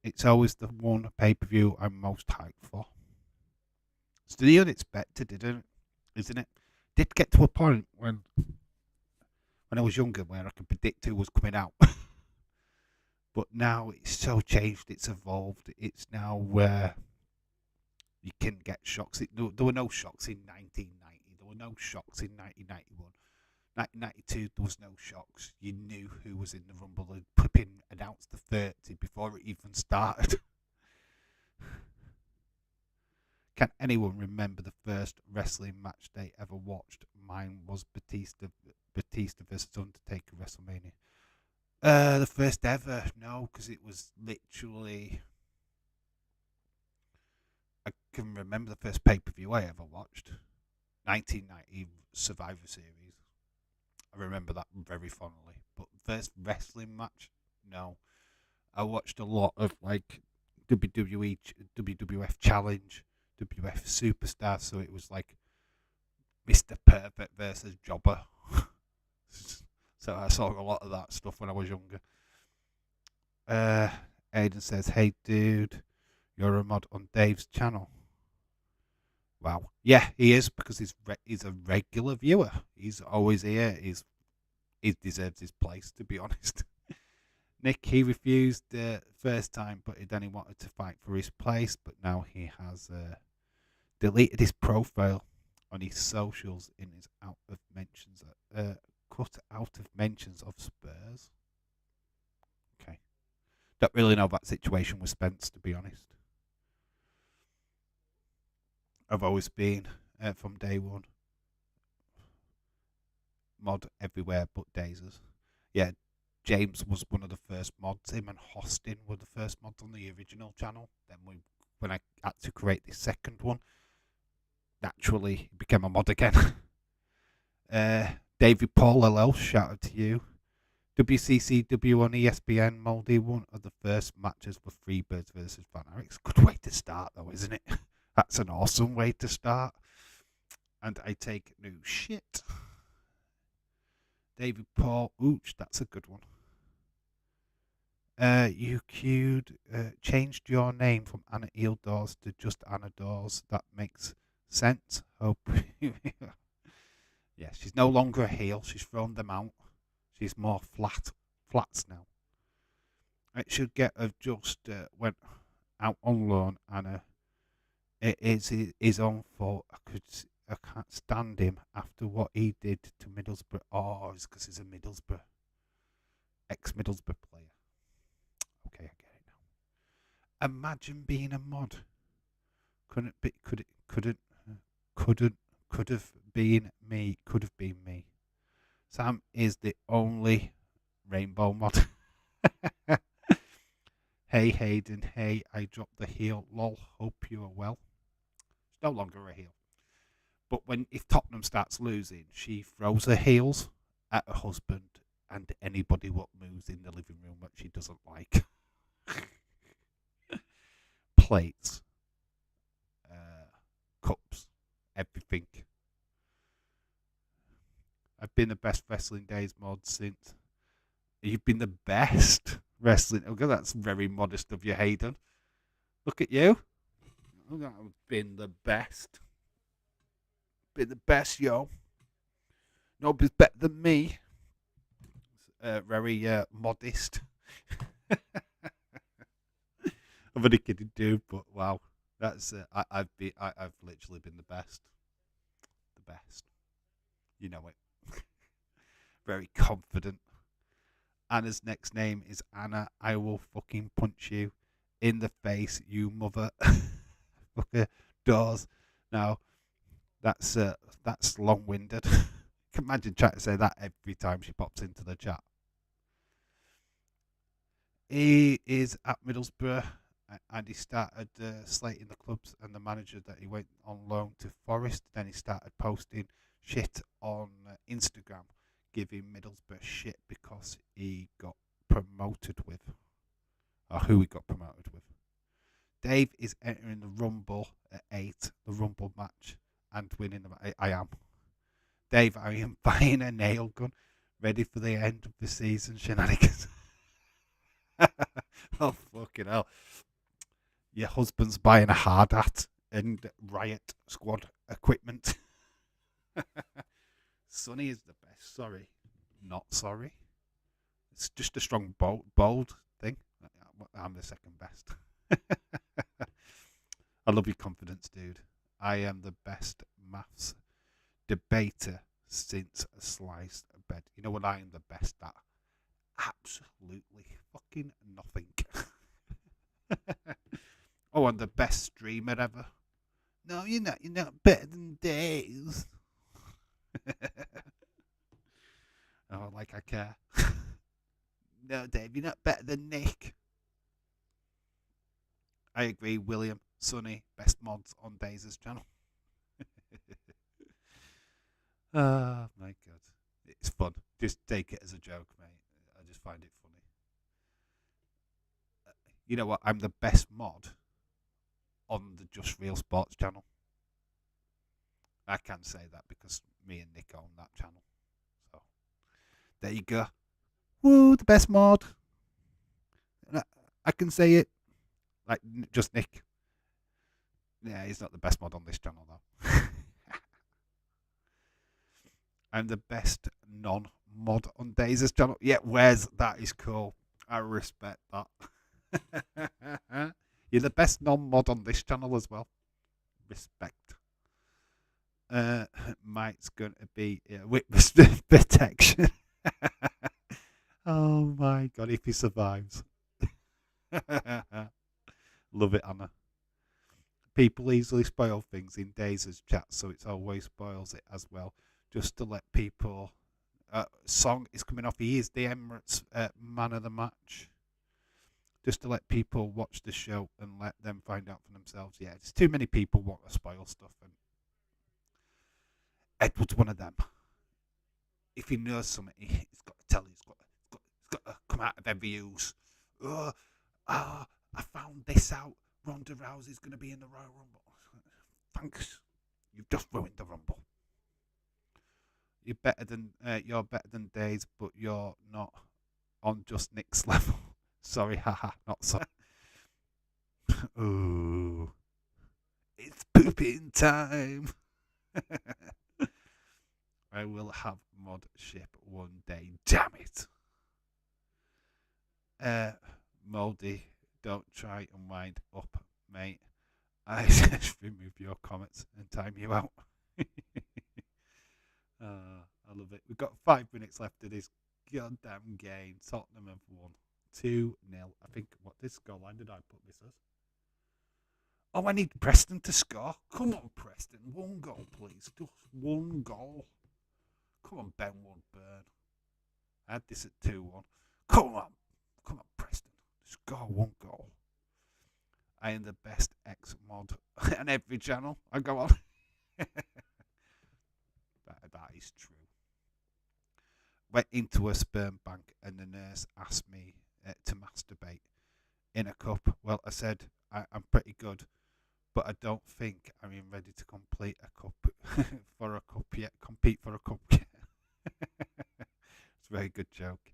It's always the one pay-per-view I'm most hyped for. It's the unexpected, isn't it? Did get to a point when I was younger where I could predict who was coming out. But now it's so changed, it's evolved. It's now where you can get shocks. There were no shocks in 1990. There were no shocks in 1991. 1992, there was no shocks. You knew who was in the Rumble. And Pippin announced the 30 before it even started. Can anyone remember the first wrestling match they ever watched? Mine was Batista versus Undertaker WrestleMania. The first ever, no, because it was literally. I can remember the first pay-per-view I ever watched, 1990 Survivor Series. I remember that very fondly. But first wrestling match, no. I watched a lot of like WWE, WWF Challenge, WWF Superstar, so it was like Mr. Perfect versus Jobber. So I saw a lot of that stuff when I was younger. Aiden says, hey dude, you're a mod on Dave's channel. Wow. Yeah, he is, because he's a regular viewer. He's always here. He deserves his place, to be honest. Nick, he refused the first time, but then he wanted to fight for his place, but now he has deleted his profile on his socials in his out of mentions. Cut out of mentions of Spurs. Okay. Don't really know that situation with Spence, to be honest. I've always been, from day one, mod everywhere but Dazers. Yeah, James was one of the first mods. Him and Hostin were the first mods on the original channel. Then when I had to create the second one, naturally became a mod again. David Paul LL, shout out to you. WCCW on ESPN, Moldy, one of the first matches for Freebirds versus Van Eric's. Good way to start, though, isn't it? That's an awesome way to start. And I take no shit. David Paul, ooch, that's a good one. You changed your name from Anna Eildors to just Anna Dawes. That makes sense. Hope. Yeah, she's no longer a heel. She's thrown them out. She's more flats now. It should get just went out on loan, and it is his own fault. I can't stand him after what he did to Middlesbrough. Oh, it's because he's a ex-Middlesbrough player. Okay, I get it now. Imagine being a mod. Could have been me. Could have been me. Sam is the only rainbow mod. Hey Hayden, hey, I dropped the heel. Lol, hope you are well. It's no longer a heel. But if Tottenham starts losing, she throws her heels at her husband and anybody what moves in the living room that she doesn't like. Plates, cups, everything. I've been the best wrestling days mod since. You've been the best wrestling. Okay, that's very modest of you, Hayden. Look at you. I've been the best. Been the best, yo. Nobody's better than me. Very modest. I'm only kidding, dude. But wow, that's I've literally been the best. The best. You know it. Very confident. Anna's next name is Anna. I will fucking punch you in the face, you mother. Fucker doors. Now that's long-winded. Can imagine trying to say that every time she pops into the chat. He is at Middlesbrough and he started slating the clubs and the manager that he went on loan to Forest. Then he started posting shit on Instagram, giving Middlesbrough shit because he got promoted with, or who he got promoted with. Dave is entering the Rumble at 8, the Rumble match, and winning the. I am. Dave, I am buying a nail gun, ready for the end of the season shenanigans. Oh, fucking hell. Your husband's buying a hard hat and Riot Squad equipment. Sonny is the best. Sorry. Not sorry. It's just a strong, bold thing. I'm the second best. I love your confidence, dude. I am the best maths debater since sliced bread. You know what I am the best at? Absolutely fucking nothing. Oh, I'm the best streamer ever. No, you're not. You're not better than Dave. Oh, like I care. No, Dave, you're not better than Nick. I agree, William. Sonny, best mods on Daze's channel. Oh, my God. It's fun. Just take it as a joke, mate. I just find it funny. You know what? I'm the best mod on the Just Real Sports channel. I can say that because me and Nick own that channel. So, there you go. Woo, the best mod. I can say it. Like, just Nick. Yeah, he's not the best mod on this channel, though. I'm the best non-mod on Daze's channel. Yeah, where's that is cool. I respect that. You're the best non-mod on this channel as well. Respect. Mike's going to be witness protection. Oh my God, if he survives. Love it, Anna. People easily spoil things in Daze's chat, so it always spoils it as well. Just to let people. Song is coming off. He is the Emirates man of the match. Just to let people watch the show and let them find out for themselves. Yeah, it's too many people want to spoil stuff, and Edward's one of them. If he knows something, he's got to tell you. He's got to come out of every use. I found this out. Ronda Rousey's going to be in the Royal Rumble. Thanks. You've just ruined the Rumble. You're better than Daze, but you're not on just Nick's level. Sorry, haha, not sorry. Ooh, it's pooping time. I will have mod ship one day. Damn it. Moldy, don't try and wind up, mate. I just remove your comments and time you out. I love it. We've got 5 minutes left of this goddamn game. Tottenham have won 2-0. I think, what this score line did I put this as? Oh, I need Preston to score. Come on, Preston. 1 goal, please. Just 1 goal. Come on, Ben Woodburn. I had this at 2-1. Come on, Preston. Score 1 goal. I am the best ex mod on every channel I go on. That is true. Went into a sperm bank and the nurse asked me to masturbate in a cup. Well, I said I'm pretty good, but I don't think I'm even ready to complete a cup for a cup yet. Compete for a cup yet. It's a very good joke.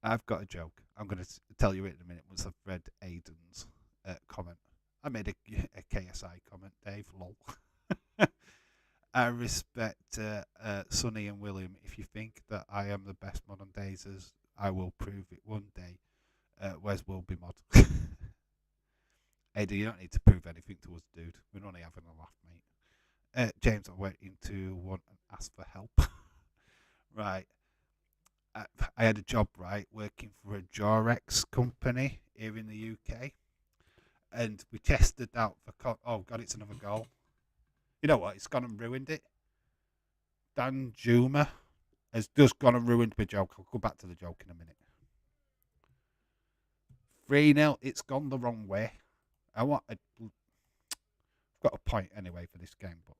I've got a joke. I'm going to tell you it in a minute once I've read Aiden's comment. I made a KSI comment, Dave. Lol. I respect Sonny and William. If you think that I am the best mod on Dazers, I will prove it one day. Where's Will be mod? Aiden, you don't need to prove anything to us, dude. We're only having a laugh, mate. James, I went into one and asked for help. Right. I had a job, right, working for a Jorex company here in the UK. And we tested out for... oh, God, it's another goal. You know what? It's gone and ruined it. Dan Juma has just gone and ruined my joke. I'll go back to the joke in a minute. 3-0. It's gone the wrong way. I've got a point anyway for this game, but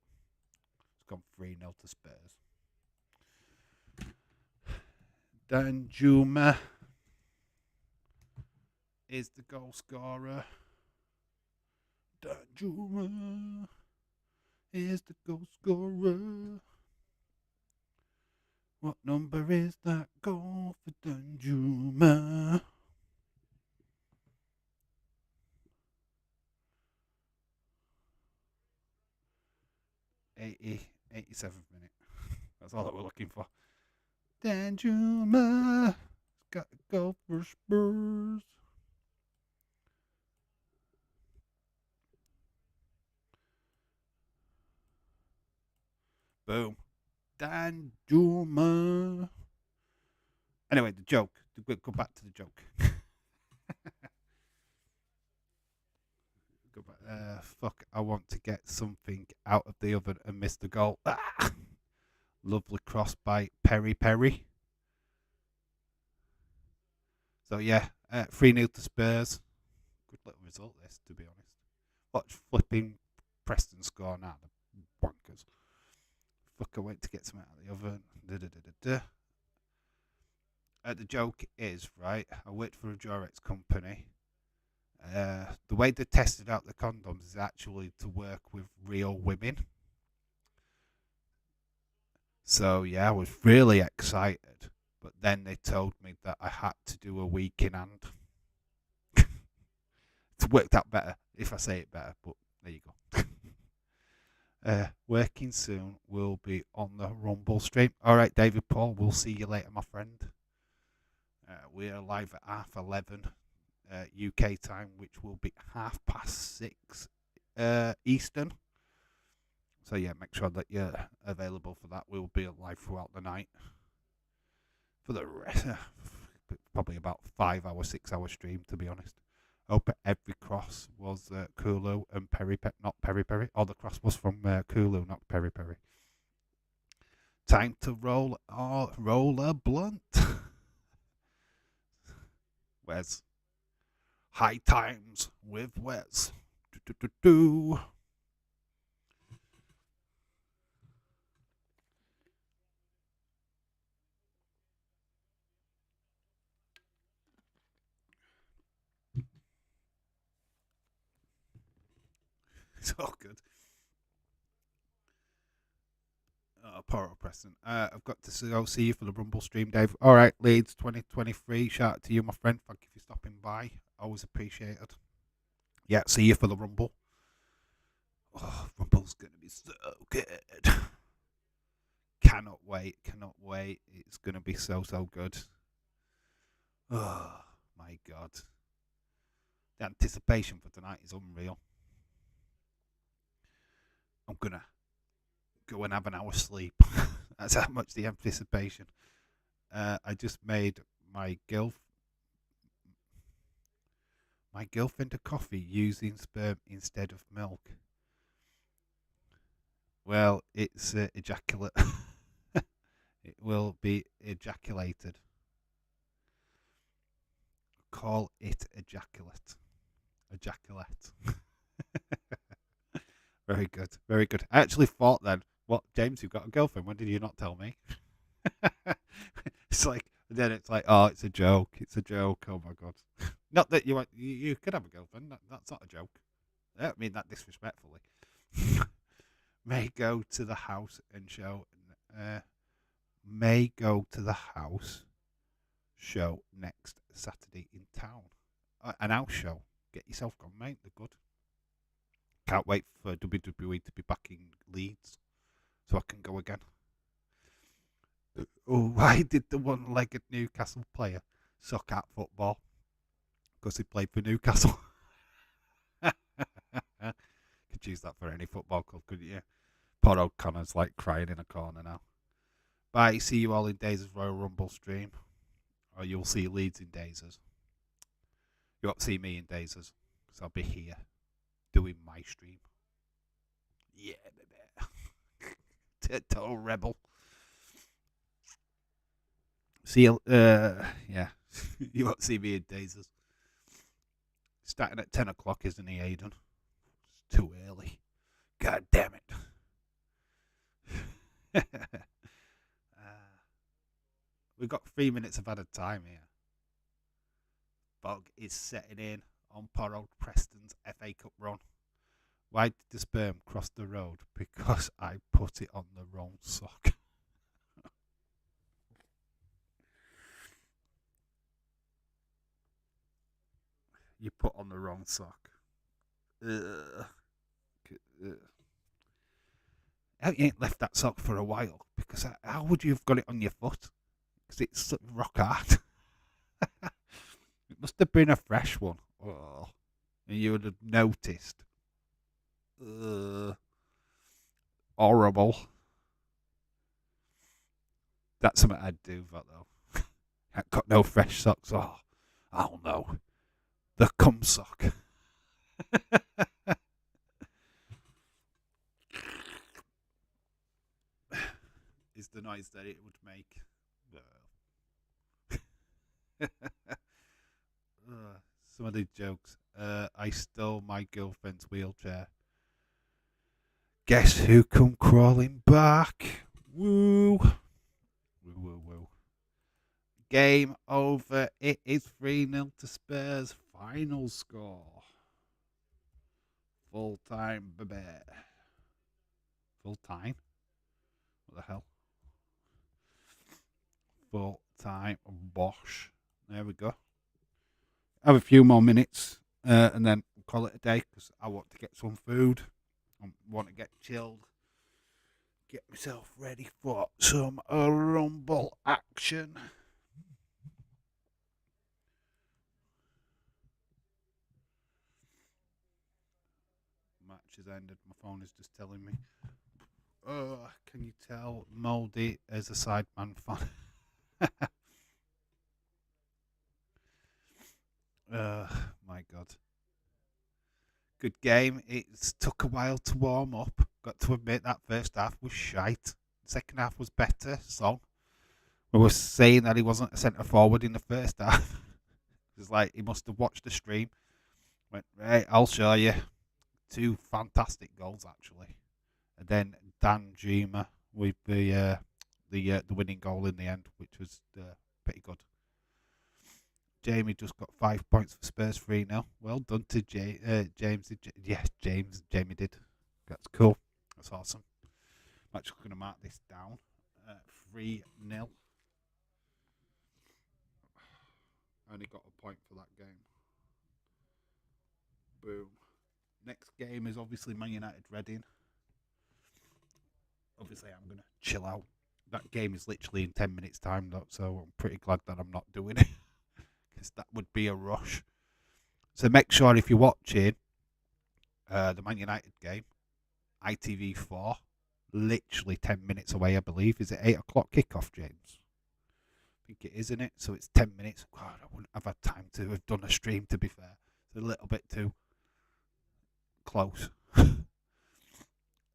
it's gone 3-0 to Spurs. Dan Juma is the goal scorer. Dan Juma is the goal scorer. What number is that goal for Dan Juma? 87th minute. That's all that we're looking for. Dan Juma got to go for Spurs. Boom. Dan Juma. Anyway, the joke. Go back to the joke. Go back. Fuck, I want to get something out of the oven and miss the goal. Ah! Lovely cross by Perry. So, yeah, 3-0 to Spurs. Good little result, this, to be honest. Watch flipping Preston score now. The bonkers. Fuck, I wait to get some out of the oven. The joke is, right, I worked for a Jorex company. The way they tested out the condoms is actually to work with real women. So, yeah, I was really excited. But then they told me that I had to do a week in hand. It's worked out better if I say it better, but there you go. Working soon. Will be on the Rumble stream. All right, David Paul, we'll see you later, my friend. We are live at 11:30 UK time, which will be 6:30 Eastern. So, yeah, make sure that you're available for that. We'll be live throughout the night. For the rest, probably about 5-hour, 6-hour stream, to be honest. Hope every cross was Kulu and not Peri. Oh, the cross was from Kulu, not Peri. Time to roll a blunt. Wes. High times with Wes. Do. It's all good. Poor Preston. I've got to go see you for the Rumble stream, Dave. All right, Leeds 2023. Shout out to you, my friend. Thank you for stopping by. Always appreciated. Yeah, see you for the Rumble. Oh, Rumble's going to be so good. Cannot wait. It's going to be so good. Oh, my God. The anticipation for tonight is unreal. I'm going to go and have an hour's sleep. That's how much the anticipation. I just made my girlfriend a coffee using sperm instead of milk. Well, it's ejaculate. It will be ejaculated. call it ejaculate. Ejaculate. Very good. Very good. I actually thought then, what, James, you've got a girlfriend. When did you not tell me? It's like, then it's like, oh, it's a joke. It's a joke. Oh my God. Not that you could have a girlfriend. That's not a joke. I don't mean that disrespectfully. May go to the house and show. May go to the house show next Saturday in town. An house show. Get yourself gone, mate. They're good. Can't wait for WWE to be back in Leeds so I can go again. Oh, why did the one-legged Newcastle player suck at football? Because he played for Newcastle. Could use that for any football club, couldn't you? Poor O'Connor's like crying in a corner now. Bye, see you all in Days' Royal Rumble stream. Or you'll see Leeds in Days'. You won't see me in Days', because I'll be here doing my stream. Yeah, baby. Total rebel. See you, yeah. You won't see me in Days'. Starting at 10 o'clock, isn't he, Aidan? It's too early. God damn it. We've got 3 minutes of added time here. Fog is setting in on poor old Preston's FA Cup run. Why did the sperm cross the road? Because I put it on the wrong sock. You put on the wrong sock. You ain't left that sock for a while. Because how would you have got it on your foot? Because it's rock hard. It must have been a fresh one. Oh, and you would have noticed. Horrible. That's something I'd do, but though. I've got no fresh socks. Oh, I'll know. The cum sock. Is the noise that it would make. Some of these jokes. I stole my girlfriend's wheelchair. Guess who come crawling back? Woo. Woo, woo, woo. Game over. It is 3-0 to Spurs. Final score. Full time, baby. Full time? What the hell? Full time, Bosch. There we go. Have a few more minutes and then call it a day because I want to get some food. I want to get chilled. Get myself ready for some rumble action. Match has ended. My phone is just telling me. Can you tell Mouldy as a Sideman fan? My God. Good game. It took a while to warm up. Got to admit that first half was shite. Second half was better. So we were saying that he wasn't a centre forward in the first half. It's like he must have watched the stream. Went, right, I'll show you. 2 fantastic goals actually. And then Dan Juma with the winning goal in the end, which was pretty good. Jamie just got 5 points for Spurs 3-0. Well done to James. James. Jamie did. That's cool. That's awesome. I'm actually going to mark this down. 3-0. I only got a point for that game. Boom. Next game is obviously Man United Reading. Obviously, I'm going to chill out. That game is literally in 10 minutes' time, though, so I'm pretty glad that I'm not doing it. Because that would be a rush. So make sure if you're watching the Man United game, ITV4, literally 10 minutes away, I believe. Is it 8 o'clock kickoff, James? I think it is, isn't it? So it's 10 minutes. God, I wouldn't have had time to have done a stream, to be fair. It's a little bit too close.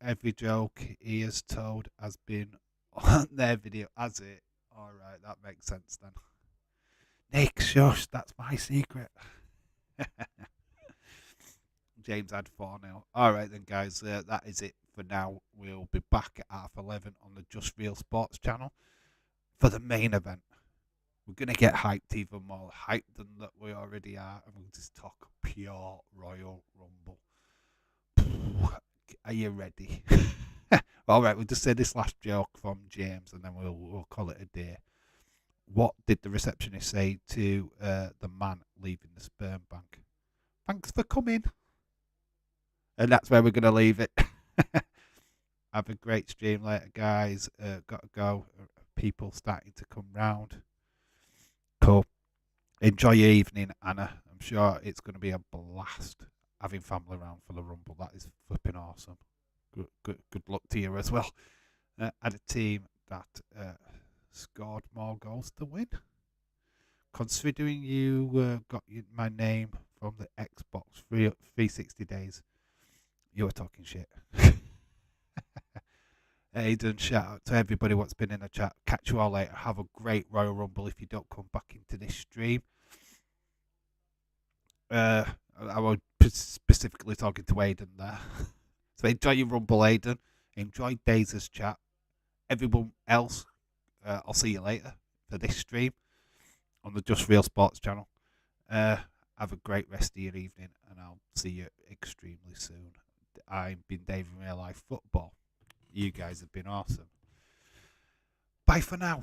Every joke he has told has been on their video, has it? Alright, that makes sense then. Nick, shush, that's my secret. James had 4-0. All right then, guys, that is it for now. We'll be back at 11:30 on the Just Real Sports channel for the main event. We're going to get hyped even more hyped than that we already are, and we'll just talk pure Royal Rumble. Are you ready? All right, we'll just say this last joke from James, and then we'll call it a day. What did the receptionist say to the man leaving the sperm bank? Thanks for coming. And that's where we're going to leave it. Have a great stream later, guys. Got to go. People starting to come round. Cool. Enjoy your evening, Anna. I'm sure it's going to be a blast having family around for the Rumble. That is flipping awesome. Good luck to you as well. Had a team that scored more goals to win. Considering you got my name from the Xbox 360 days, you were talking shit. Aiden, shout out to everybody what's been in the chat. Catch you all later. Have a great Royal Rumble if you don't come back into this stream. I was specifically talking to Aiden there. So enjoy your Rumble, Aiden. Enjoy Dazer's chat. Everyone else, I'll see you later for this stream on the Just Real Sports channel. Have a great rest of your evening, and I'll see you extremely soon. I've been Dave in Real Life Football. You guys have been awesome. Bye for now.